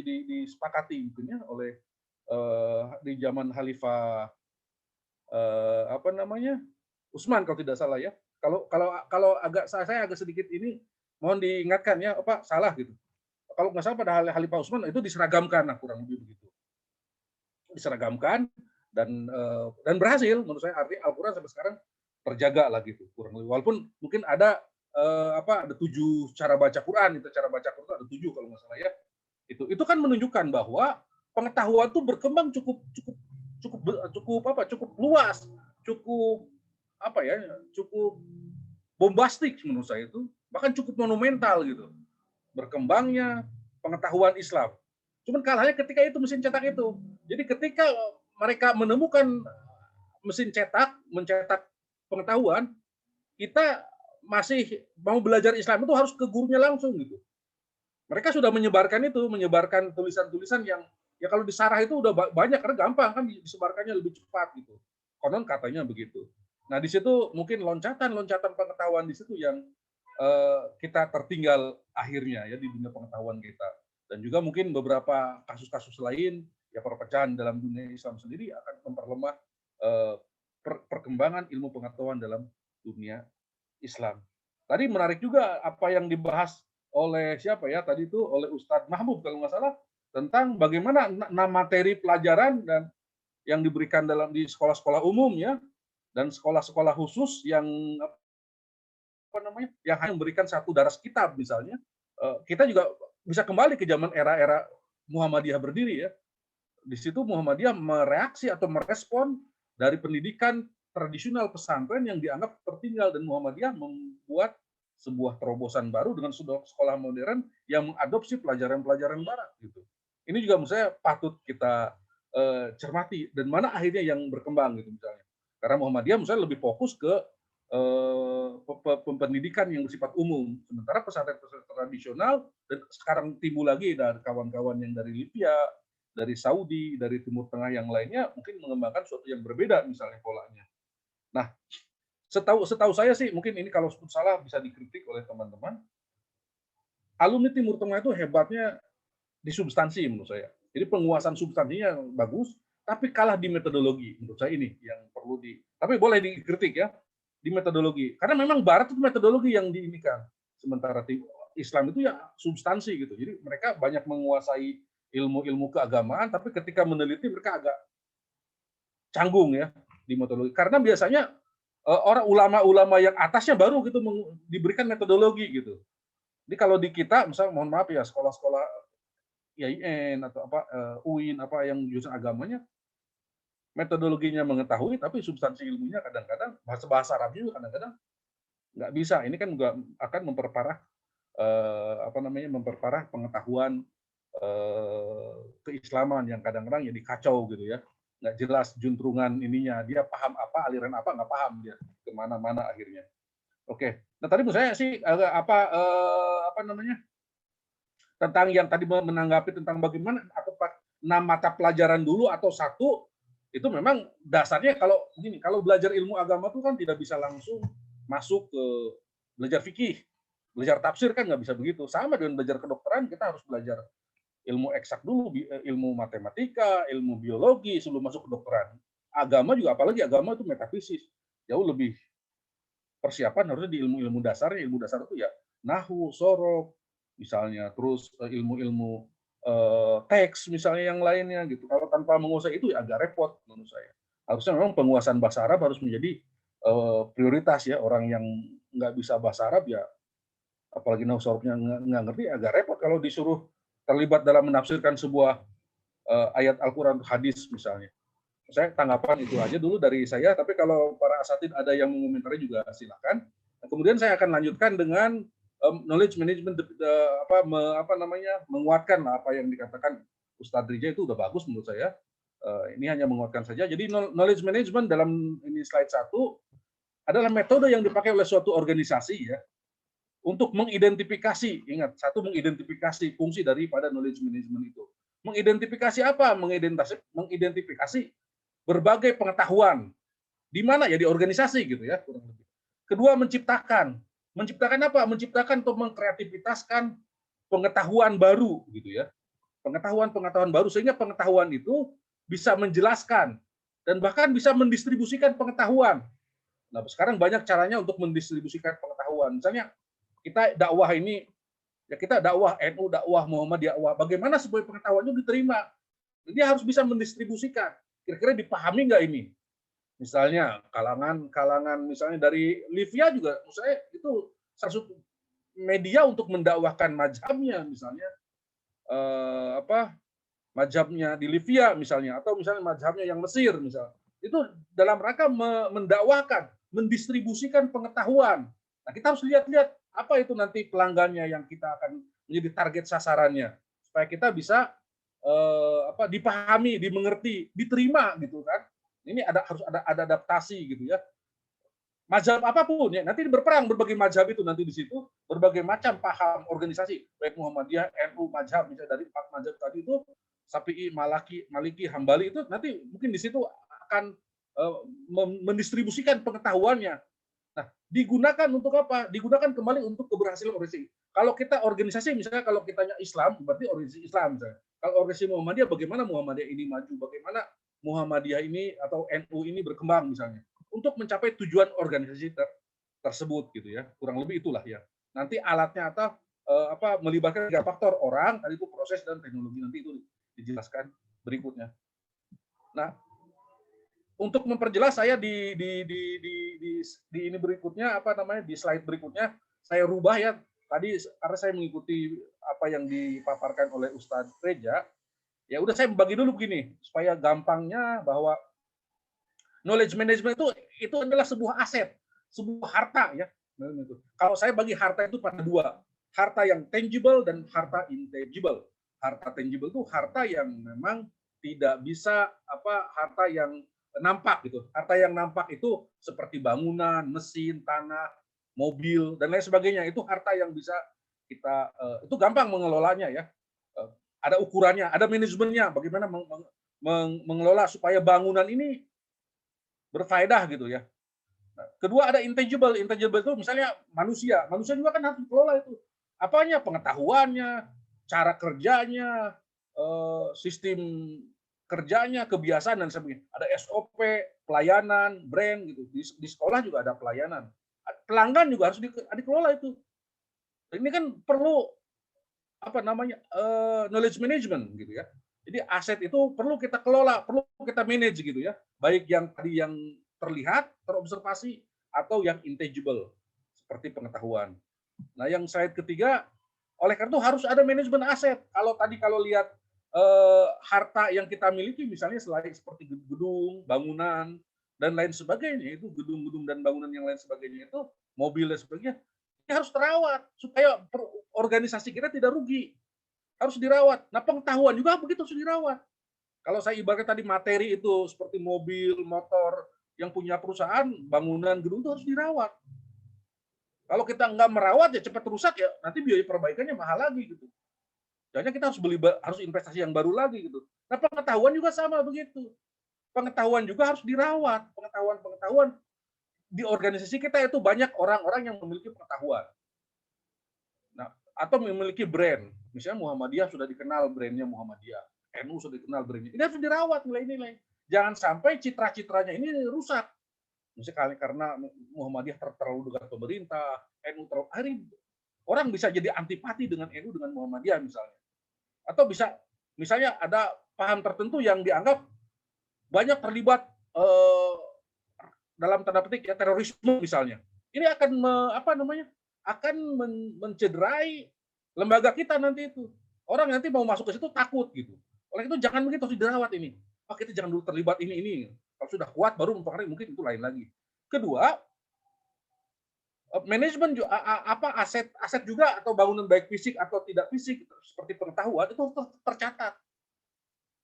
[SPEAKER 1] disepakati gitu ya oleh di zaman Khalifah Utsman kalau tidak salah ya. Kalau saya agak sedikit ini mohon diingatkan ya, salah gitu. Kalau nggak salah pada Khalifah Utsman itu diseragamkan, kurang lebih begitu. Diseragamkan dan berhasil menurut saya, artinya Al-Quran sampai sekarang terjaga lah gitu kurang lebih. Walaupun mungkin ada 7 cara baca Quran, itu cara baca Quran ada 7 kalau nggak salah ya. Itu kan menunjukkan bahwa pengetahuan itu berkembang cukup luas, cukup bombastik menurut saya itu, bahkan cukup monumental gitu berkembangnya pengetahuan Islam. Cuman kalahnya ketika itu mesin cetak itu. Jadi ketika mereka menemukan mesin cetak, mencetak pengetahuan, kita masih mau belajar Islam itu harus ke gurunya langsung gitu. Mereka sudah menyebarkan tulisan-tulisan yang ya kalau disarah itu udah banyak karena gampang kan disebarkannya lebih cepat gitu. Konon katanya begitu. Nah, di situ mungkin loncatan pengetahuan di situ yang kita tertinggal akhirnya ya di dunia pengetahuan kita. Dan juga mungkin beberapa kasus-kasus lain ya perpecahan dalam dunia Islam sendiri akan memperlemah perkembangan ilmu pengetahuan dalam dunia Islam. Tadi menarik juga apa yang dibahas oleh siapa ya tadi itu oleh Ustadz Mahbub kalau nggak salah, tentang bagaimana materi pelajaran dan yang diberikan di sekolah-sekolah umum ya, dan sekolah-sekolah khusus yang yang hanya memberikan satu daras kitab misalnya. Kita juga bisa kembali ke zaman era-era Muhammadiyah berdiri ya. Di situ Muhammadiyah mereaksi atau merespon dari pendidikan tradisional pesantren yang dianggap tertinggal, dan Muhammadiyah membuat sebuah terobosan baru dengan sekolah modern yang mengadopsi pelajaran-pelajaran barat gitu. Ini juga menurut saya patut kita cermati, dan mana akhirnya yang berkembang gitu misalnya. Karena Muhammadiyah menurut saya lebih fokus ke pendidikan yang bersifat umum, sementara pesantren-pesantren tradisional dan sekarang timbul lagi dari kawan-kawan yang dari Libya, dari Saudi, dari Timur Tengah yang lainnya mungkin mengembangkan sesuatu yang berbeda misalnya polanya. Nah, setahu saya sih, mungkin ini kalau salah bisa dikritik oleh teman-teman, alumni Timur Tengah itu hebatnya di substansi menurut saya. Jadi penguasaan substansinya bagus, tapi kalah di metodologi. Menurut saya ini yang perlu tapi boleh dikritik ya, di metodologi. Karena memang Barat itu metodologi yang diinikan. Sementara Islam itu ya substansi gitu. Jadi mereka banyak menguasai ilmu-ilmu keagamaan, tapi ketika meneliti mereka agak canggung ya di metodologi. Karena biasanya orang ulama-ulama yang atasnya baru gitu diberikan metodologi gitu. Jadi kalau di kita, misalnya mohon maaf ya, sekolah-sekolah IAIN atau UIN yang jurusan agamanya, metodologinya mengetahui, tapi substansi ilmunya kadang-kadang bahasa Arab juga kadang-kadang nggak bisa. Ini kan juga akan memperparah memperparah pengetahuan keislaman yang kadang-kadang jadi kacau gitu ya, nggak jelas juntrungan ininya, dia paham apa, aliran apa, nggak paham dia kemana-mana akhirnya. Oke, nah tadi menurut saya sih tentang yang tadi menanggapi tentang bagaimana apakah 6 mata pelajaran dulu atau satu, itu memang dasarnya kalau belajar ilmu agama itu kan tidak bisa langsung masuk ke belajar fikih, belajar tafsir kan nggak bisa begitu. Sama dengan belajar kedokteran, kita harus belajar ilmu eksak dulu, ilmu matematika, ilmu biologi sebelum masuk kedokteran. Agama juga, apalagi agama itu metafisis, jauh lebih persiapan harusnya di ilmu-ilmu dasarnya. Ilmu dasar itu ya nahwu, sorof, misalnya, terus ilmu-ilmu teks misalnya yang lainnya gitu. Kalau tanpa menguasai itu ya agak repot menurut saya. Harusnya memang penguasaan bahasa Arab harus menjadi prioritas ya. Orang yang nggak bisa bahasa Arab ya, apalagi nahwu sorofnya nggak ngerti, agak repot kalau disuruh terlibat dalam menafsirkan sebuah ayat Al-Quran, hadis misalnya. Saya tanggapan itu aja dulu dari saya, tapi kalau para asatid ada yang mengomentari juga silakan. Nah, kemudian saya akan lanjutkan dengan knowledge management, menguatkan apa yang dikatakan Ustadz Rija, itu udah bagus menurut saya. Ini hanya menguatkan saja. Jadi knowledge management dalam ini slide 1 adalah metode yang dipakai oleh suatu organisasi ya untuk mengidentifikasi, ingat, satu, mengidentifikasi fungsi daripada knowledge management itu. Mengidentifikasi apa? Mengidentifikasi berbagai pengetahuan. Di mana ya? Di organisasi gitu ya, kurang lebih. Kedua, menciptakan apa? Menciptakan atau mengkreativitaskan pengetahuan baru gitu ya. Pengetahuan baru, sehingga pengetahuan itu bisa menjelaskan dan bahkan bisa mendistribusikan pengetahuan. Nah, sekarang banyak caranya untuk mendistribusikan pengetahuan. Misalnya kita dakwah ini, ya kita dakwah NU, dakwah Muhammadiyah, bagaimana supaya pengetahuan itu diterima? Dia harus bisa mendistribusikan. Kira-kira dipahami nggak ini? Misalnya kalangan misalnya dari Libya juga, saya itu salah satu media untuk mendakwahkan mazhabnya, misalnya mazhabnya di Libya misalnya, atau misalnya mazhabnya yang Mesir misalnya. Itu dalam rangka mendakwahkan, mendistribusikan pengetahuan. Nah, kita harus lihat-lihat apa itu nanti pelanggannya yang kita akan menjadi target sasarannya, supaya kita bisa dipahami, dimengerti, diterima gitu kan. Ini harus ada adaptasi gitu ya. Mazhab apapun ya, nanti berperang berbagai mazhab itu nanti di situ, berbagai macam paham organisasi, baik Muhammadiyah, NU, mazhab, misalnya dari 4 mazhab tadi itu, Syafi'i, Maliki, Hambali, itu nanti mungkin di situ akan mendistribusikan pengetahuannya. Nah, digunakan untuk apa? Digunakan kembali untuk keberhasilan organisasi. Kalau kita organisasi, misalnya kalau kitanya Islam, berarti organisasi Islam misalnya. Kalau organisasi Muhammadiyah, bagaimana Muhammadiyah ini maju, bagaimana Muhammadiyah ini atau NU ini berkembang misalnya, untuk mencapai tujuan organisasi tersebut gitu ya. Kurang lebih itulah ya. Nanti alatnya atau melibatkan 3 faktor, orang, tadi itu proses dan teknologi, nanti itu dijelaskan berikutnya. Nah, untuk memperjelas saya di ini berikutnya di slide berikutnya saya rubah ya. Tadi karena saya mengikuti apa yang dipaparkan oleh Ustadz Reja, ya udah saya bagi dulu begini supaya gampangnya bahwa knowledge management itu adalah sebuah aset, sebuah harta ya. Kalau saya bagi harta itu pada 2, harta yang tangible dan harta intangible. Harta tangible itu harta yang memang tidak bisa harta yang nampak gitu. Harta yang nampak itu seperti bangunan, mesin, tanah, mobil dan lain sebagainya. Itu harta yang bisa kita itu gampang mengelolanya ya. Ada ukurannya, ada manajemennya, bagaimana mengelola supaya bangunan ini berfaedah gitu ya. Nah, kedua ada intangible. Intangible itu misalnya manusia. Manusia juga kan harus dikelola itu. Apanya? Pengetahuannya, cara kerjanya, sistem kerjanya, kebiasaan dan sebagainya. Ada SOP, pelayanan, brand gitu. Di sekolah juga ada pelayanan. Pelanggan juga harus dikelola itu. Ini kan perlu knowledge management gitu ya. Jadi aset itu perlu kita kelola, perlu kita manage gitu ya. Baik yang tadi yang terlihat, terobservasi, atau yang intangible seperti pengetahuan. Nah, yang slide ketiga, oleh karena itu harus ada manajemen aset. Kalau lihat harta yang kita miliki, misalnya selain seperti gedung, bangunan, dan lain sebagainya, itu gedung-gedung dan bangunan yang lain sebagainya itu, mobil dan sebagainya, ini harus terawat supaya organisasi kita tidak rugi. Harus dirawat. Nah, pengetahuan juga begitu harus dirawat. Kalau saya ibaratkan tadi materi itu seperti mobil, motor, yang punya perusahaan, bangunan, gedung itu harus dirawat. Kalau kita nggak merawat ya cepat rusak ya, nanti biaya perbaikannya mahal lagi gitu. Jadinya kita harus investasi yang baru lagi gitu. Nah, pengetahuan juga sama begitu. Pengetahuan juga harus dirawat. Pengetahuan di organisasi kita itu banyak orang-orang yang memiliki pengetahuan. Nah, atau memiliki brand. Misalnya Muhammadiyah sudah dikenal brandnya Muhammadiyah. NU sudah dikenal brandnya. Ini harus dirawat nilai-nilai. Jangan sampai citra-citranya ini rusak. Misalnya karena Muhammadiyah terlalu dekat pemerintah, NU terlalu akhirnya orang bisa jadi antipati dengan NU dengan Muhammadiyah misalnya. Atau bisa misalnya ada paham tertentu yang dianggap banyak terlibat dalam tanda petik ya terorisme misalnya. Ini akan akan mencederai lembaga kita nanti itu. Orang nanti mau masuk ke situ takut gitu. Oleh itu jangan begitu, harus dirawat ini. Kita jangan dulu terlibat ini. Kalau sudah kuat baru mempengaruhi, mungkin itu lain lagi. Kedua, manajemen aset juga atau bangunan baik fisik atau tidak fisik seperti pengetahuan itu tercatat.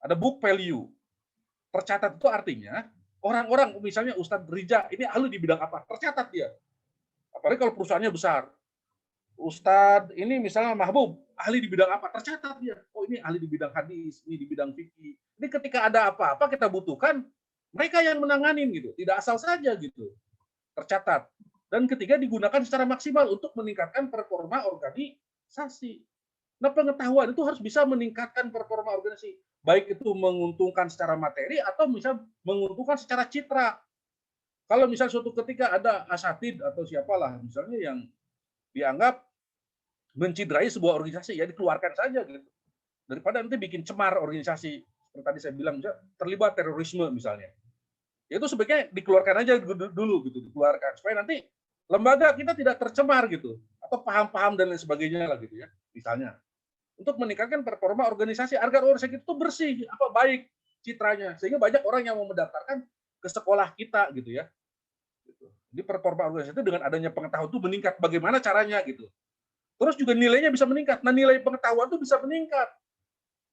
[SPEAKER 1] Ada book value. Tercatat itu artinya orang-orang misalnya Ustadz Rija ini ahli di bidang apa? Tercatat dia. Apalagi kalau perusahaannya besar. Ustadz ini misalnya Mahbub, ahli di bidang apa? Tercatat dia. Oh, ini ahli di bidang hadis, ini di bidang fikih. Ini ketika ada apa-apa kita butuhkan, mereka yang menanganin gitu. Tidak asal saja gitu. Tercatat. Dan ketiga digunakan secara maksimal untuk meningkatkan performa organisasi. Nah, pengetahuan itu harus bisa meningkatkan performa organisasi. Baik itu menguntungkan secara materi atau misal menguntungkan secara citra. Kalau misal suatu ketika ada asatid atau siapalah misalnya yang dianggap menciderai sebuah organisasi, ya dikeluarkan saja gitu. Daripada nanti bikin cemar organisasi. Seperti tadi saya bilang, terlibat terorisme misalnya. Ya itu sebaiknya dikeluarkan aja dulu gitu, dikeluarkan supaya nanti lembaga kita tidak tercemar gitu atau paham-paham dan lain sebagainya lah gitu ya. Misalnya untuk meningkatkan performa organisasi agar organisasi itu bersih, baik citranya sehingga banyak orang yang mau mendaftarkan ke sekolah kita gitu ya. Jadi performa organisasi itu dengan adanya pengetahuan itu meningkat. Bagaimana caranya gitu. Terus juga nilainya bisa meningkat. Nah, nilai pengetahuan itu bisa meningkat.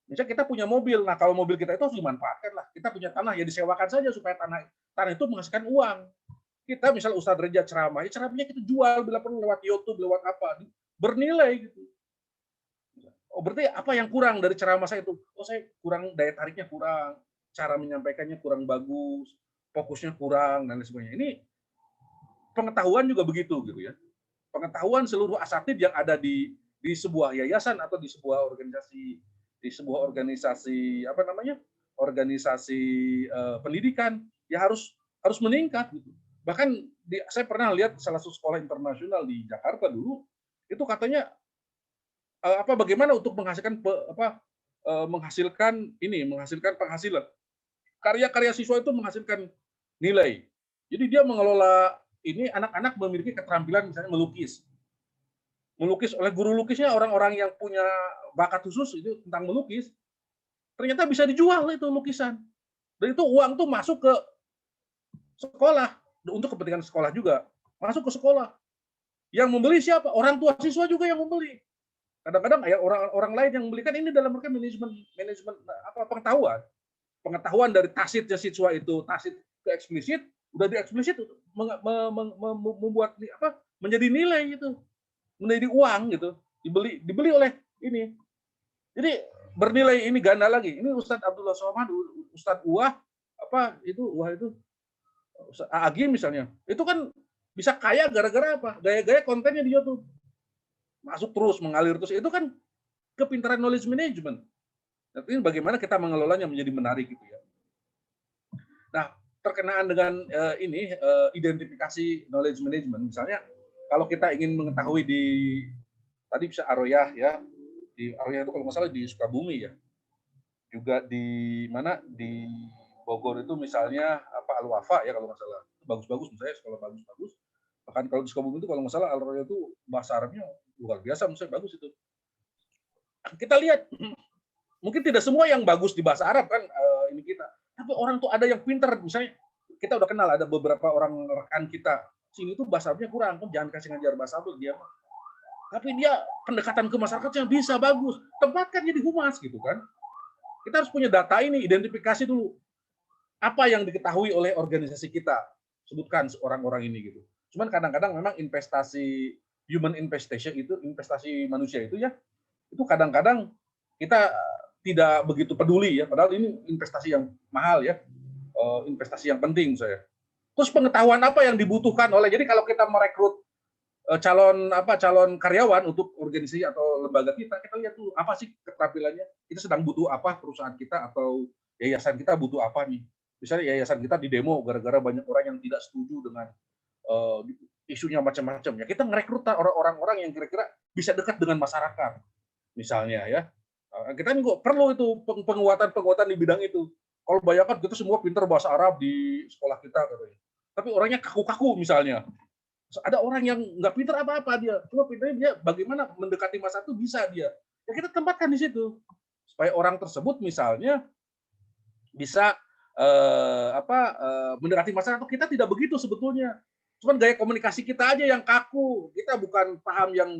[SPEAKER 1] Misalnya kita punya mobil, nah kalau mobil kita itu harus dimanfaatkan lah. Kita punya tanah, ya disewakan saja supaya tanah itu menghasilkan uang. Kita misalnya Ustadz Reja ceramah, ceramahnya kita jual bila perlu lewat YouTube, lewat apa, bernilai gitu. Oh, berarti apa yang kurang dari ceramah saya itu? Oh, saya kurang, daya tariknya kurang, cara menyampaikannya kurang bagus, fokusnya kurang dan lain sebagainya. Ini pengetahuan juga begitu gitu ya. Pengetahuan seluruh asatid yang ada di sebuah yayasan atau di sebuah organisasi organisasi pendidikan ya harus meningkat gitu. Bahkan saya pernah lihat salah satu sekolah internasional di Jakarta dulu itu katanya bagaimana untuk menghasilkan menghasilkan penghasilan. Karya-karya siswa itu menghasilkan nilai. Jadi dia mengelola ini, anak-anak memiliki keterampilan misalnya melukis. Melukis oleh guru lukisnya orang-orang yang punya bakat khusus itu tentang melukis. Ternyata bisa dijual itu lukisan. Dan itu uang tuh masuk ke sekolah untuk kepentingan sekolah juga. Masuk ke sekolah. Yang membeli siapa? Orang tua siswa juga yang membeli. Kadang-kadang ya orang lain yang membeli, kan ini dalam rangka manajemen pengetahuan dari tasitnya siswa itu, tasit ke eksplisit, udah di eksplisit membuat menjadi nilai gitu, menjadi uang gitu, dibeli oleh ini. Jadi bernilai ini ganda lagi. Ini Ustadz Abdullah Somad, Ustadz Uwah itu Ustadz Agi misalnya, itu kan bisa kaya gara-gara apa? Gaya-gaya kontennya di YouTube masuk terus, mengalir terus, itu kan kepintaran knowledge management. Tapi bagaimana kita mengelolanya menjadi menarik gitu ya. Nah, terkenaan dengan identifikasi knowledge management, misalnya kalau kita ingin mengetahui tadi bisa Aroyah ya, di Aroyah itu kalau nggak salah di Sukabumi ya, juga di Bogor itu misalnya Al-Wafa ya kalau nggak salah, bagus-bagus misalnya sekolah bagus-bagus. Bahkan kalau di Sukabumi itu kalau nggak salah Al-Royah itu bahasa Arabnya luar biasa, misalnya bagus itu. Kita lihat, mungkin tidak semua yang bagus di bahasa Arab kan ini kita, tapi orang tuh ada yang pintar, misalnya kita udah kenal ada beberapa orang rekan kita sini tuh bahasa Arabnya kurang, kan jangan kasih ngajar bahasa Arab dia mah. Tapi dia pendekatan ke masyarakatnya bisa bagus, tempatkan jadi humas gitu kan. Kita harus punya data ini, identifikasi dulu apa yang diketahui oleh organisasi kita, sebutkan orang-orang ini gitu. Cuman kadang-kadang memang investasi human investation itu, investasi manusia itu ya, itu kadang-kadang kita tidak begitu peduli ya, padahal ini investasi yang mahal ya, investasi yang penting saya. Terus pengetahuan apa yang dibutuhkan oleh, jadi kalau kita merekrut calon karyawan untuk organisasi atau lembaga kita lihat dulu apa sih keterampilannya, kita sedang butuh apa, perusahaan kita atau yayasan kita butuh apa nih. Misalnya yayasan kita di demo gara-gara banyak orang yang tidak setuju dengan isunya macam-macam ya, kita merekrut orang-orang yang kira-kira bisa dekat dengan masyarakat misalnya ya. Kita juga perlu itu penguatan di bidang itu. Kalau bayangkan kita semua pintar bahasa Arab di sekolah kita katanya, tapi orangnya kaku-kaku misalnya. Ada orang yang nggak pintar apa-apa dia, cuma pintarnya dia bagaimana mendekati masa itu bisa dia. Ya kita tempatkan di situ supaya orang tersebut misalnya bisa mendekati masyarakat. Kita tidak begitu sebetulnya. Cuman gaya komunikasi kita aja yang kaku. Kita bukan paham yang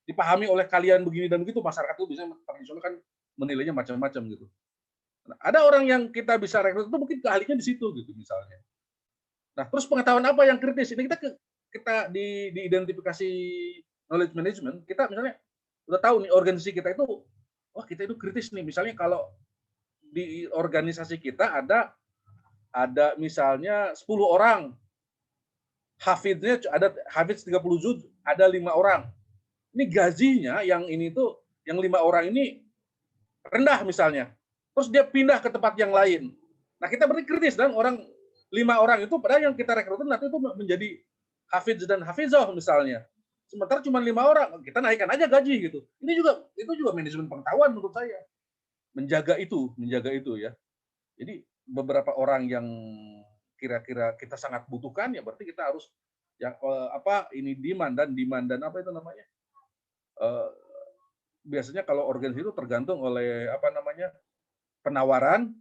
[SPEAKER 1] dipahami oleh kalian begini dan begitu. Masyarakat itu biasanya tradisional kan menilainya macam-macam gitu. Nah, ada orang yang kita bisa rekrut itu mungkin keahliannya di situ gitu misalnya. Nah, terus pengetahuan apa yang kritis? Ini kita di identifikasi knowledge management, kita misalnya udah tahu nih organisasi kita itu, wah kita itu kritis nih. Misalnya kalau di organisasi kita ada misalnya 10 orang, hafidnya ada hafidz 30 juz, ada 5 orang. Ini gajinya yang ini tuh, yang 5 orang ini rendah misalnya. Terus dia pindah ke tempat yang lain. Nah, kita berarti kritis dan 5 orang itu padahal yang kita rekrutin nanti itu menjadi hafidz dan hafizah misalnya. Sementara cuma 5 orang, kita naikkan aja gaji gitu. Itu juga manajemen pengetahuan menurut saya. Menjaga itu ya. Jadi beberapa orang yang kira-kira kita sangat butuhkan ya berarti kita harus demand dan apa itu namanya? Biasanya kalau organisasi itu tergantung oleh penawaran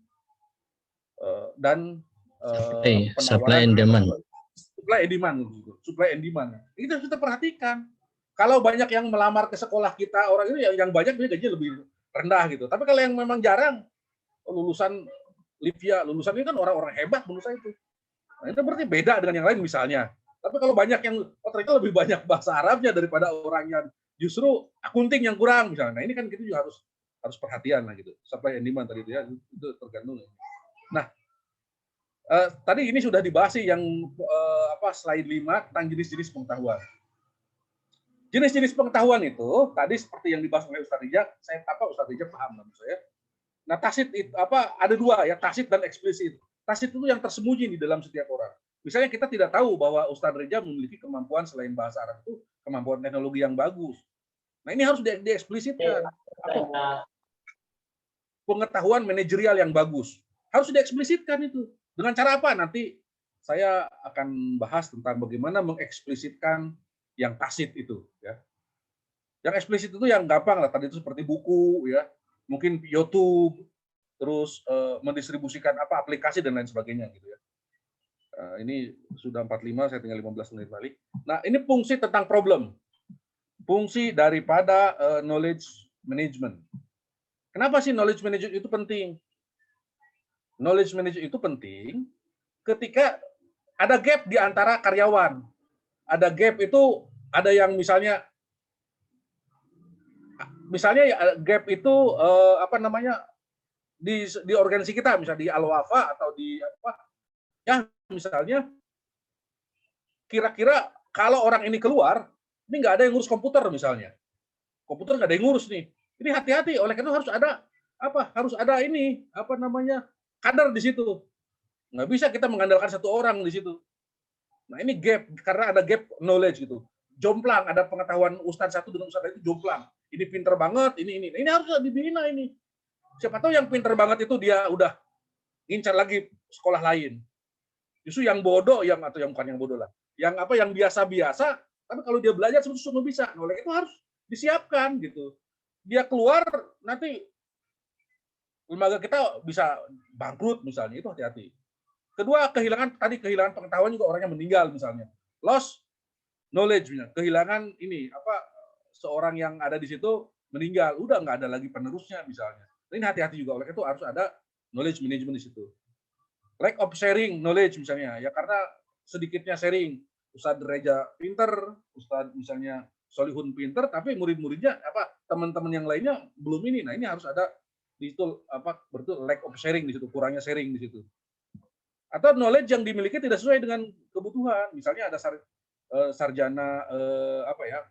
[SPEAKER 1] dan
[SPEAKER 8] supply and demand.
[SPEAKER 1] Supply and demand. Itu harus kita perhatikan. Kalau banyak yang melamar ke sekolah kita, orang itu yang banyak dia gajinya lebih rendah gitu. Tapi kalau yang memang jarang, lulusan Livia, lulusan ini kan orang-orang hebat menurut saya itu. Nah, itu berarti beda dengan yang lain misalnya. Tapi kalau banyak yang ternyata lebih banyak bahasa Arabnya daripada orang yang justru akunting yang kurang misalnya. Nah, ini kan kita juga harus perhatian lah gitu. Supply and demand tadi itu tergantung. Nah, tadi ini sudah dibahas sih yang slide 5 tentang jenis-jenis pengetahuan. Jenis-jenis pengetahuan itu tadi seperti yang dibahas oleh Ustaz Rija, Ustaz Rija paham menurut saya. Nah, tacit itu ada 2 ya, tacit dan eksplisit. Tacit itu yang tersembunyi di dalam setiap orang. Misalnya kita tidak tahu bahwa Ustaz Rija memiliki kemampuan selain bahasa Arab itu kemampuan teknologi yang bagus. Nah, ini harus dieksplisitkan. Apa? Pengetahuan manajerial yang bagus. Harus dieksplisitkan itu. Dengan cara apa? Nanti saya akan bahas tentang bagaimana mengeksplisitkan yang tacit itu. Ya. Yang eksplisit itu yang gampang lah. Tadi itu seperti buku, ya, mungkin YouTube, terus mendistribusikan apa aplikasi dan lain sebagainya gitu ya. Ini sudah 45, saya tinggal 15 menit balik. Nah, ini fungsi tentang problem. Fungsi daripada knowledge management. Kenapa sih knowledge management itu penting? Knowledge management itu penting ketika ada gap di antara karyawan. Ada gap itu, ada yang misalnya gap itu apa namanya di organisasi kita, misalnya di Al-Wafa atau di apa ya, misalnya kira-kira kalau orang ini keluar, ini nggak ada yang ngurus komputer misalnya. Komputer nggak ada yang ngurus nih. Ini hati-hati, oleh karena harus ada apa? Harus ada ini apa namanya kader di situ. Nggak bisa kita mengandalkan satu orang di situ. Nah, ini gap karena ada gap knowledge gitu. Jomplang, ada pengetahuan ustadz satu dengan ustadz itu jomplang. Ini pinter banget, ini harus dibina ini. Siapa tahu yang pinter banget itu dia udah ngincar lagi sekolah lain. Justru yang bodoh, atau yang bukan yang bodoh lah, yang apa yang biasa-biasa, tapi kalau dia belajar semua bisa. Nah, oleh itu harus disiapkan gitu. Dia keluar nanti lembaga kita bisa bangkrut misalnya, itu hati-hati. Kedua, kehilangan pengetahuan juga, orangnya meninggal misalnya. Loss knowledge, kehilangan ini apa seorang yang ada di situ meninggal, udah nggak ada lagi penerusnya misalnya. Ini hati-hati juga, oleh itu harus ada knowledge management di situ. Lack of sharing knowledge misalnya, ya karena sedikitnya sharing. Ustadz Reja pinter, Ustadz misalnya Solihun pinter, tapi murid-muridnya apa teman-teman yang lainnya belum ini. Nah, ini harus ada di situ apa berarti lack of sharing di situ, kurangnya sharing di situ. Atau knowledge yang dimiliki tidak sesuai dengan kebutuhan. Misalnya ada sarjana apa ya?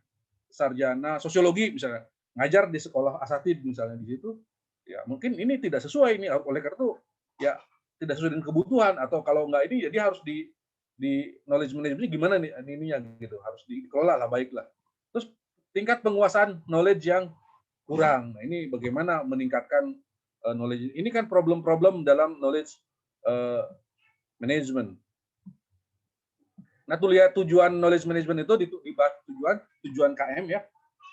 [SPEAKER 1] Sarjana sosiologi misalnya, ngajar di sekolah asatid misalnya di situ. Ya, mungkin ini tidak sesuai ini, oleh karena itu ya tidak sesuai dengan kebutuhan, atau kalau nggak ini jadi harus di knowledge management gimana nih ininya gitu, harus dikelola lah baiklah. Terus tingkat penguasaan knowledge yang kurang. Nah, ini bagaimana meningkatkan knowledge. Ini kan problem-problem dalam knowledge management. Nah, tuh lihat tujuan knowledge management itu dibahas tujuan KM ya.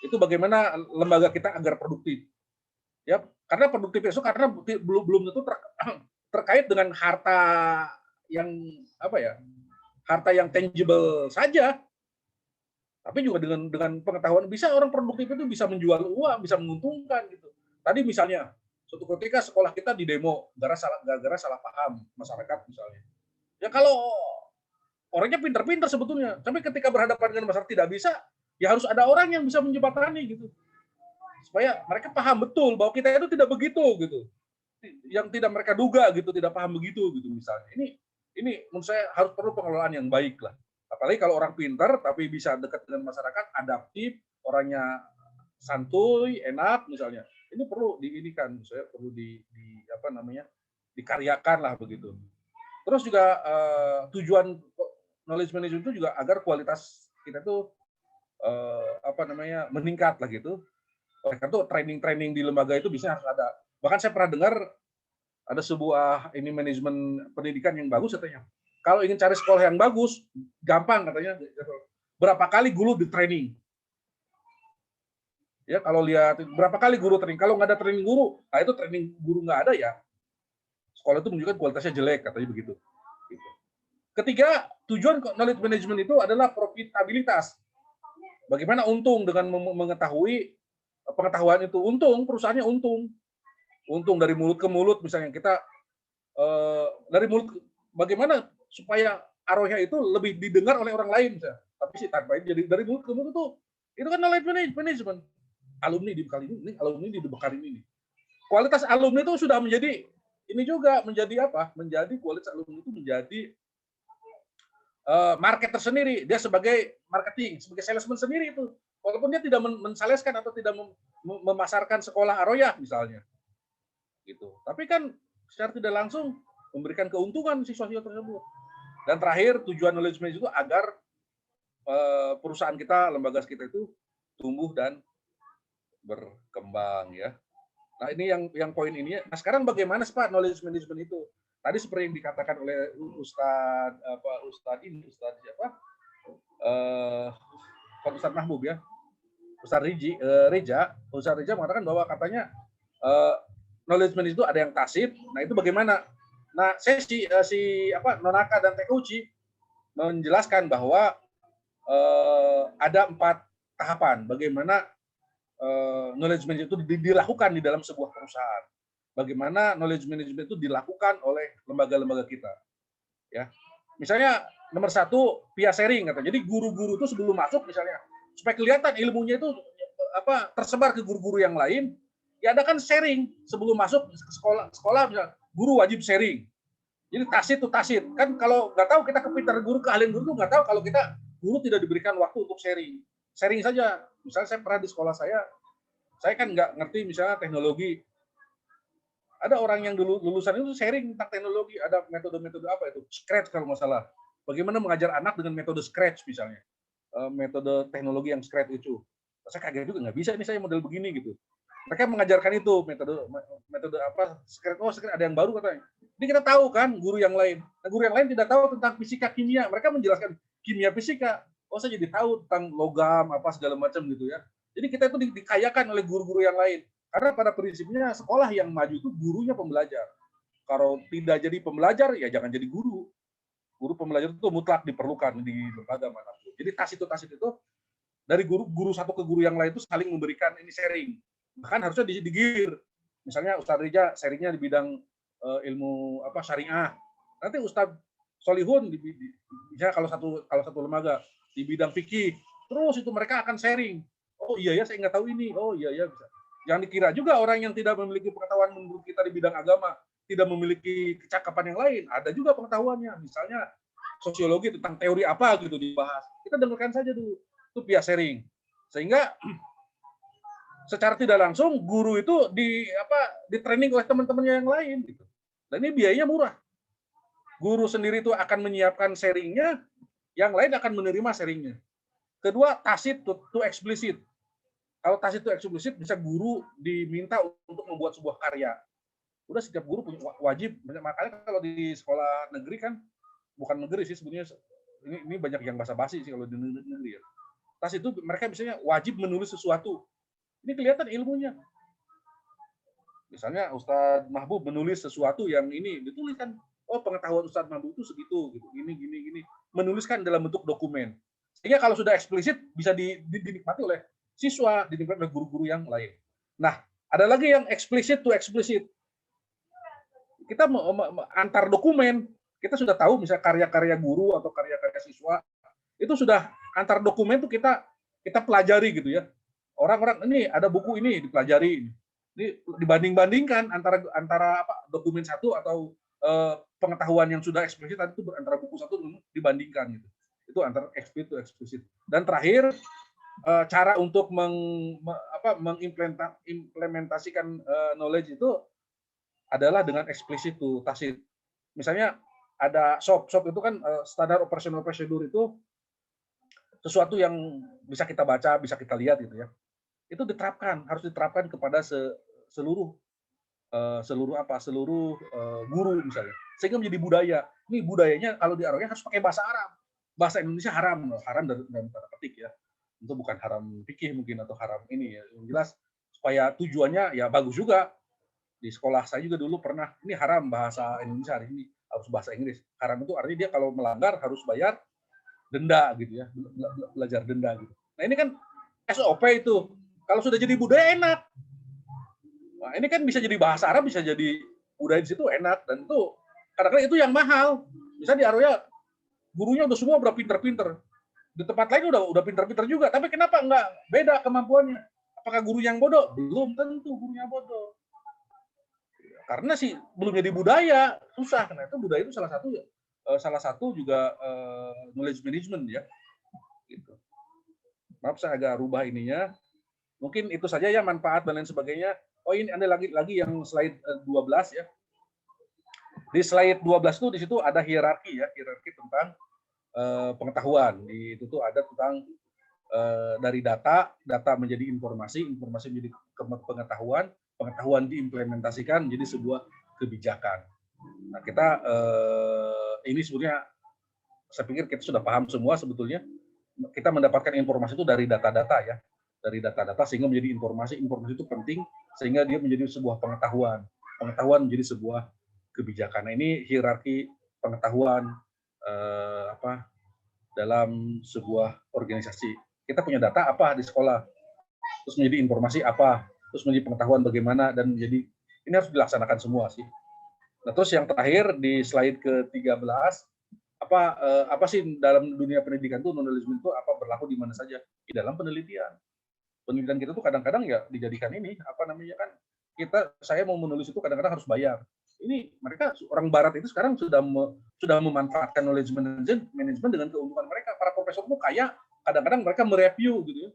[SPEAKER 1] Itu bagaimana lembaga kita agar produktif. Ya, karena produktif itu karena belum tentu terkait dengan harta yang apa ya? Harta yang tangible saja. Tapi juga dengan pengetahuan bisa orang produktif itu bisa menjual uang, bisa menguntungkan gitu. Tadi misalnya suatu ketika sekolah kita di demo gara-gara salah paham masyarakat misalnya. Ya kalau orangnya pintar-pintar sebetulnya, tapi ketika berhadapan dengan masyarakat tidak bisa, ya harus ada orang yang bisa menjembatani gitu. Supaya mereka paham betul bahwa kita itu tidak begitu gitu. Yang tidak mereka duga gitu, tidak paham begitu gitu misalnya. Ini menurut saya harus perlu pengelolaan yang baik lah. Apalagi kalau orang pintar tapi bisa dekat dengan masyarakat, adaptif, orangnya santuy, enak misalnya. Ini perlu diinikan, saya perlu apa namanya? Dikaryakan lah begitu. Terus juga tujuan knowledge management itu juga agar kualitas kita tuh apa namanya? Meningkat lah gitu. Oleh karena itu training-training di lembaga itu bisa harus ada. Bahkan saya pernah dengar ada sebuah ini manajemen pendidikan yang bagus katanya. Kalau ingin cari sekolah yang bagus, gampang katanya. Berapa kali guru di training? Ya, kalau lihat berapa kali guru training. Kalau nggak ada training guru, nah itu training guru nggak ada ya. Sekolah itu menunjukkan kualitasnya jelek, katanya begitu. Ketiga, tujuan knowledge management itu adalah profitabilitas. Bagaimana untung dengan mengetahui pengetahuan itu, untung, perusahaannya untung. Untung dari mulut ke mulut, misalnya kita dari mulut, bagaimana supaya arohnya itu lebih didengar oleh orang lain, misalnya. Tapi sih tanpa jadi dari mulut ke mulut itu kan knowledge management. Alumni dibekali ini, alumni dibekali ini. Kualitas alumni itu sudah menjadi ini juga menjadi apa? Menjadi kualitas alumni itu menjadi market tersendiri. Dia sebagai marketing, sebagai salesman sendiri itu. Walaupun dia tidak mensaleskan atau tidak memasarkan sekolah Aroyah misalnya. Gitu. Tapi kan secara tidak langsung memberikan keuntungan siswa-siswa tersebut. Dan terakhir, tujuan knowledge management itu agar perusahaan kita, lembaga kita itu tumbuh dan berkembang ya. Nah, ini yang poin ini. Nah, sekarang bagaimana sih Pak knowledge management itu? Tadi seperti yang dikatakan oleh Ustadz siapa? Ustadz Mahbub ya. Ustadz Reza mengatakan bahwa katanya knowledge management itu ada yang tacit. Nah, itu bagaimana? Nah, si Nonaka dan Tekauchi menjelaskan bahwa ada 4 tahapan bagaimana knowledge management itu dilakukan di dalam sebuah perusahaan. Bagaimana knowledge management itu dilakukan oleh lembaga-lembaga kita. Ya, misalnya nomor 1 peer sharing kata. Jadi guru-guru itu sebelum masuk misalnya supaya kelihatan ilmunya itu tersebar ke guru-guru yang lain, ya ada kan sharing sebelum masuk ke sekolah misalnya, guru wajib sharing. Jadi tacit kan kalau nggak tahu kita kepintaran guru, keahlian guru tuh nggak tahu kalau kita guru tidak diberikan waktu untuk sharing saja. Misalnya saya pernah di sekolah saya kan nggak ngerti misalnya teknologi. Ada orang yang dulu lulusan itu sharing tentang teknologi, ada metode-metode apa itu, Scratch kalau nggak salah. Bagaimana mengajar anak dengan metode Scratch misalnya, metode teknologi yang Scratch itu. Saya kaget juga, nggak bisa nih saya model begini gitu. Mereka mengajarkan itu metode apa, Scratch, Scratch ada yang baru katanya. Ini kita tahu kan guru yang lain. Nah, guru yang lain tidak tahu tentang fisika kimia. Mereka menjelaskan kimia fisika. Saya jadi tahu tentang logam apa segala macam gitu ya. Jadi kita itu dikayakan oleh guru-guru yang lain. Karena pada prinsipnya sekolah yang maju itu gurunya pembelajar. Kalau tidak jadi pembelajar, ya jangan jadi guru. Guru pembelajar itu mutlak diperlukan di lembaga manapun. Jadi tacit itu dari guru satu ke guru yang lain itu saling memberikan ini sharing. Bahkan harusnya digir. Misalnya Ustadz Reza sharingnya di bidang ilmu syariah. Nanti Ustadz Solihun misalnya kalau satu lembaga di bidang fikih, terus itu mereka akan sharing. Oh iya ya, saya nggak tahu ini. Oh iya ya, bisa. Jangan dikira juga orang yang tidak memiliki pengetahuan menurut kita di bidang agama tidak memiliki kecakapan yang lain. Ada juga pengetahuannya. Misalnya sosiologi tentang teori apa gitu dibahas. Kita dengarkan saja dulu. Itu via sharing. Sehingga secara tidak langsung guru itu di training oleh teman-temannya yang lain gitu. Dan ini biayanya murah. Guru sendiri itu akan menyiapkan sharingnya, yang lain akan menerima sharingnya. Kedua, tacit to explicit. Kalau tacit to explicit bisa guru diminta untuk membuat sebuah karya. Udah setiap guru punya wajib. Makanya kalau di sekolah negeri kan, bukan negeri sih sebenarnya, ini banyak yang basa-basi sih kalau di negeri ya. Tacit itu mereka misalnya wajib menulis sesuatu. Ini kelihatan ilmunya. Misalnya Ustadz Mahbub menulis sesuatu yang ini dituliskan. Oh, pengetahuan Ustadz Mahbub itu segitu, gitu. Gini. Menuliskan dalam bentuk dokumen. Sehingga kalau sudah eksplisit bisa dinikmati oleh siswa, dinikmati oleh guru-guru yang lain. Nah, ada lagi yang explicit to explicit. Kita antar dokumen, kita sudah tahu misalnya karya-karya guru atau karya-karya siswa, itu sudah antar dokumen itu kita pelajari gitu ya. Orang-orang ini ada buku ini dipelajari, ini dibanding-bandingkan antara dokumen satu atau pengetahuan yang sudah eksplisit tadi itu antara buku satu dibandingkan gitu. Itu antara explicit to explicit. Dan terakhir cara untuk mengimplementasikan knowledge itu adalah dengan explicit to tacit. Misalnya ada SOP itu kan standar operational procedure itu sesuatu yang bisa kita baca, bisa kita lihat gitu ya. Itu harus diterapkan kepada seluruh guru misalnya, sehingga menjadi budaya. Ini budayanya kalau di Arabnya harus pakai bahasa Arab. Bahasa Indonesia haram dalam tanda petik ya. Itu bukan haram fikih mungkin atau haram ini ya. Yang jelas supaya tujuannya ya bagus juga. Di sekolah saya juga dulu pernah ini haram bahasa Indonesia hari ini harus bahasa Inggris. Haram itu artinya dia kalau melanggar harus bayar denda gitu ya, belajar denda gitu. Nah ini kan SOP itu. Kalau sudah jadi budaya enak. Nah, ini kan bisa jadi bahasa Arab, bisa jadi budaya di situ enak, dan itu kadang-kadang itu yang mahal. Misalnya di Arabia gurunya semua udah pinter-pinter. Di tempat lain udah pinter-pinter juga, tapi kenapa enggak beda kemampuannya? Apakah guru yang bodoh? Belum tentu gurunya bodoh. Karena sih belum jadi budaya, susah. Karena itu budaya itu salah satu juga knowledge management ya. Gitu. Maaf saya agak rubah ininya. Mungkin itu saja ya manfaat dan lain sebagainya. Oh ini ada lagi yang slide 12 ya. Di slide 12 itu di situ ada hierarki ya, hierarki tentang pengetahuan. Di itu tuh ada tentang dari data menjadi informasi menjadi pengetahuan, pengetahuan diimplementasikan menjadi sebuah kebijakan. Nah, kita ini sebenarnya saya pikir kita sudah paham semua sebetulnya. Kita mendapatkan informasi itu dari data-data ya, dari data-data sehingga menjadi informasi itu penting sehingga dia menjadi sebuah pengetahuan menjadi sebuah kebijakan. Nah, ini hierarki pengetahuan dalam sebuah organisasi. Kita punya data apa di sekolah, terus menjadi informasi apa, terus menjadi pengetahuan bagaimana, dan menjadi ini harus dilaksanakan semua sih. Nah, terus yang terakhir di slide ke-13, apa sih dalam dunia pendidikan itu knowledge itu apa berlaku di mana saja? Di dalam penelitian. Penelitian kita tuh kadang-kadang ya dijadikan ini saya mau menulis itu kadang-kadang harus bayar. Ini mereka orang barat itu sekarang sudah memanfaatkan knowledge management dengan keuntungan mereka. Para profesor itu kaya, kadang-kadang mereka mereview gitu ya.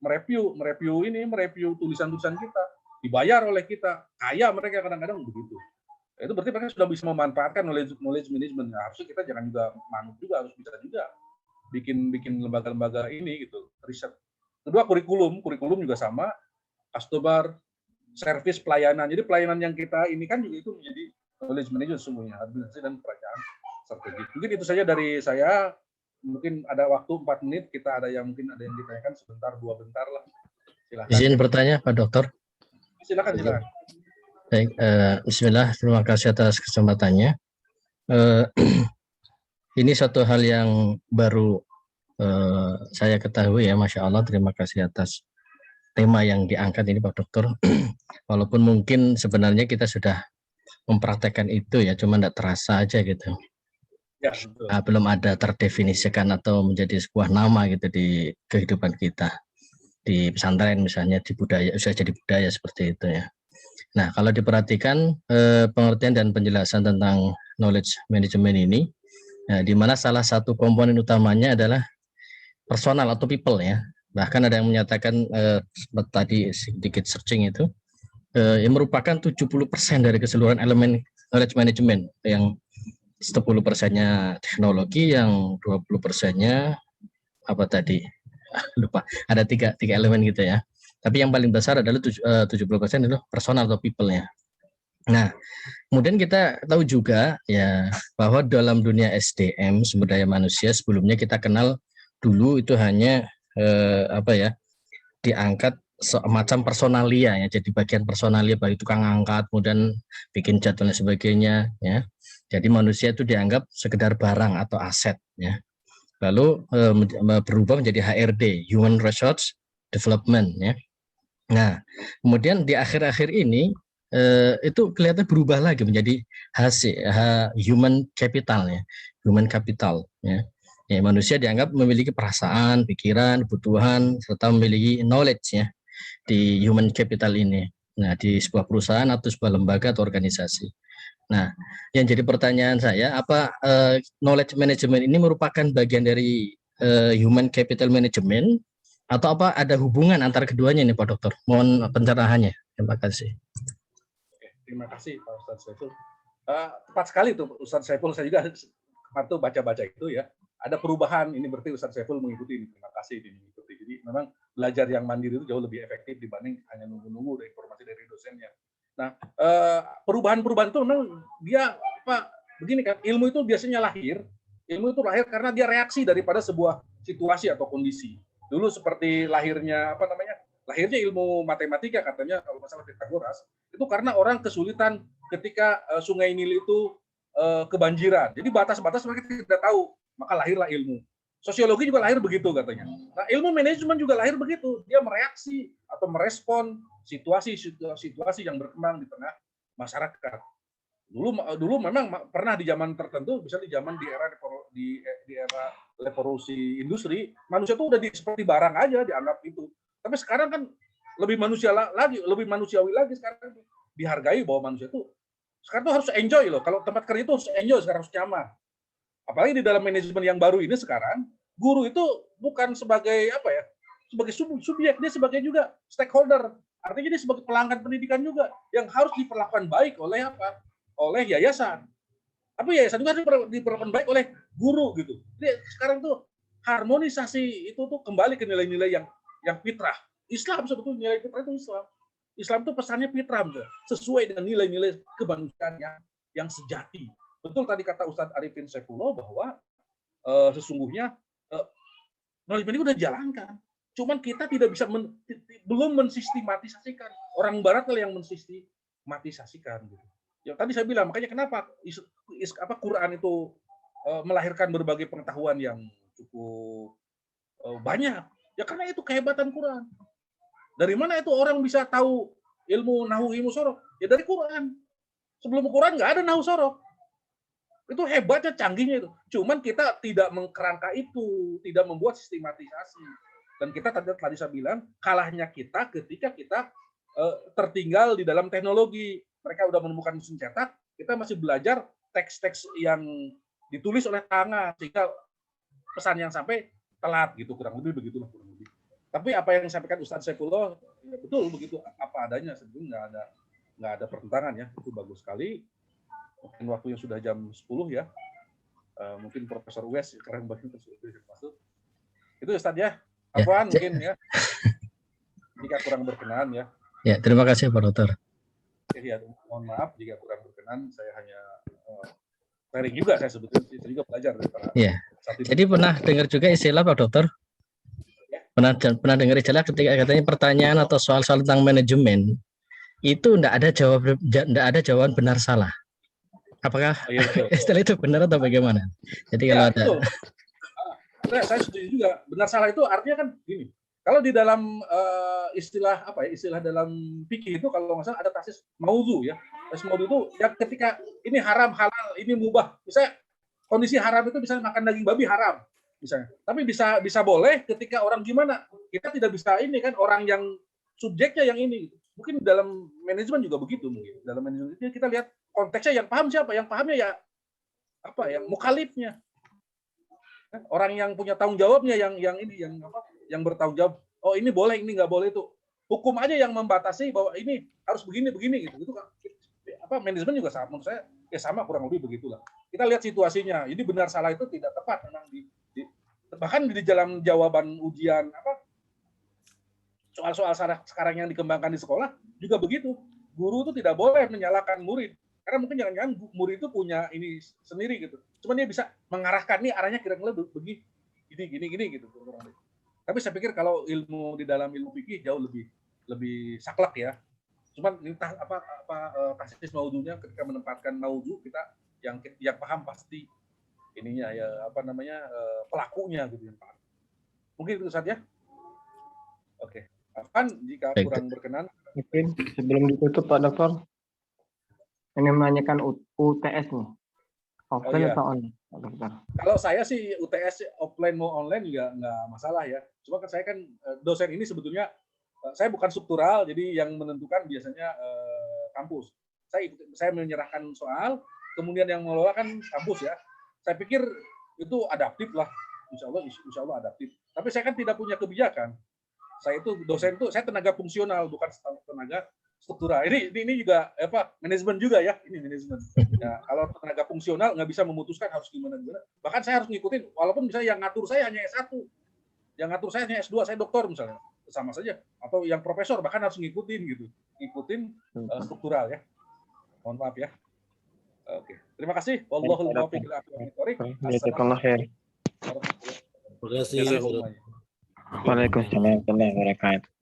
[SPEAKER 1] Mereview tulisan-tulisan kita, dibayar oleh kita. Kaya mereka kadang-kadang begitu. Itu berarti mereka sudah bisa memanfaatkan knowledge management. Nah, harusnya kita jangan juga manut juga, harus bisa juga bikin lembaga-lembaga ini gitu, riset. Kedua, kurikulum juga sama, customer service, pelayanan. Jadi pelayanan yang kita ini kan juga itu menjadi knowledge management semuanya, administrasi dan perencanaan strategi. Mungkin itu saja dari saya. Mungkin ada waktu 4 menit, kita ada yang ditanyakan sebentar, 2 bentar lah. Silakan.
[SPEAKER 8] Izin bertanya Pak Dokter.
[SPEAKER 1] Silakan.
[SPEAKER 8] Baik, bismillah, terima kasih atas kesempatannya. Ini satu hal yang baru saya ketahui ya, Masya Allah, terima kasih atas tema yang diangkat ini Pak Dokter. Walaupun mungkin sebenarnya kita sudah mempraktekkan itu ya, cuma tidak terasa aja gitu.
[SPEAKER 1] Ya, betul.
[SPEAKER 8] Belum ada terdefinisikan atau menjadi sebuah nama gitu di kehidupan kita. Di pesantren misalnya, di budaya, sudah jadi budaya seperti itu ya. Nah, kalau diperhatikan pengertian dan penjelasan tentang knowledge management ini, di mana salah satu komponen utamanya adalah personal atau people ya. Bahkan ada yang menyatakan tadi sedikit searching itu yang merupakan 70% dari keseluruhan elemen knowledge management, yang 10%-nya teknologi, yang 20%-nya apa tadi? Lupa. Ada tiga elemen gitu ya. Tapi yang paling besar adalah 70% itu personal atau people-nya. Nah, kemudian kita tahu juga ya bahwa dalam dunia SDM, sumber daya manusia, sebelumnya kita kenal dulu itu hanya diangkat semacam personalia ya, jadi bagian personalia bagi tukang angkat, kemudian bikin jadwal dan sebagainya ya. Jadi manusia itu dianggap sekedar barang atau aset ya. Lalu berubah menjadi HRD, Human Resource Development ya. Nah, kemudian di akhir-akhir ini itu kelihatan berubah lagi menjadi human capital ya, human capital ya. Ya, manusia dianggap memiliki perasaan, pikiran, kebutuhan, serta memiliki knowledge ya di human capital ini. Nah, di sebuah perusahaan atau sebuah lembaga atau organisasi. Nah, yang jadi pertanyaan saya, apa knowledge management ini merupakan bagian dari human capital management atau apa ada hubungan antara keduanya nih Pak Dokter? Mohon pencerahannya. Terima kasih.
[SPEAKER 1] Oke, terima kasih Pak Ustadz Saiful. Tepat sekali tuh Ustadz Saiful, saya juga waktu baca-baca itu ya. Ada perubahan, ini berarti Ustadz Saiful mengikuti ini. Terima kasih ini mengikuti. Jadi memang belajar yang mandiri itu jauh lebih efektif dibanding hanya nunggu-nunggu dari informasi dari dosennya. Nah, perubahan-perubahan itu memang dia begini kan, ilmu itu biasanya lahir karena dia reaksi daripada sebuah situasi atau kondisi. Dulu seperti lahirnya ilmu matematika katanya kalau masalah Pythagoras itu karena orang kesulitan ketika Sungai Nil itu kebanjiran. Jadi batas-batas mereka tidak tahu, maka lahirlah ilmu. Sosiologi juga lahir begitu katanya. Nah, ilmu manajemen juga lahir begitu. Dia mereaksi atau merespon situasi yang berkembang di tengah masyarakat. Dulu memang pernah di zaman tertentu, misalnya di zaman di era revolusi industri, manusia itu udah seperti barang aja dianggap itu. Tapi sekarang kan lebih manusiawi lagi sekarang, dihargai bahwa manusia itu sekarang tuh harus enjoy loh. Kalau tempat kerja itu harus enjoy, sekarang harus nyaman. Apalagi di dalam manajemen yang baru ini sekarang, guru itu bukan sebagai sebagai subjek, dia sebagai juga stakeholder. Artinya dia sebagai pelanggan pendidikan juga yang harus diperlakukan baik oleh oleh yayasan. Tapi yayasan juga harus diperlakukan baik oleh guru gitu. Jadi sekarang tuh harmonisasi itu tuh kembali ke nilai-nilai yang fitrah. Islam sebetulnya nilai fitrah itu Islam. Islam itu pesannya fitrah, sesuai dengan nilai-nilai kemanusiaan yang sejati. Betul tadi kata Ustadz Arifin Saifullah bahwa sesungguhnya manajemen ini udah jalankan. Cuman kita tidak bisa belum mensistematisasikan. Orang Barat lah yang mensistematisasikan. Gitu. Ya tadi saya bilang makanya kenapa Quran itu melahirkan berbagai pengetahuan yang cukup banyak. Ya karena itu kehebatan Quran. Dari mana itu orang bisa tahu ilmu nahu, ilmu sorok? Ya dari Quran. Sebelum Quran nggak ada nahu sorok. Itu hebatnya, canggihnya itu. Cuman kita tidak mengkerangka itu, tidak membuat sistematisasi. Dan kita tadi saya bilang, kalahnya kita ketika kita tertinggal di dalam teknologi. Mereka udah menemukan mesin cetak, kita masih belajar teks-teks yang ditulis oleh tangan, sehingga pesan yang sampai telat gitu, kurang lebih begitulah kurang lebih. Tapi apa yang disampaikan Ustadz Saifullah, ya betul begitu apa adanya, sebenarnya nggak ada pertentangan ya, itu bagus sekali. Mungkin waktunya sudah jam 10 ya, mungkin Profesor Wes sekarang baru masuk. Itu Ustadz ya, apaan mungkin ya, jika kurang berkenan ya.
[SPEAKER 8] Ya, terima kasih Pak Dokter.
[SPEAKER 1] Ya, mohon maaf jika kurang berkenan, saya hanya sharing juga, saya sebetulnya saya juga belajar dari para.
[SPEAKER 8] Ya. Jadi pernah dengar juga istilah Pak Dokter? Pernah dengar istilah ketika katanya pertanyaan atau soal-soal tentang manajemen itu enggak ada jawaban benar salah. Apakah istilah itu benar atau bagaimana? Jadi kalau ada
[SPEAKER 1] saya setuju juga. Benar salah itu artinya kan gini. Kalau di dalam istilah dalam fikih itu kalau nggak salah ada tasis maudhu ya. Tasis maudhu itu ya ketika ini haram, halal, ini mubah. Misalnya kondisi haram itu misalnya makan daging babi haram misalnya. Tapi bisa boleh ketika orang gimana? Kita tidak bisa ini kan orang yang subjeknya yang ini. Mungkin dalam manajemen juga begitu mungkin. Dalam manajemen itu kita lihat konteksnya yang paham siapa? Yang pahamnya ya yang mukhalifnya. Orang yang punya tanggung jawabnya yang bertanggung jawab. Oh ini boleh, ini nggak boleh itu. Hukum aja yang membatasi bahwa ini harus begini gitu. Itu kan manajemen juga sama menurut saya ya sama kurang lebih begitulah. Kita lihat situasinya. Ini benar salah itu tidak tepat memang bahkan di dalam jawaban ujian soal-soal sekarang yang dikembangkan di sekolah juga begitu. Guru itu tidak boleh menyalahkan murid. Karena mungkin jangan-jangan murid itu punya ini sendiri gitu. Cuman dia bisa mengarahkan nih arahnya kira-kira begini, gini gitu. Tapi saya pikir kalau ilmu di dalam ilmu fikih jauh lebih saklek ya. Cuman entah tasis maudhunya ketika menempatkan maudhu kita yang paham pasti ininya ya pelakunya gitu yang paham. Mungkin itu saja. Oke. Afan jika kurang berkenan.
[SPEAKER 9] Mungkin sebelum ditutup Pak Dokter, ini menanyakan UTS nih. Offline atau online, Pak Dokter?
[SPEAKER 1] Kalau saya sih UTS offline mau online juga nggak masalah ya. Cuma kan saya kan dosen ini sebetulnya saya bukan struktural, jadi yang menentukan biasanya kampus. Saya menyerahkan soal, kemudian yang mengelola kan kampus ya. Saya pikir itu adaptif lah, insya Allah adaptif. Tapi saya kan tidak punya kebijakan. Saya itu dosen itu saya tenaga fungsional bukan tenaga struktural. Ini juga manajemen juga ya, ini manajemen. Ya, kalau tenaga fungsional nggak bisa memutuskan harus gimana. Bahkan saya harus ngikutin, walaupun misalnya yang ngatur saya hanya S1, yang ngatur saya hanya S2, saya doktor misalnya, sama saja. Atau yang profesor bahkan harus ngikutin struktural ya. Mohon maaf ya. Oke, terima kasih. Wallahul muwaffiq ila aqwamit thoriq.
[SPEAKER 2] Terima kasih.
[SPEAKER 9] Waalaikumsalam warahmatullahi wabarakatuh.